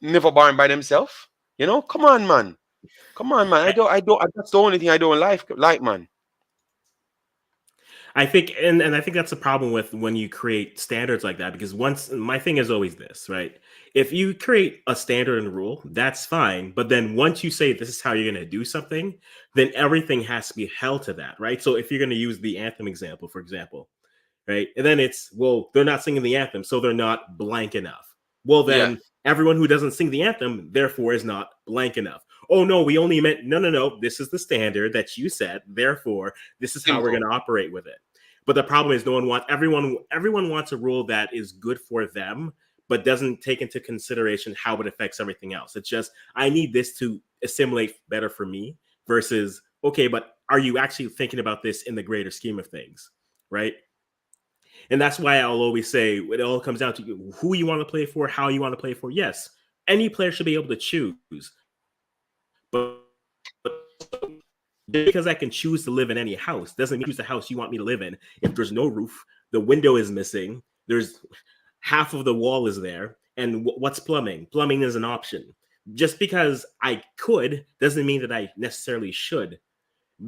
never born by themselves. You know, come on, man. I don't. That's the only thing I don't like, man. I think, and I think that's the problem with when you create standards like that, because my thing is always this, right? If you create a standard and rule, that's fine. But then once you say this is how you're going to do something, then everything has to be held to that, right? So if you're going to use the anthem example, for example, right? And then it's, well, they're not singing the anthem, so they're not blank enough. Well, then everyone who doesn't sing the anthem, therefore, is not blank enough. Oh, no, we only meant, no. This is the standard that you set. Therefore, this is how we're going to operate with it. But the problem is everyone wants a rule that is good for them, but doesn't take into consideration how it affects everything else. It's just, I need this to assimilate better for me versus, okay, but are you actually thinking about this in the greater scheme of things, right? And that's why I'll always say it all comes down to who you want to play for, how you want to play for. Yes, any player should be able to choose, but because I can choose to live in any house doesn't mean choose the house you want me to live in. If there's no roof, the window is missing, there's half of the wall is there, and what's plumbing? Plumbing is an option. Just because I could doesn't mean that I necessarily should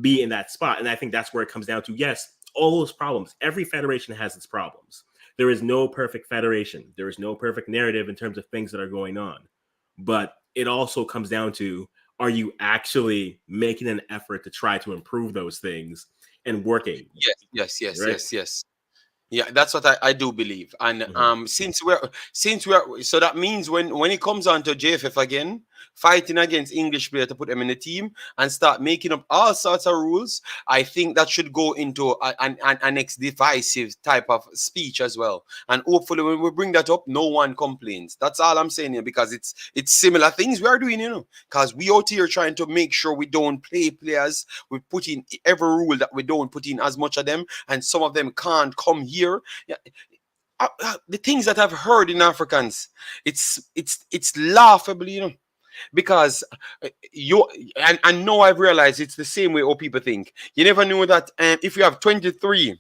be in that spot. And I think that's where it comes down to. Yes, all those problems. Every federation has its problems. There is no perfect federation. There is no perfect narrative in terms of things that are going on. But it also comes down to, are you actually making an effort to try to improve those things and working? Yes. Yeah, that's what I do believe. And since we're so that means when it comes on to JFF again, fighting against English players to put them in the team and start making up all sorts of rules, I think that should go into an next divisive type of speech as well. And hopefully when we bring that up, no one complains. That's all I'm saying here, because it's similar things we are doing, because we out here trying to make sure we don't play players. We put in every rule that we don't put in as much of them, and some of them can't come here. Yeah. The things that I've heard in Africans, it's laughable, because and now I've realized it's the same way all people think. You never knew that if you have 23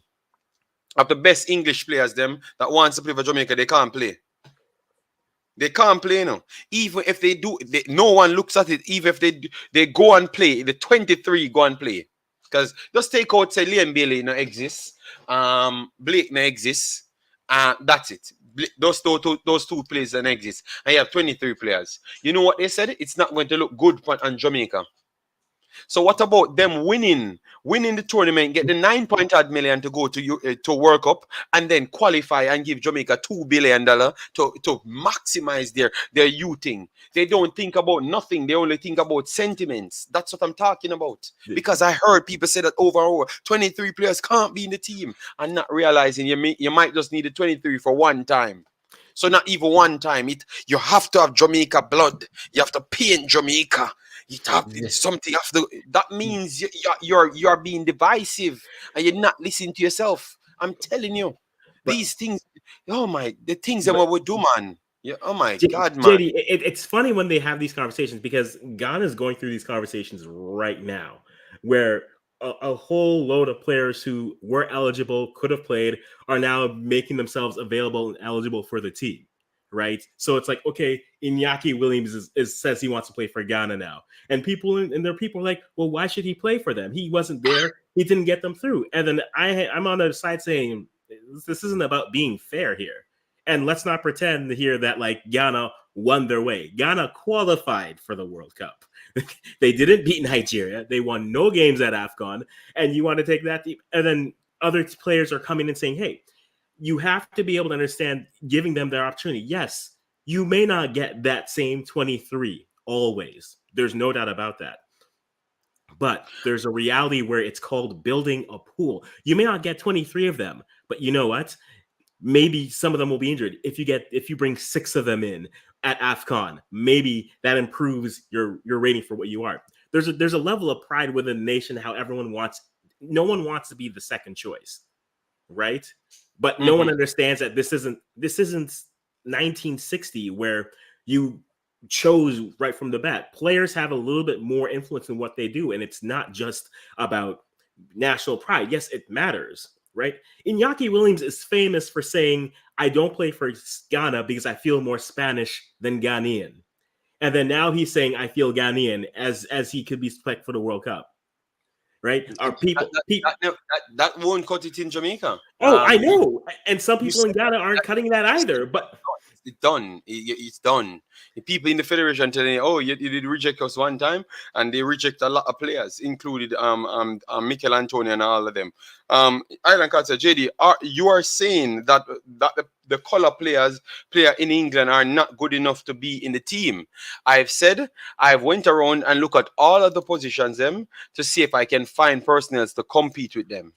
of the best English players, them that wants to play for Jamaica, they can't play. They can't play now. Even if they do, no one looks at it. Even if they go and play, the 23 go and play. Because just take out, say, Liam Bailey no exists. Blake no exists. That's it. Those two players don't exist. And you have 23 players. You know what they said? It's not going to look good on Jamaica. So what about them winning the tournament, get the 9.8 million to go to World Cup, and then qualify and give Jamaica $2 billion to maximize their youthing? They don't think about nothing. They only think about sentiments. That's what I'm talking about. Yeah. Because I heard people say that over 23 players can't be in the team, and not realizing you might just need the 23 for one time. So not even one time. You have to have Jamaica blood. You have to paint Jamaica. Something after that means you're being divisive and you're not listening to yourself. I'm telling you, these things. The things that we do, man. Yeah, oh my God, man. JD, it's funny when they have these conversations, because Ghana is going through these conversations right now, where a whole load of players who were eligible, could have played, are now making themselves available and eligible for the team. Right, so it's like, okay, Iñaki Williams says he wants to play for Ghana now, and there are people like, well, why should he play for them? He wasn't there, he didn't get them through. And then I'm on the side saying, this isn't about being fair here, and let's not pretend here that like Ghana won their way. Ghana qualified for the World Cup. They didn't beat Nigeria. They won no games at AFCON, and you want to take that deep, and then other players are coming and saying, hey, you have to be able to understand giving them their opportunity. Yes, you may not get that same 23 always. There's no doubt about that. But there's a reality where it's called building a pool. You may not get 23 of them, but you know what? Maybe some of them will be injured. If you bring 6 of them in at AFCON, maybe that improves your rating for what you are. There's a level of pride within the nation, how no one wants to be the second choice, right? But no one understands that this isn't 1960 where you chose right from the bat. Players have a little bit more influence in what they do, and it's not just about national pride. Yes, it matters, right? Iñaki Williams is famous for saying, I don't play for Ghana because I feel more Spanish than Ghanaian. And then now he's saying, I feel Ghanaian, as he could be selected for the World Cup. Right? Are people that won't cut it in Jamaica. Oh, I know. And some people in Ghana aren't cutting that either. But it's done. It's done. The people in the Federation telling you, you did reject us one time, and they reject a lot of players, included Michail Antonio and all of them. Island Carter, JD, you are saying that the color player in England are not good enough to be in the team. I've went around and looked at all of the positions them to see if I can find personnel to compete with them.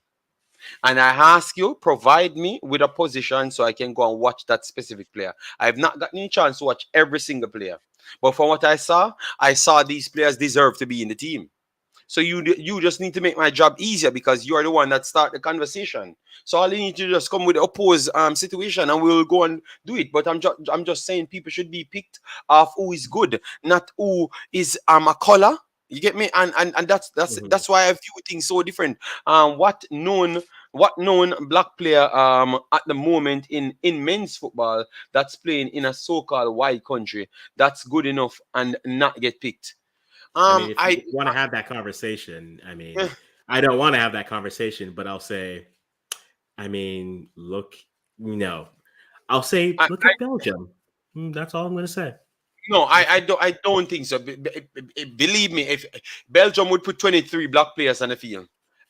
And I ask you, provide me with a position so I can go and watch that specific player. I have not gotten any chance to watch every single player. But from what I saw these players deserve to be in the team. So you just need to make my job easier because you are the one that start the conversation. So all you need to just come with the opposed situation and we'll go and do it. But I'm just saying people should be picked off who is good, not who is a color. You get me? And that's why I view things so different. What known black player at the moment in men's football that's playing in a so-called white country that's good enough and not get picked. I mean, if I you want to have that conversation, I mean, I don't want to have that conversation, but I'll say, I mean, look, I'll say, I, look at Belgium. That's all I'm going to say. no, I don't think so. Believe me, if Belgium would put 23 black players on the field,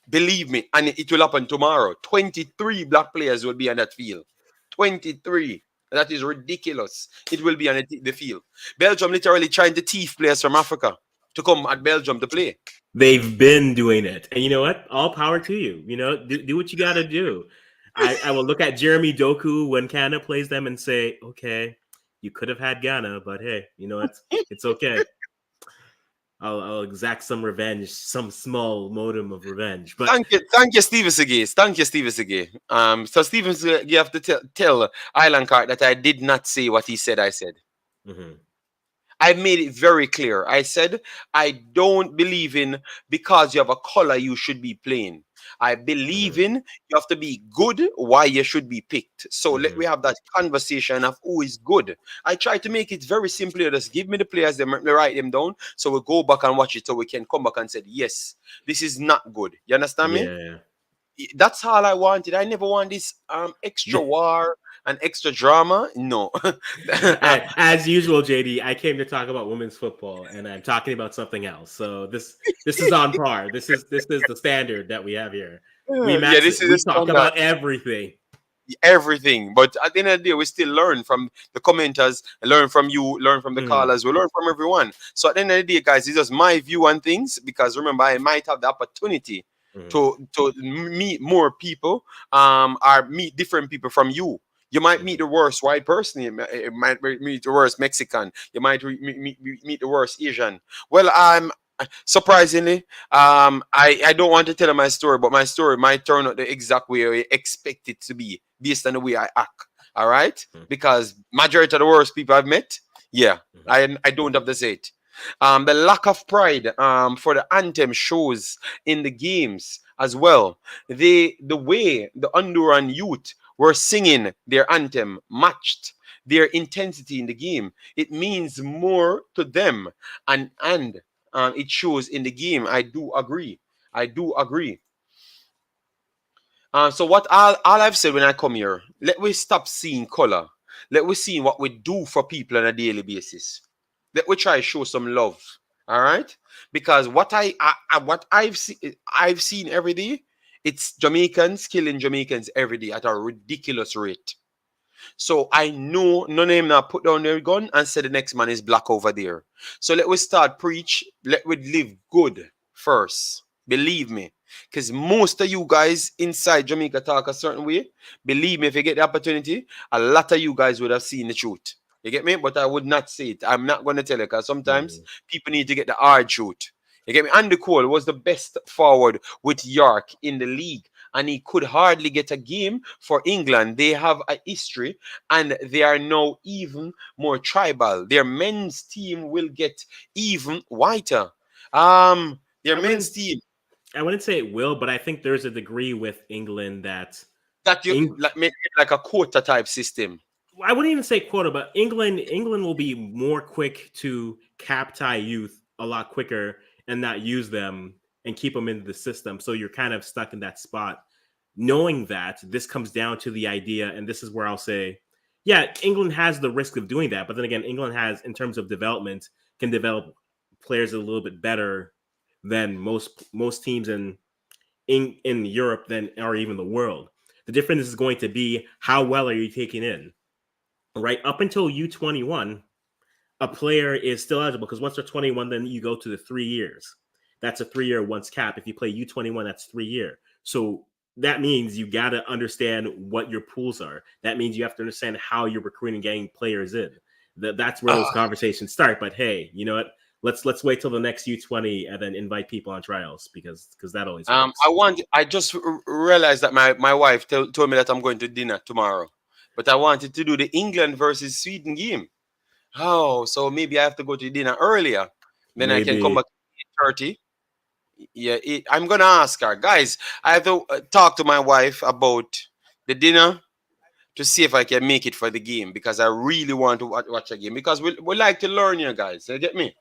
believe me, and it will happen tomorrow. 23 black players will be on that field. 23. That is ridiculous. It will be on the field. Belgium literally trying to thief players from Africa to come at Belgium to play. They've been doing it. And you know what? All power to you. Do what you got to do. I will look at Jeremy Doku when Canada plays them and say, okay, you could have had Ghana, but hey, it's okay. I'll exact some revenge, some small modem of revenge. But Thank you, Steven Segay. Thank you, Steven Segay. So Steven Segay, you have to tell Island Card that I did not say what he said. I said. mhm. I made it very clear. I said, I don't believe in because you have a color, you should be playing. I believe in you have to be good, why you should be picked. So let we have that conversation of who is good. I try to make it very simple. Just give me the players, they write them down. So we go back and watch it so we can come back and say, yes, this is not good. You understand me? Yeah. That's all I wanted. I never want this extra war and extra drama. No. As usual, JD, I came to talk about women's football, and I'm talking about something else. So this is on par. This is the standard that we have here. We Yeah, max this it. is We a talk standard. about everything. Everything. But at the end of the day, we still learn from the commenters, learn from you, learn from the callers, we learn from everyone. So at the end of the day, guys, it's just my view on things because remember, I might have the opportunity to meet more people, or meet different people from you. You might meet the worst white person. You might meet the worst Mexican. You might meet the worst Asian. Well, surprisingly, I don't want to tell my story, but my story might turn out the exact way I expect it to be based on the way I act. All right, because majority of the worst people I've met, yeah, I don't have to say it. The lack of pride for the anthem shows in the games as well. The way the Honduran youth were singing their anthem matched their intensity in the game. It means more to them, and it shows in the game. I do agree. I do agree. So what all I've said when I come here, let we stop seeing color. Let we see what we do for people on a daily basis. Let we try to show some love. All right, because what I've seen every day, it's Jamaicans killing Jamaicans every day at a ridiculous rate. So I know none of them now put down their gun and say the next man is black over there. So let we start preach. Let we live good first. Believe me. Because most of you guys inside Jamaica talk a certain way. Believe me, if you get the opportunity, a lot of you guys would have seen the truth. You get me? But I would not say it. I'm not going to tell you because sometimes people need to get the hard truth. You get me? Andy Cole was the best forward with York in the league, and he could hardly get a game for England. They have a history, and they are now even more tribal. Their men's team will get even whiter. Their I men's wouldn't team I wouldn't say it will, but I think there's a degree with England that that you like make it like a quota type system. I wouldn't even say quota, but England will be more quick to cap tie youth a lot quicker and not use them and keep them in the system. So you're kind of stuck in that spot. Knowing that this comes down to the idea, and this is where I'll say, yeah, England has the risk of doing that, but then again, England has, in terms of development, can develop players a little bit better than most teams in Europe than or even the world. The difference is going to be how well are you taking in, right? Up until U21, a player is still eligible because once they're 21, then you go to the 3 years. That's a 3-year once cap. If you play U21, that's 3 year. So that means you got to understand what your pools are. That means you have to understand how you're recruiting, getting players in. That's where those Uh, conversations start. But hey, you know what? Let's wait till the next U20 and then invite people on trials because that always works. I just realized that my wife told me that I'm going to dinner tomorrow, but I wanted to do the England versus Sweden game. Oh, so maybe I have to go to dinner earlier. Then I can come back Maybe. at 8:30. Yeah, I'm gonna ask her, guys. I have to talk to my wife about the dinner to see if I can make it for the game because I really want to watch a game because we like to learn, you guys. You get me?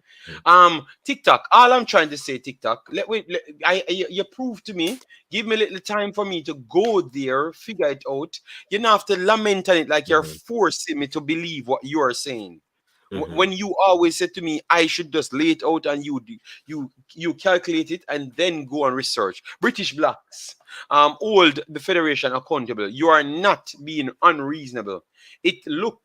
TikTok. All I'm trying to say, TikTok. You prove to me. Give me a little time for me to go there, figure it out. You don't have to lament on it like you're Mhm, forcing me to believe what you are saying. mhm, When you always said to me, I should just lay it out and you calculate it and then go and research. British blacks, hold the Federation accountable. You are not being unreasonable. It look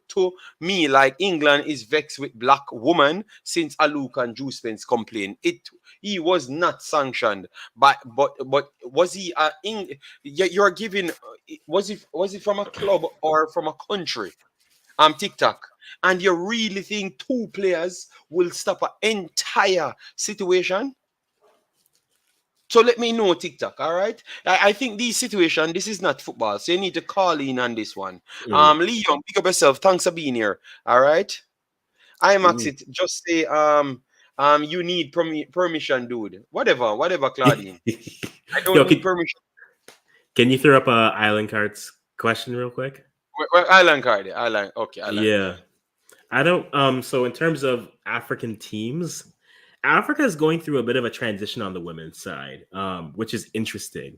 to me like England is vexed with black woman since Aluk and Drew Spence complained. He was not sanctioned, but was he you're giving was he from a club or from a country? TikTok, and you really think two players will stop an entire situation? So let me know, TikTok. All right. I think this situation, this is not football, so you need to call in on this one. mhm. Leon, pick up yourself. Thanks for being here. All right. I max Ooh. it. Just say you need permission, dude. Whatever, Claudine. I don't Yo, need permission. can you throw up a island cards question real quick? Island card. Island. Okay, island. Yeah. I don't so in terms of African teams, Africa is going through a bit of a transition on the women's side, which is interesting.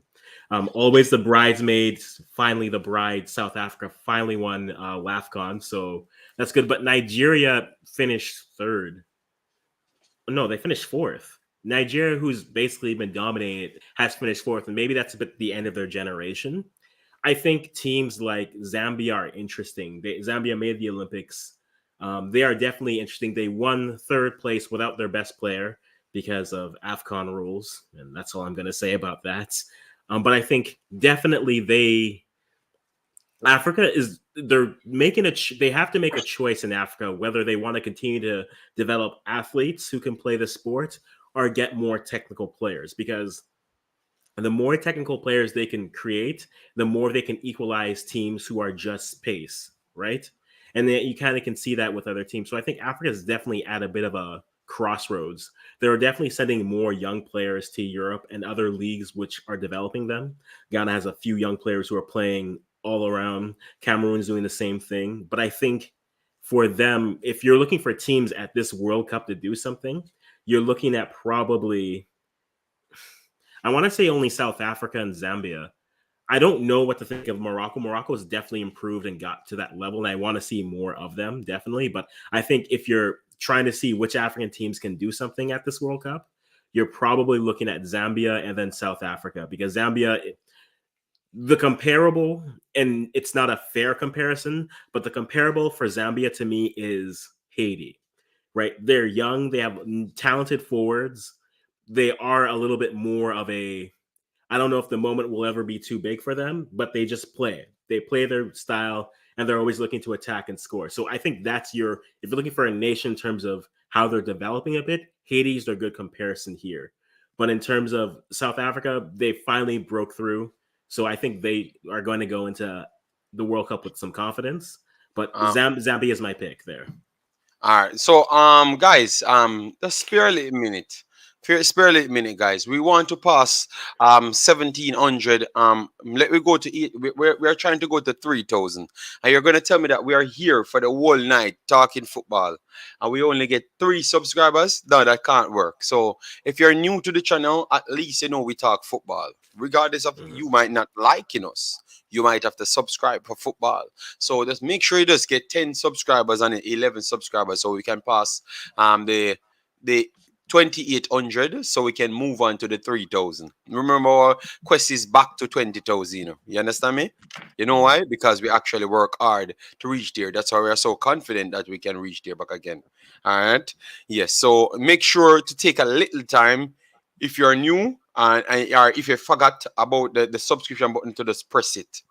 Always the bridesmaids, finally the bride, South Africa finally won LAFCON, so that's good. But Nigeria finished third. No, they finished fourth. Nigeria, who's basically been dominated, has finished fourth, and maybe that's a bit the end of their generation. I think teams like Zambia are interesting. Zambia made the Olympics. They are definitely interesting. They won third place without their best player because of AFCON rules, and that's all I'm going to say about that. But I think definitely Africa is they're making they have to make a choice in Africa whether they want to continue to develop athletes who can play the sport or get more technical players because the more technical players they can create, the more they can equalize teams who are just pace, right? And then you kind of can see that with other teams. So I think Africa is definitely at a bit of a crossroads. They're definitely sending more young players to Europe and other leagues which are developing them. Ghana has a few young players who are playing all around. Cameroon's doing the same thing. But I think for them, if you're looking for teams at this World Cup to do something, you're looking at probably I want to say only South Africa and Zambia. I don't know what to think of Morocco. Morocco's definitely improved and got to that level, and I want to see more of them, definitely. But I think if you're trying to see which African teams can do something at this World Cup, you're probably looking at Zambia and then South Africa because Zambia, the comparable, and it's not a fair comparison, but the comparable for Zambia to me is Haiti, right? They're young, they have talented forwards, they are a little bit more of a I don't know if the moment will ever be too big for them, but they just play. They play their style and they're always looking to attack and score. So I think that's if you're looking for a nation in terms of how they're developing a bit, Haiti's their good comparison here. But in terms of South Africa, they finally broke through. So I think they are going to go into the World Cup with some confidence. But Um, Zambia is my pick there. All right. So, guys, just spare a minute. Spare a minute, guys. We want to pass 1,700. Let me go to it. We're trying to go to 3,000, and you're gonna tell me that we are here for the whole night talking football, and we only get 3 subscribers. No, that can't work. So, if you're new to the channel, at least you know we talk football. Regardless of Mhm. you might not liking us, you might have to subscribe for football. So just make sure you just get 10 subscribers and 11 subscribers so we can pass the 2,800 so we can move on to the 3,000. Remember our quest is back to 20,000. You understand me? You know Mhm. why? Because we actually work hard to reach there. That's why we are so confident that we can reach there back again. All right. Yes. So make sure to take a little time if you're new. and or if you forgot about the subscription button, to just press it.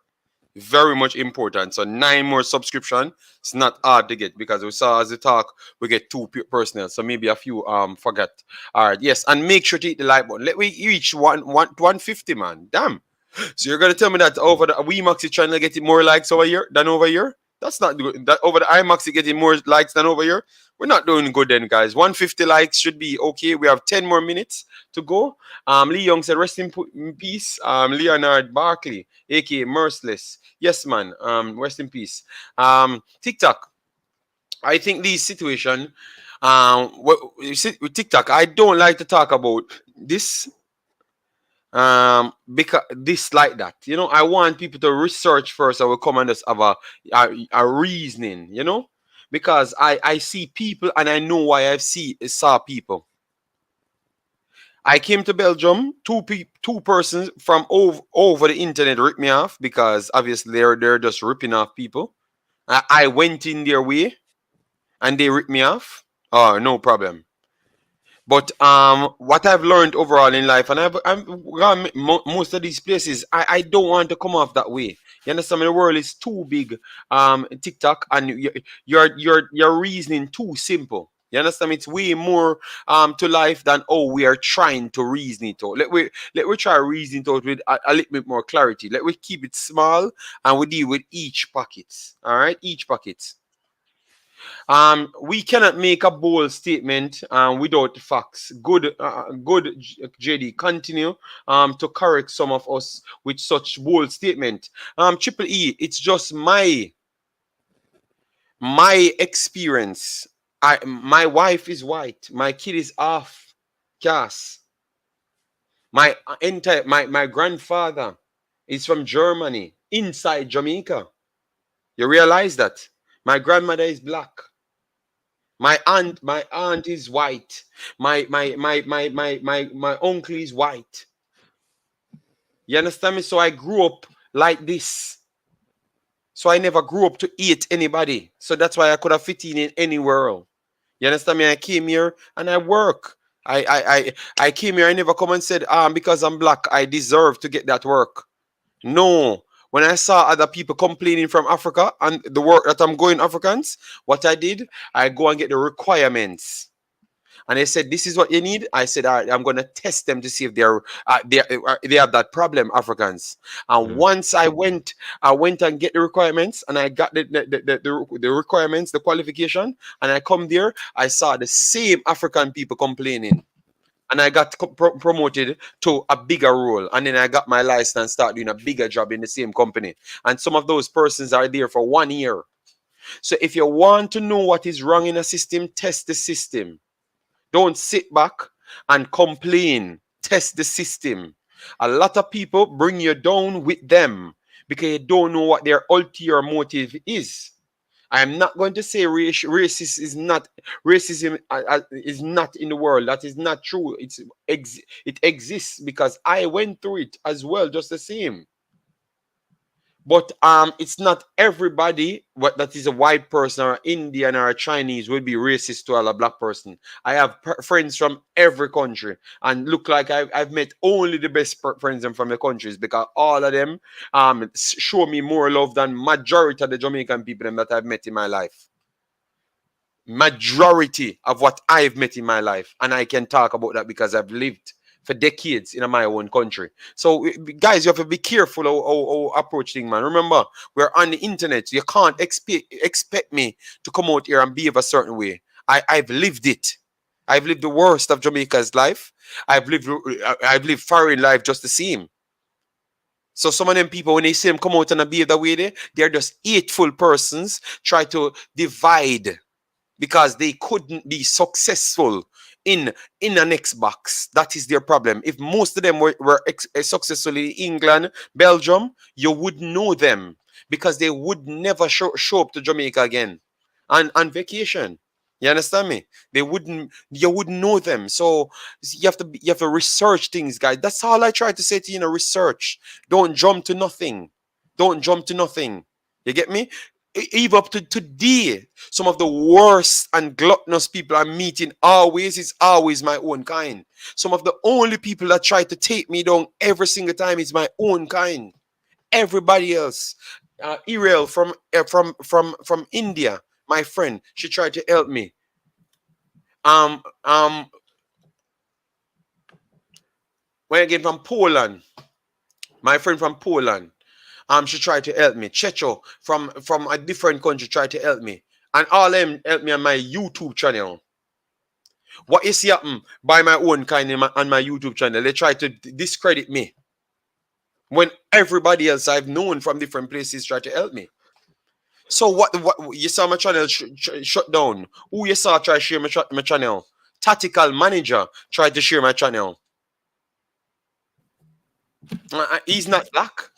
Very much important. So 9 more subscription. It's not hard to get because we saw as we talk, we get 2 personnel. So maybe a few forgot. All right, yes, and make sure to hit the like button. Let we reach 150, man. Damn. So you're gonna tell me that over the WeMaxit channel getting more likes over here than over here? That's not good. That over the Imaxit getting more likes than over here. We're not doing good then, guys. 150 likes should be okay. We have 10 more minutes to go. Lee Young said, "Rest in peace." Leonard Barkley, aka Merciless. Yes, man. Rest in peace. TikTok. I think this situation. With TikTok, I don't like to talk about this because this like that, I want people to research first. I will come and just have a reasoning, because I see people and I know why saw people. I came to Belgium. Two persons from over the internet ripped me off because obviously they're just ripping off people. I went in their way and they ripped me off. Oh, no problem. But what I've learned overall in life, and I've gone most of these places, I don't want to come off that way. You understand me? The world is too big. TikTok, and your reasoning too simple. You understand me? It's way more to life than we are trying to reason it out. Let we try reason it out with a little bit more clarity. Let we keep it small and we deal with each pockets. All right, each pockets. We cannot make a bold statement without facts. Good, JD. Continue to correct some of us with such bold statement. Triple E, it's just my experience. My wife is white. My kid is half caste. My grandfather is from Germany, inside Jamaica. You realize that? My grandmother is black. My aunt is white. My uncle is white. You understand me? So I grew up like this. So I never grew up to eat anybody. So that's why I could have fit in anywhere else. You understand me? I came here and I work. I came here. I never come and said, because I'm black, I deserve to get that work. No. When I saw other people complaining from Africa and the work that I'm going Africans, what I did, I go and get the requirements. And they said, "This is what you need." I said, "All right, I'm going to test them to see if they have that problem, Africans." And once I went and get the requirements, and I got the requirements, the qualification, and I come there, I saw the same African people complaining. And I got promoted to a bigger role. And then I got my license and start doing a bigger job in the same company. And some of those persons are there for 1 year. So if you want to know what is wrong in a system, test the system. Don't sit back and complain. Test the system. A lot of people bring you down with them because you don't know what their ulterior motive is. I am not going to say racism is not in the world. That is not true. It exists because I went through it as well, just the same. But it's not everybody that is a white person or Indian or a Chinese will be racist to a black person. I have friends from every country, and look like I've met only the best friends from the countries because all of them show me more love than majority of the Jamaican people that I've met in my life. Majority of what I've met in my life, and I can talk about that because I've lived for decades in my own country. So, guys, you have to be careful how approach things, man. Remember, we're on the internet. So you can't expect me to come out here and behave a certain way. I've lived it. I've lived the worst of Jamaica's life. I've lived foreign life just the same. So some of them people, when they see them come out and behave that way, they're just hateful persons, try to divide because they couldn't be successful in the next box. That is their problem. If most of them were successful in England, Belgium, you would know them because they would never show up to Jamaica again on vacation. You understand me? You wouldn't know them. So you have to research things, guys. That's all I try to say to you, research. Don't jump to nothing. Don't jump to nothing. You get me? even up to today, some of the worst and gluttonous people I'm meeting always is always my own kind. Some of the only people that try to take me down every single time is my own kind. Everybody else, Iriel from India, my friend, she tried to help me. Um, um, when I came from Poland, my friend from Poland, she tried to help me. Checho from a different country tried to help me, and all them helped me on my YouTube channel. What you see happen by my own kind on my YouTube channel? They try to discredit me when everybody else I've known from different places tried to help me. So what you saw my channel shut down? Who you saw try to share my channel? Tactical manager tried to share my channel. He's not black.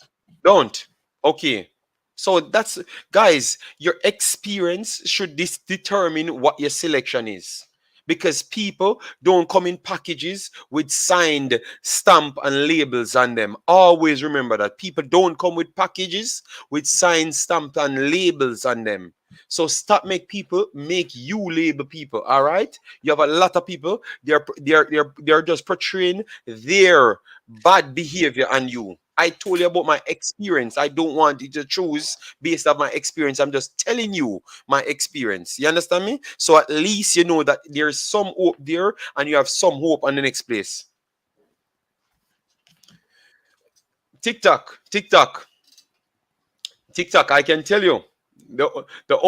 Don't. Okay. So that's, guys, your experience should determine what your selection is. Because people don't come in packages with signed stamp and labels on them. Always remember that. People don't come with packages with signed stamp and labels on them. So stop make people make you label people. All right. You have a lot of people. They're just portraying their bad behavior on you. I told you about my experience. I don't want you to choose based on my experience. I'm just telling you my experience. You understand me? So at least you know that there's some hope there and you have some hope on the next place. TikTok, TikTok, TikTok. I can tell you, the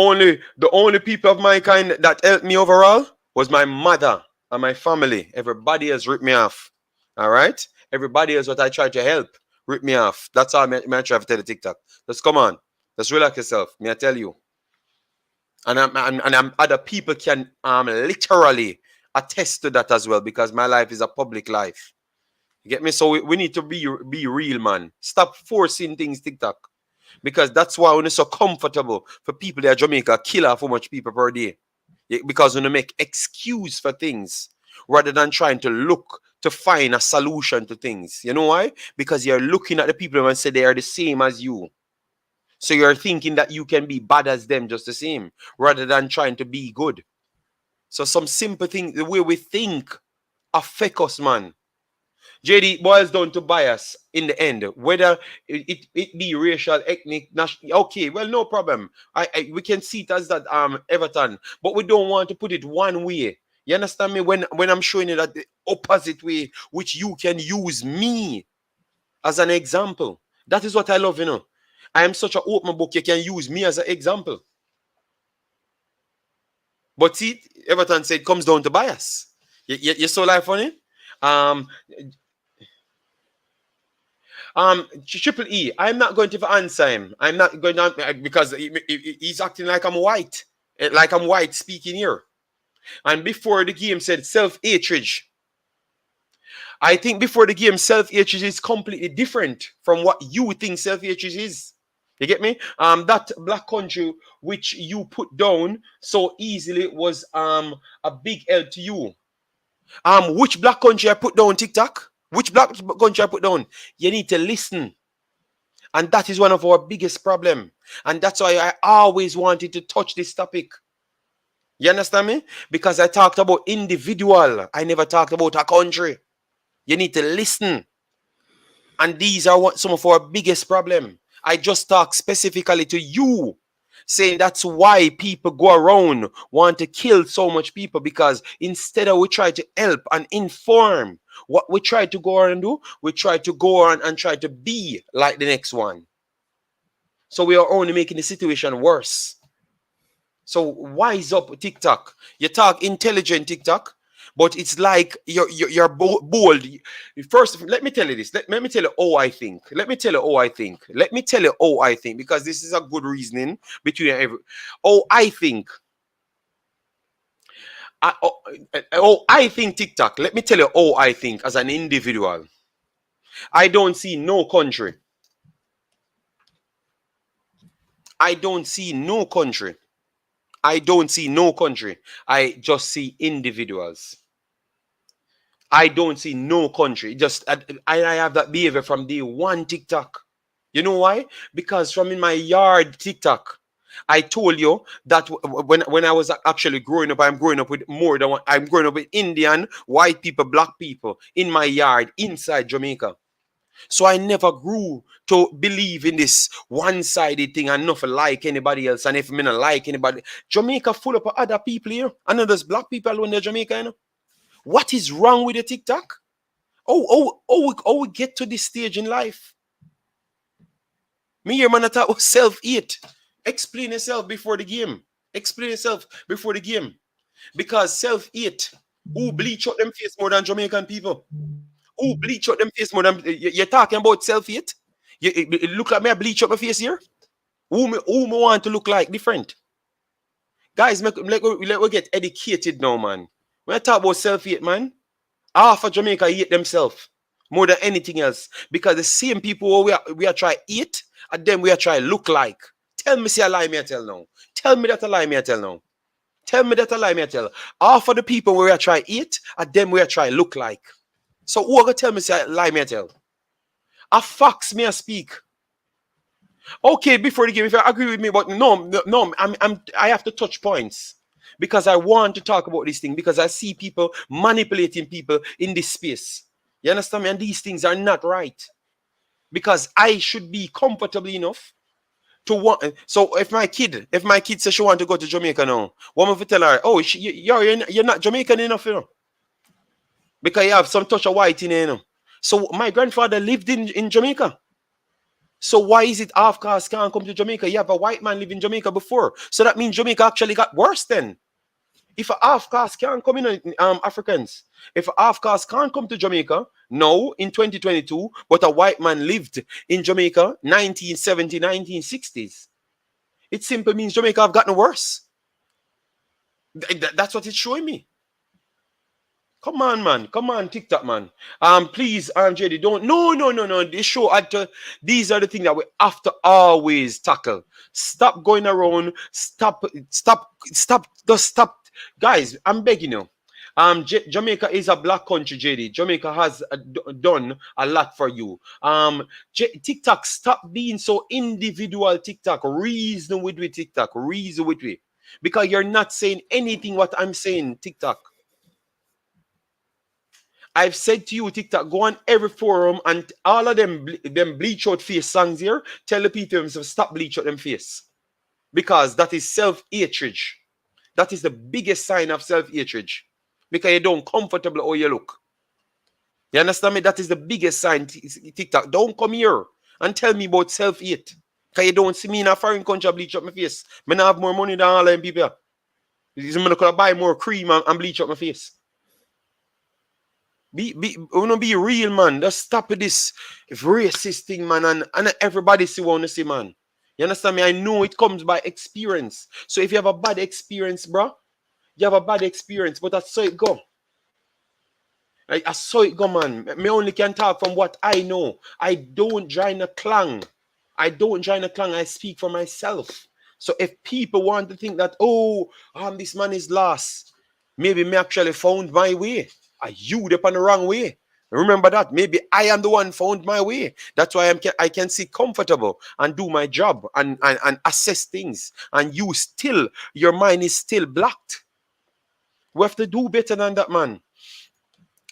only people of my kind that helped me overall was my mother and my family. Everybody has ripped me off. All right, everybody else what I tried to help rip me off. That's how I try to tell the TikTok. Just come on, just relax yourself. Me I tell you, and other people can literally attest to that as well because my life is a public life. You get me? So we need to be real, man. Stop forcing things TikTok. Because that's why when it's so comfortable for people there in Jamaica kill off how much people per day. Because when they make excuse for things rather than trying to look to find a solution to things. You know why? Because you're looking at the people and say they are the same as you. So you're thinking that you can be bad as them just the same, rather than trying to be good. So some simple thing, the way we think affect us, man. JD boils down to bias in the end, whether it be racial, ethnic, national. Okay, well, no problem. We can see it as that Everton, but we don't want to put it one way. You understand me? When I'm showing you that the opposite way, which you can use me as an example. That is what I love, you know. I am such an open book. You can use me as an example. But see, Everton said it comes down to bias. You saw life funny? Triple E, I'm not going to answer him. I'm not going to, because he's acting like I'm white. Like I'm white speaking here. And before the game said self-hatred. I think before the game, self-hatred is completely different from what you think self-hatred is. You get me? That black country which you put down so easily was a big L to you. Which black country I put down TikTok? Which black country I put down? You need to listen. And that is one of our biggest problem. And that's why I always wanted to touch this topic. You understand me? Because I talked about individual. I never talked about a country. You need to listen. And these are some of our biggest problem. I just talk specifically to you, saying that's why people go around want to kill so much people, because instead of we try to help and inform, what we try to go on and do, we try to go on and try to be like the next one. So we are only making the situation worse. So wise up, TikTok. You talk intelligent, TikTok, but it's like you're bold. First, let me tell you this. Let me tell you how I think. Let me tell you how I think. Let me tell you how I think, because this is a good reasoning between how I think. I think TikTok. Let me tell you how I think as an individual. I don't see no country. I don't see no country. I don't see no country. I just see individuals. I don't see no country. Just I have that behavior from day one TikTok. You know why? Because from in my yard TikTok, I told you that when I was actually growing up, I'm growing up with more than one. I'm growing up with Indian, white people, black people in my yard inside Jamaica. So I never grew to believe in this one-sided thing and not like anybody else. And if me not like anybody, Jamaica full of other people here. And then there's black people when they're Jamaica, you know. What is wrong with the TikTok? We get to this stage in life. Me here, man, I talk about self-hate. Explain yourself before the game. Explain yourself before the game. Because self-hate, who bleach out them face more than Jamaican people? Who bleach out them face more than... You're talking about self-hate? It look like me I bleach up my face here? Who me want to look like different? Guys, let we get educated now, man. When I talk about self-hate, man, half of Jamaica hate themselves more than anything else. Because the same people we are trying to eat, and then we are trying to look like. Tell me say a lie me I tell now. Tell me that a lie me I tell now. Tell me that a lie me I tell. Half of the people we are trying to eat, and then we are trying to look like. So who are going to tell me say a lie me I tell? A facts me I speak. Okay, before the game, if you agree with me, but no, I have to touch points because I want to talk about this thing because I see people manipulating people in this space. You understand me? And these things are not right because I should be comfortable enough to want. So if my kid says she want to go to Jamaica now, what am I tell her? Oh, you're not Jamaican enough, you know, because you have some touch of white in you, you know. So my grandfather lived in Jamaica. So why is it half caste can't come to Jamaica? You have a white man live in Jamaica before. So that means Jamaica actually got worse then. If a half caste can't come in, Africans, if a half caste can't come to Jamaica, no, in 2022, but a white man lived in Jamaica 1970, 1960s. It simply means Jamaica have gotten worse. That's what it's showing me. Come on, man. Come on, TikTok, man. Please, JD, don't. No. This show, these are the things that we have to always tackle. Stop going around. Stop. Just stop. Guys, I'm begging you. Jamaica is a black country, JD. Jamaica has done a lot for you. TikTok, stop being so individual. TikTok, reason with me. TikTok, reason with me, because you're not saying anything what I'm saying. TikTok. I've said to you, TikTok, go on every forum and all of them bleach out face songs here. Tell the people to stop bleach out them face. Because that is self-hatred. That is the biggest sign of self-hatred. Because you don't comfortable how you look. You understand me? That is the biggest sign, TikTok. Don't come here and tell me about self-hate. Because you don't see me in a foreign country bleach up my face. I have more money than all them people. I'm going to buy more cream and bleach up my face. Be real, man. Just stop with this racist thing, man. And everybody see what I see, man. You understand me? I know it comes by experience. So if you have a bad experience, bro, you have a bad experience. But that's so it go. I saw it go, man. Me only can talk from what I know. I don't join a clan. I speak for myself. So if people want to think that, this man is lost, maybe me actually found my way. Are you up on the wrong way? Remember that. Maybe I am the one found my way. That's why I can see comfortable and do my job and assess things. And your mind is still blocked. We have to do better than that, man.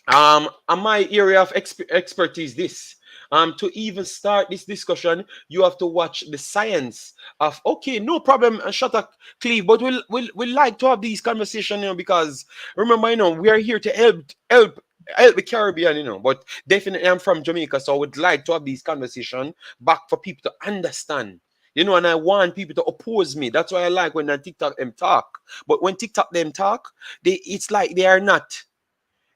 And my area of expertise, this. To even start this discussion, you have to watch the science of. Okay, no problem, shut up, Cleve. But we'll like to have these conversations, because remember, we are here to help the Caribbean, But definitely, I'm from Jamaica, so I would like to have these conversations back for people to understand. And I want people to oppose me. That's why I like when on TikTok them talk. But when TikTok them talk, it's like they are not.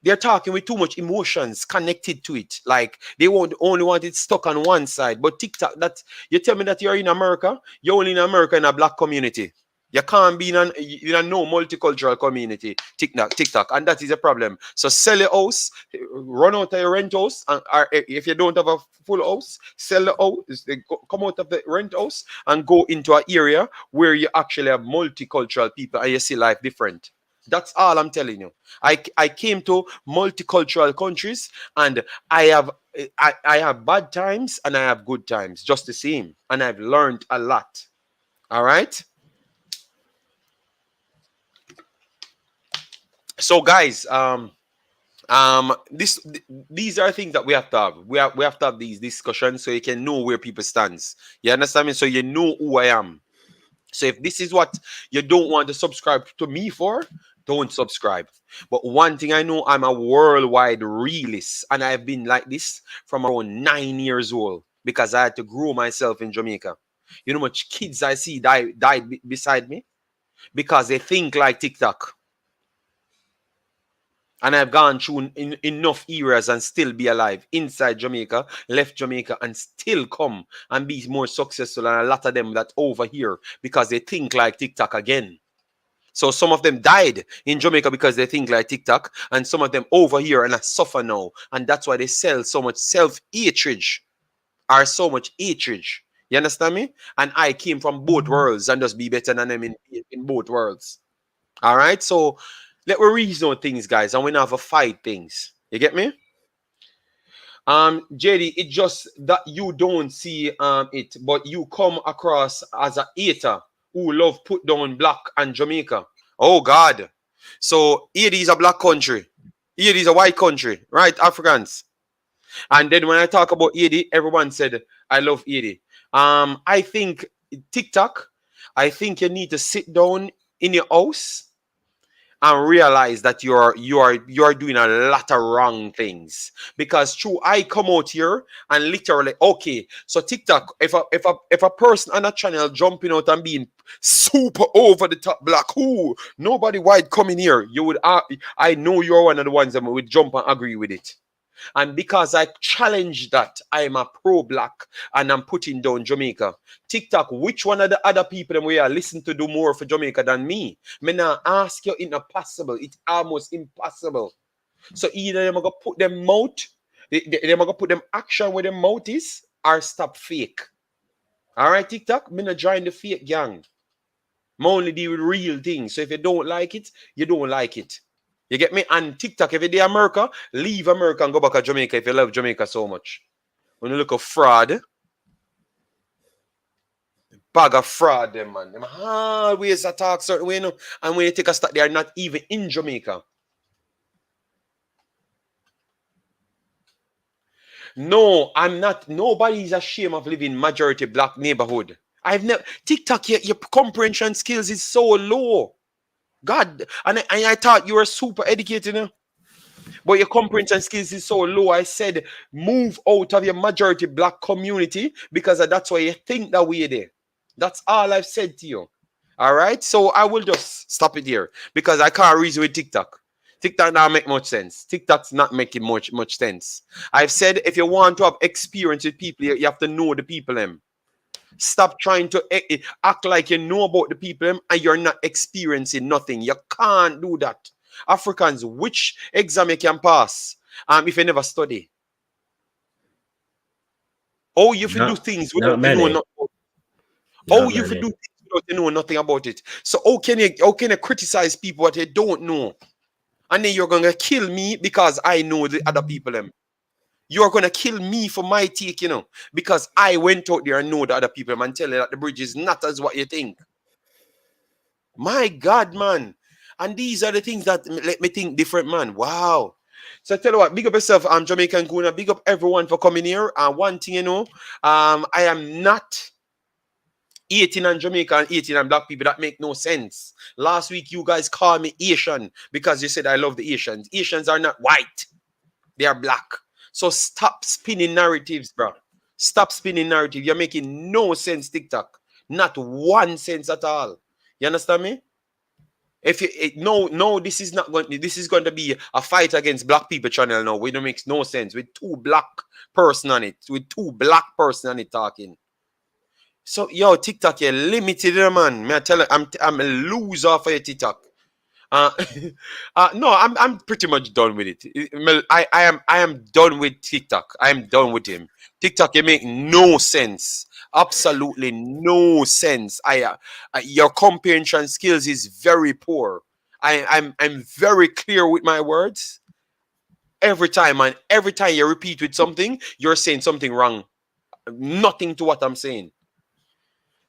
They're talking with too much emotions connected to it. Like they won't only want it stuck on one side. But TikTok, that you tell me that you're in America, you're only in America in a black community. You can't be in a no multicultural community. TikTok, and that is a problem. So sell your house, run out of your rent house, or if you don't have a full house, sell the house, come out of the rent house and go into an area where you actually have multicultural people and you see life different. That's all I'm telling you. I came to multicultural countries and I have bad times and I have good times, just the same. And I've learned a lot. All right. So guys, these are things that we have to have. We have to have these discussions so you can know where people stands. You understand me? So you know who I am. So if this is what you don't want to subscribe to me for, don't subscribe. But one thing I know, I'm a worldwide realist, and I've been like this from around 9 years old because I had to grow myself in Jamaica. You know how much kids I see died beside me because they think like TikTok. And I've gone through enough eras and still be alive inside Jamaica, left Jamaica, and still come and be more successful than a lot of them that over here because they think like TikTok again. So some of them died in Jamaica because they think like TikTok, and some of them over here and I suffer now. And that's why they sell so much self-hatred or so much hatred. You understand me? And I came from both worlds and just be better than them in both worlds. All right, so let we reason things, guys, and we not have a fight things. You get me? JD, it just that you don't see it, but you come across as a hater who love put down black and Jamaica. Oh God. So Haiti is a black country. Haiti is a white country, right? Africans. And then when I talk about Haiti, everyone said I love Haiti. I think TikTok, I think you need to sit down in your house and realize that you're doing a lot of wrong things because true I come out here and literally okay so TikTok if a person on a channel jumping out and being super over the top black who nobody white coming here you would I know you're one of the ones that would jump and agree with it. And because I challenge that, I'm a pro-black and I'm putting down Jamaica. TikTok, which one of the other people we are listen to do more for Jamaica than me? Me now ask you, it's impossible. It's almost impossible. So either they're gonna put them mouth, they're gonna put them action where their mouth is, or stop fake. All right, TikTok, me not join the fake gang. Me only deal with real things. So if you don't like it, you don't like it. You get me? And TikTok, if you're there America, leave America and go back to Jamaica if you love Jamaica so much. When you look at fraud, bag of fraud, them man. Them hard ways to talk certain way, you know. And when you take a step, they are not even in Jamaica. No, I'm not. Nobody is ashamed of living majority black neighborhood. I've never TikTok, your comprehension skills is so low. God, and I thought you were super educated, you know? But your comprehension skills is so low. I said, move out of your majority black community because that's why you think that we're there. That's all I've said to you. All right. So I will just stop it here because I can't reason with TikTok. TikTok not make much sense. TikTok's not making much sense. I've said if you want to have experience with people, you have to know the people them. Stop trying to act like you know about the people and you're not experiencing nothing. You can't do that. Africans, which exam you can pass if you never study? Oh, you can do things not without you know many. not. Oh, Not you can do many. things without you know nothing about it. So how can you criticize people what you don't know? And then you're gonna kill me because I know the other people them. You're gonna kill me for my take, you know, because I went out there and know the other people and tell you that the bridge is not as what you think. My God, man. And these are the things that let me think different, man. Wow. So I tell you what, big up yourself, Jamaican Guna. Big up everyone for coming here. And one thing, you know, I am not 18 and Jamaica and 18 and black people. That make no sense. Last week, you guys called me Asian because you said I love the Asians. Asians are not white. They are black. So stop spinning narratives, bro. Stop spinning narrative. You're making no sense, TikTok. Not one sense at all. You understand me? If you no, this is not going. This is going to be a fight against black people channel now. It don't makes no sense with two black person on it, with two black person on it talking. So yo, TikTok, you're limited, man. Me I tell you, I'm a loser for your TikTok. Uh, no, I'm pretty much done with it. I am done with TikTok. I am done with him. TikTok, you make no sense. Absolutely no sense. Your comprehension skills is very poor. I'm very clear with my words every time, and every time you repeat with something, you're saying something wrong. Nothing to what I'm saying.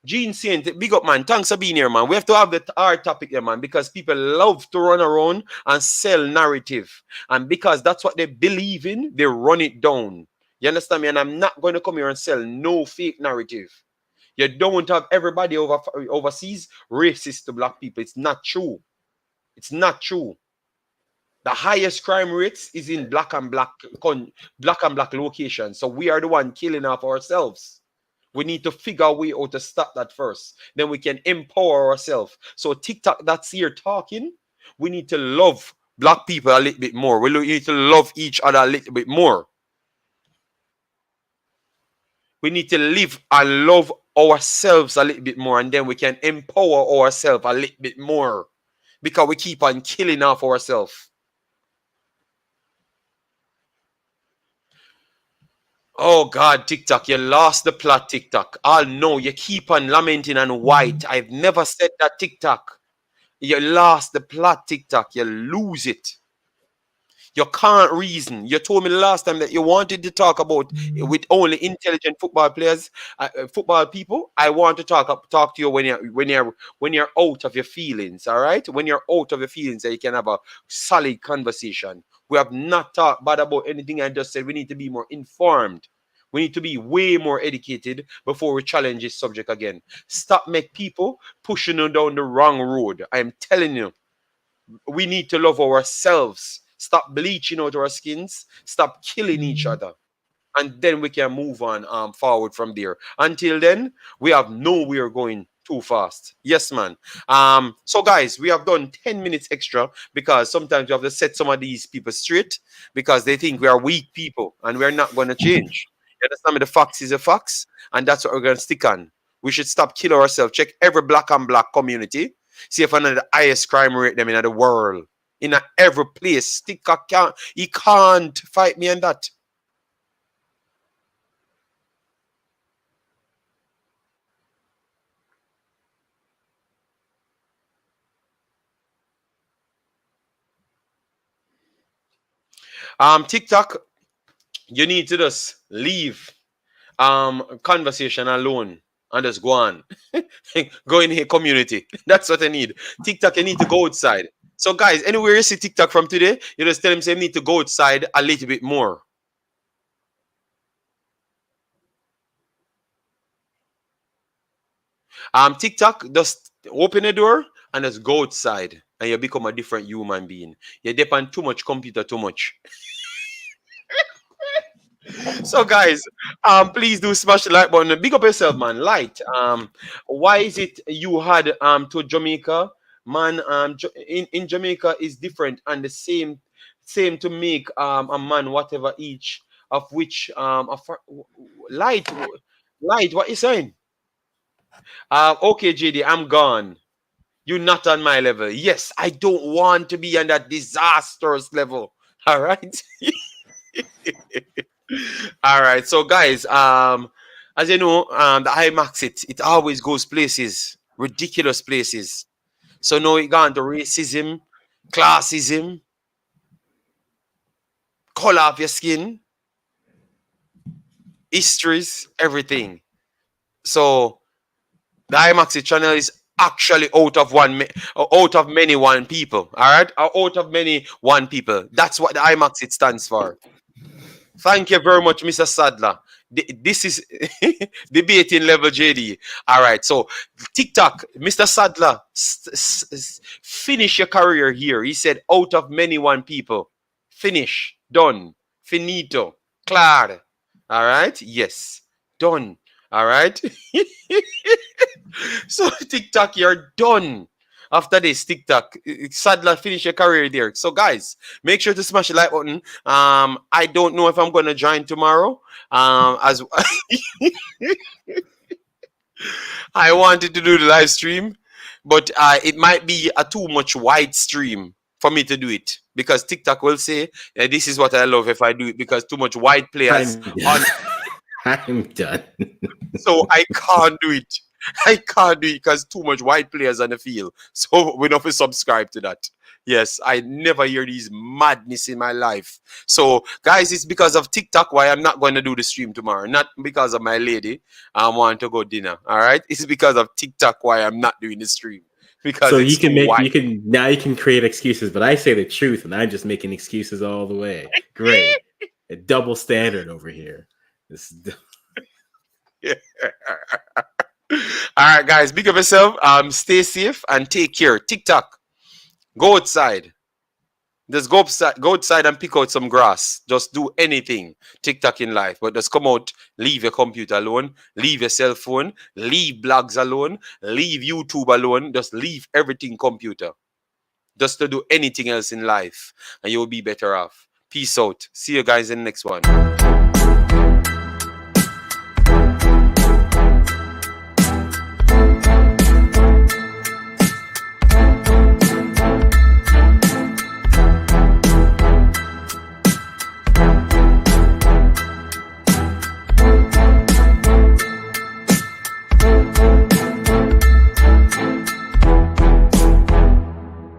Gene Saint, big up, man. Thanks for being here, man. We have to have our topic here, man, because people love to run around and sell narrative. And because that's what they believe in, they run it down. You understand me? And I'm not going to come here and sell no fake narrative. You don't have everybody overseas racist to black people. It's not true. It's not true. The highest crime rates is in black and black locations. So we are the one killing off ourselves. We need to figure a way out to stop that first. Then we can empower ourselves. So TikTok that's here talking, we need to love black people a little bit more. We need to love each other a little bit more. We need to live and love ourselves a little bit more, and then we can empower ourselves a little bit more. Because we keep on killing off ourselves. Oh God, TikTok, you lost the plot, TikTok. Oh no, you keep on lamenting and white. I've never said that, TikTok. You lost the plot, TikTok. You lose it. You can't reason. You told me the last time that you wanted to talk about with only intelligent football players, football people. I want to talk to you when you're out of your feelings. All right, when you're out of your feelings, that you can have a solid conversation. We have not talked bad about anything. I just said we need to be more informed. We need to be way more educated before we challenge this subject again. Stop make people pushing you down the wrong road. I am telling you, we need to love ourselves. Stop bleaching out our skins. Stop killing each other. And then we can move on forward from there. Until then, we have nowhere going too fast. Yes, man. So guys, we have done 10 minutes extra because sometimes we have to set some of these people straight because they think we are weak people and we're not going to change. You understand me? The facts is a facts, and that's what we're going to stick on. We should stop killing ourselves. Check every black and black community. See if another the highest crime rate them in the world. In every place. He can't fight me on that. TikTok, you need to just leave conversation alone and just go on. Go in here community. That's what I need. TikTok, you need to go outside. So guys, anywhere you see TikTok from today, you just tell him say you need to go outside a little bit more. TikTok, just open the door and just go outside and you become a different human being. You depend too much computer too much. So guys, please do smash the like button. Big up yourself, man. Light. Why is it you had to Jamaica, man? In Jamaica is different and the same to make a man whatever each of which light. What you saying? Okay, JD, I'm gone. You're not on my level. Yes, I don't want to be on that disastrous level. All right. All right. So guys, as you know, the Imaxit, it always goes places, ridiculous places. So now it gone to racism, classism, color of your skin, histories, everything. So the Imaxit channel is actually out of many one people. All right, out of many one people. That's what the Imaxit stands for. Thank you very much, Mr. Sadler. This is debating level JD. All right, so TikTok, Mr. Sadler, finish your career here. He said, out of many one people. Finish, done, finito, clar. All right, yes, done. All right. So TikTok, you're done. After this, TikTok, Sadler, finish your career there. So guys, make sure to smash the like button. I don't know if I'm gonna join tomorrow. As I wanted to do the live stream, but it might be a too much wide stream for me to do it because TikTok will say this is what I love if I do it because too much wide players. I'm done. So I can't do it. I can't do it because too much white players on the field. So we don't have to subscribe to that. Yes, I never hear these madness in my life. So, guys, it's because of TikTok why I'm not going to do the stream tomorrow. Not because of my lady. I want to go dinner. All right. It's because of TikTok why I'm not doing the stream. Because So it's too white. you can create excuses, but I say the truth, and I'm just making excuses all the way. Great, a double standard over here. All right, guys, big up yourself. Stay safe and take care. TikTok, go outside. Just go outside and pick out some grass. Just do anything. TikTok in life. But just come out, leave your computer alone, leave your cell phone, leave blogs alone, leave YouTube alone. Just leave everything computer. Just to do anything else in life. And you'll be better off. Peace out. See you guys in the next one.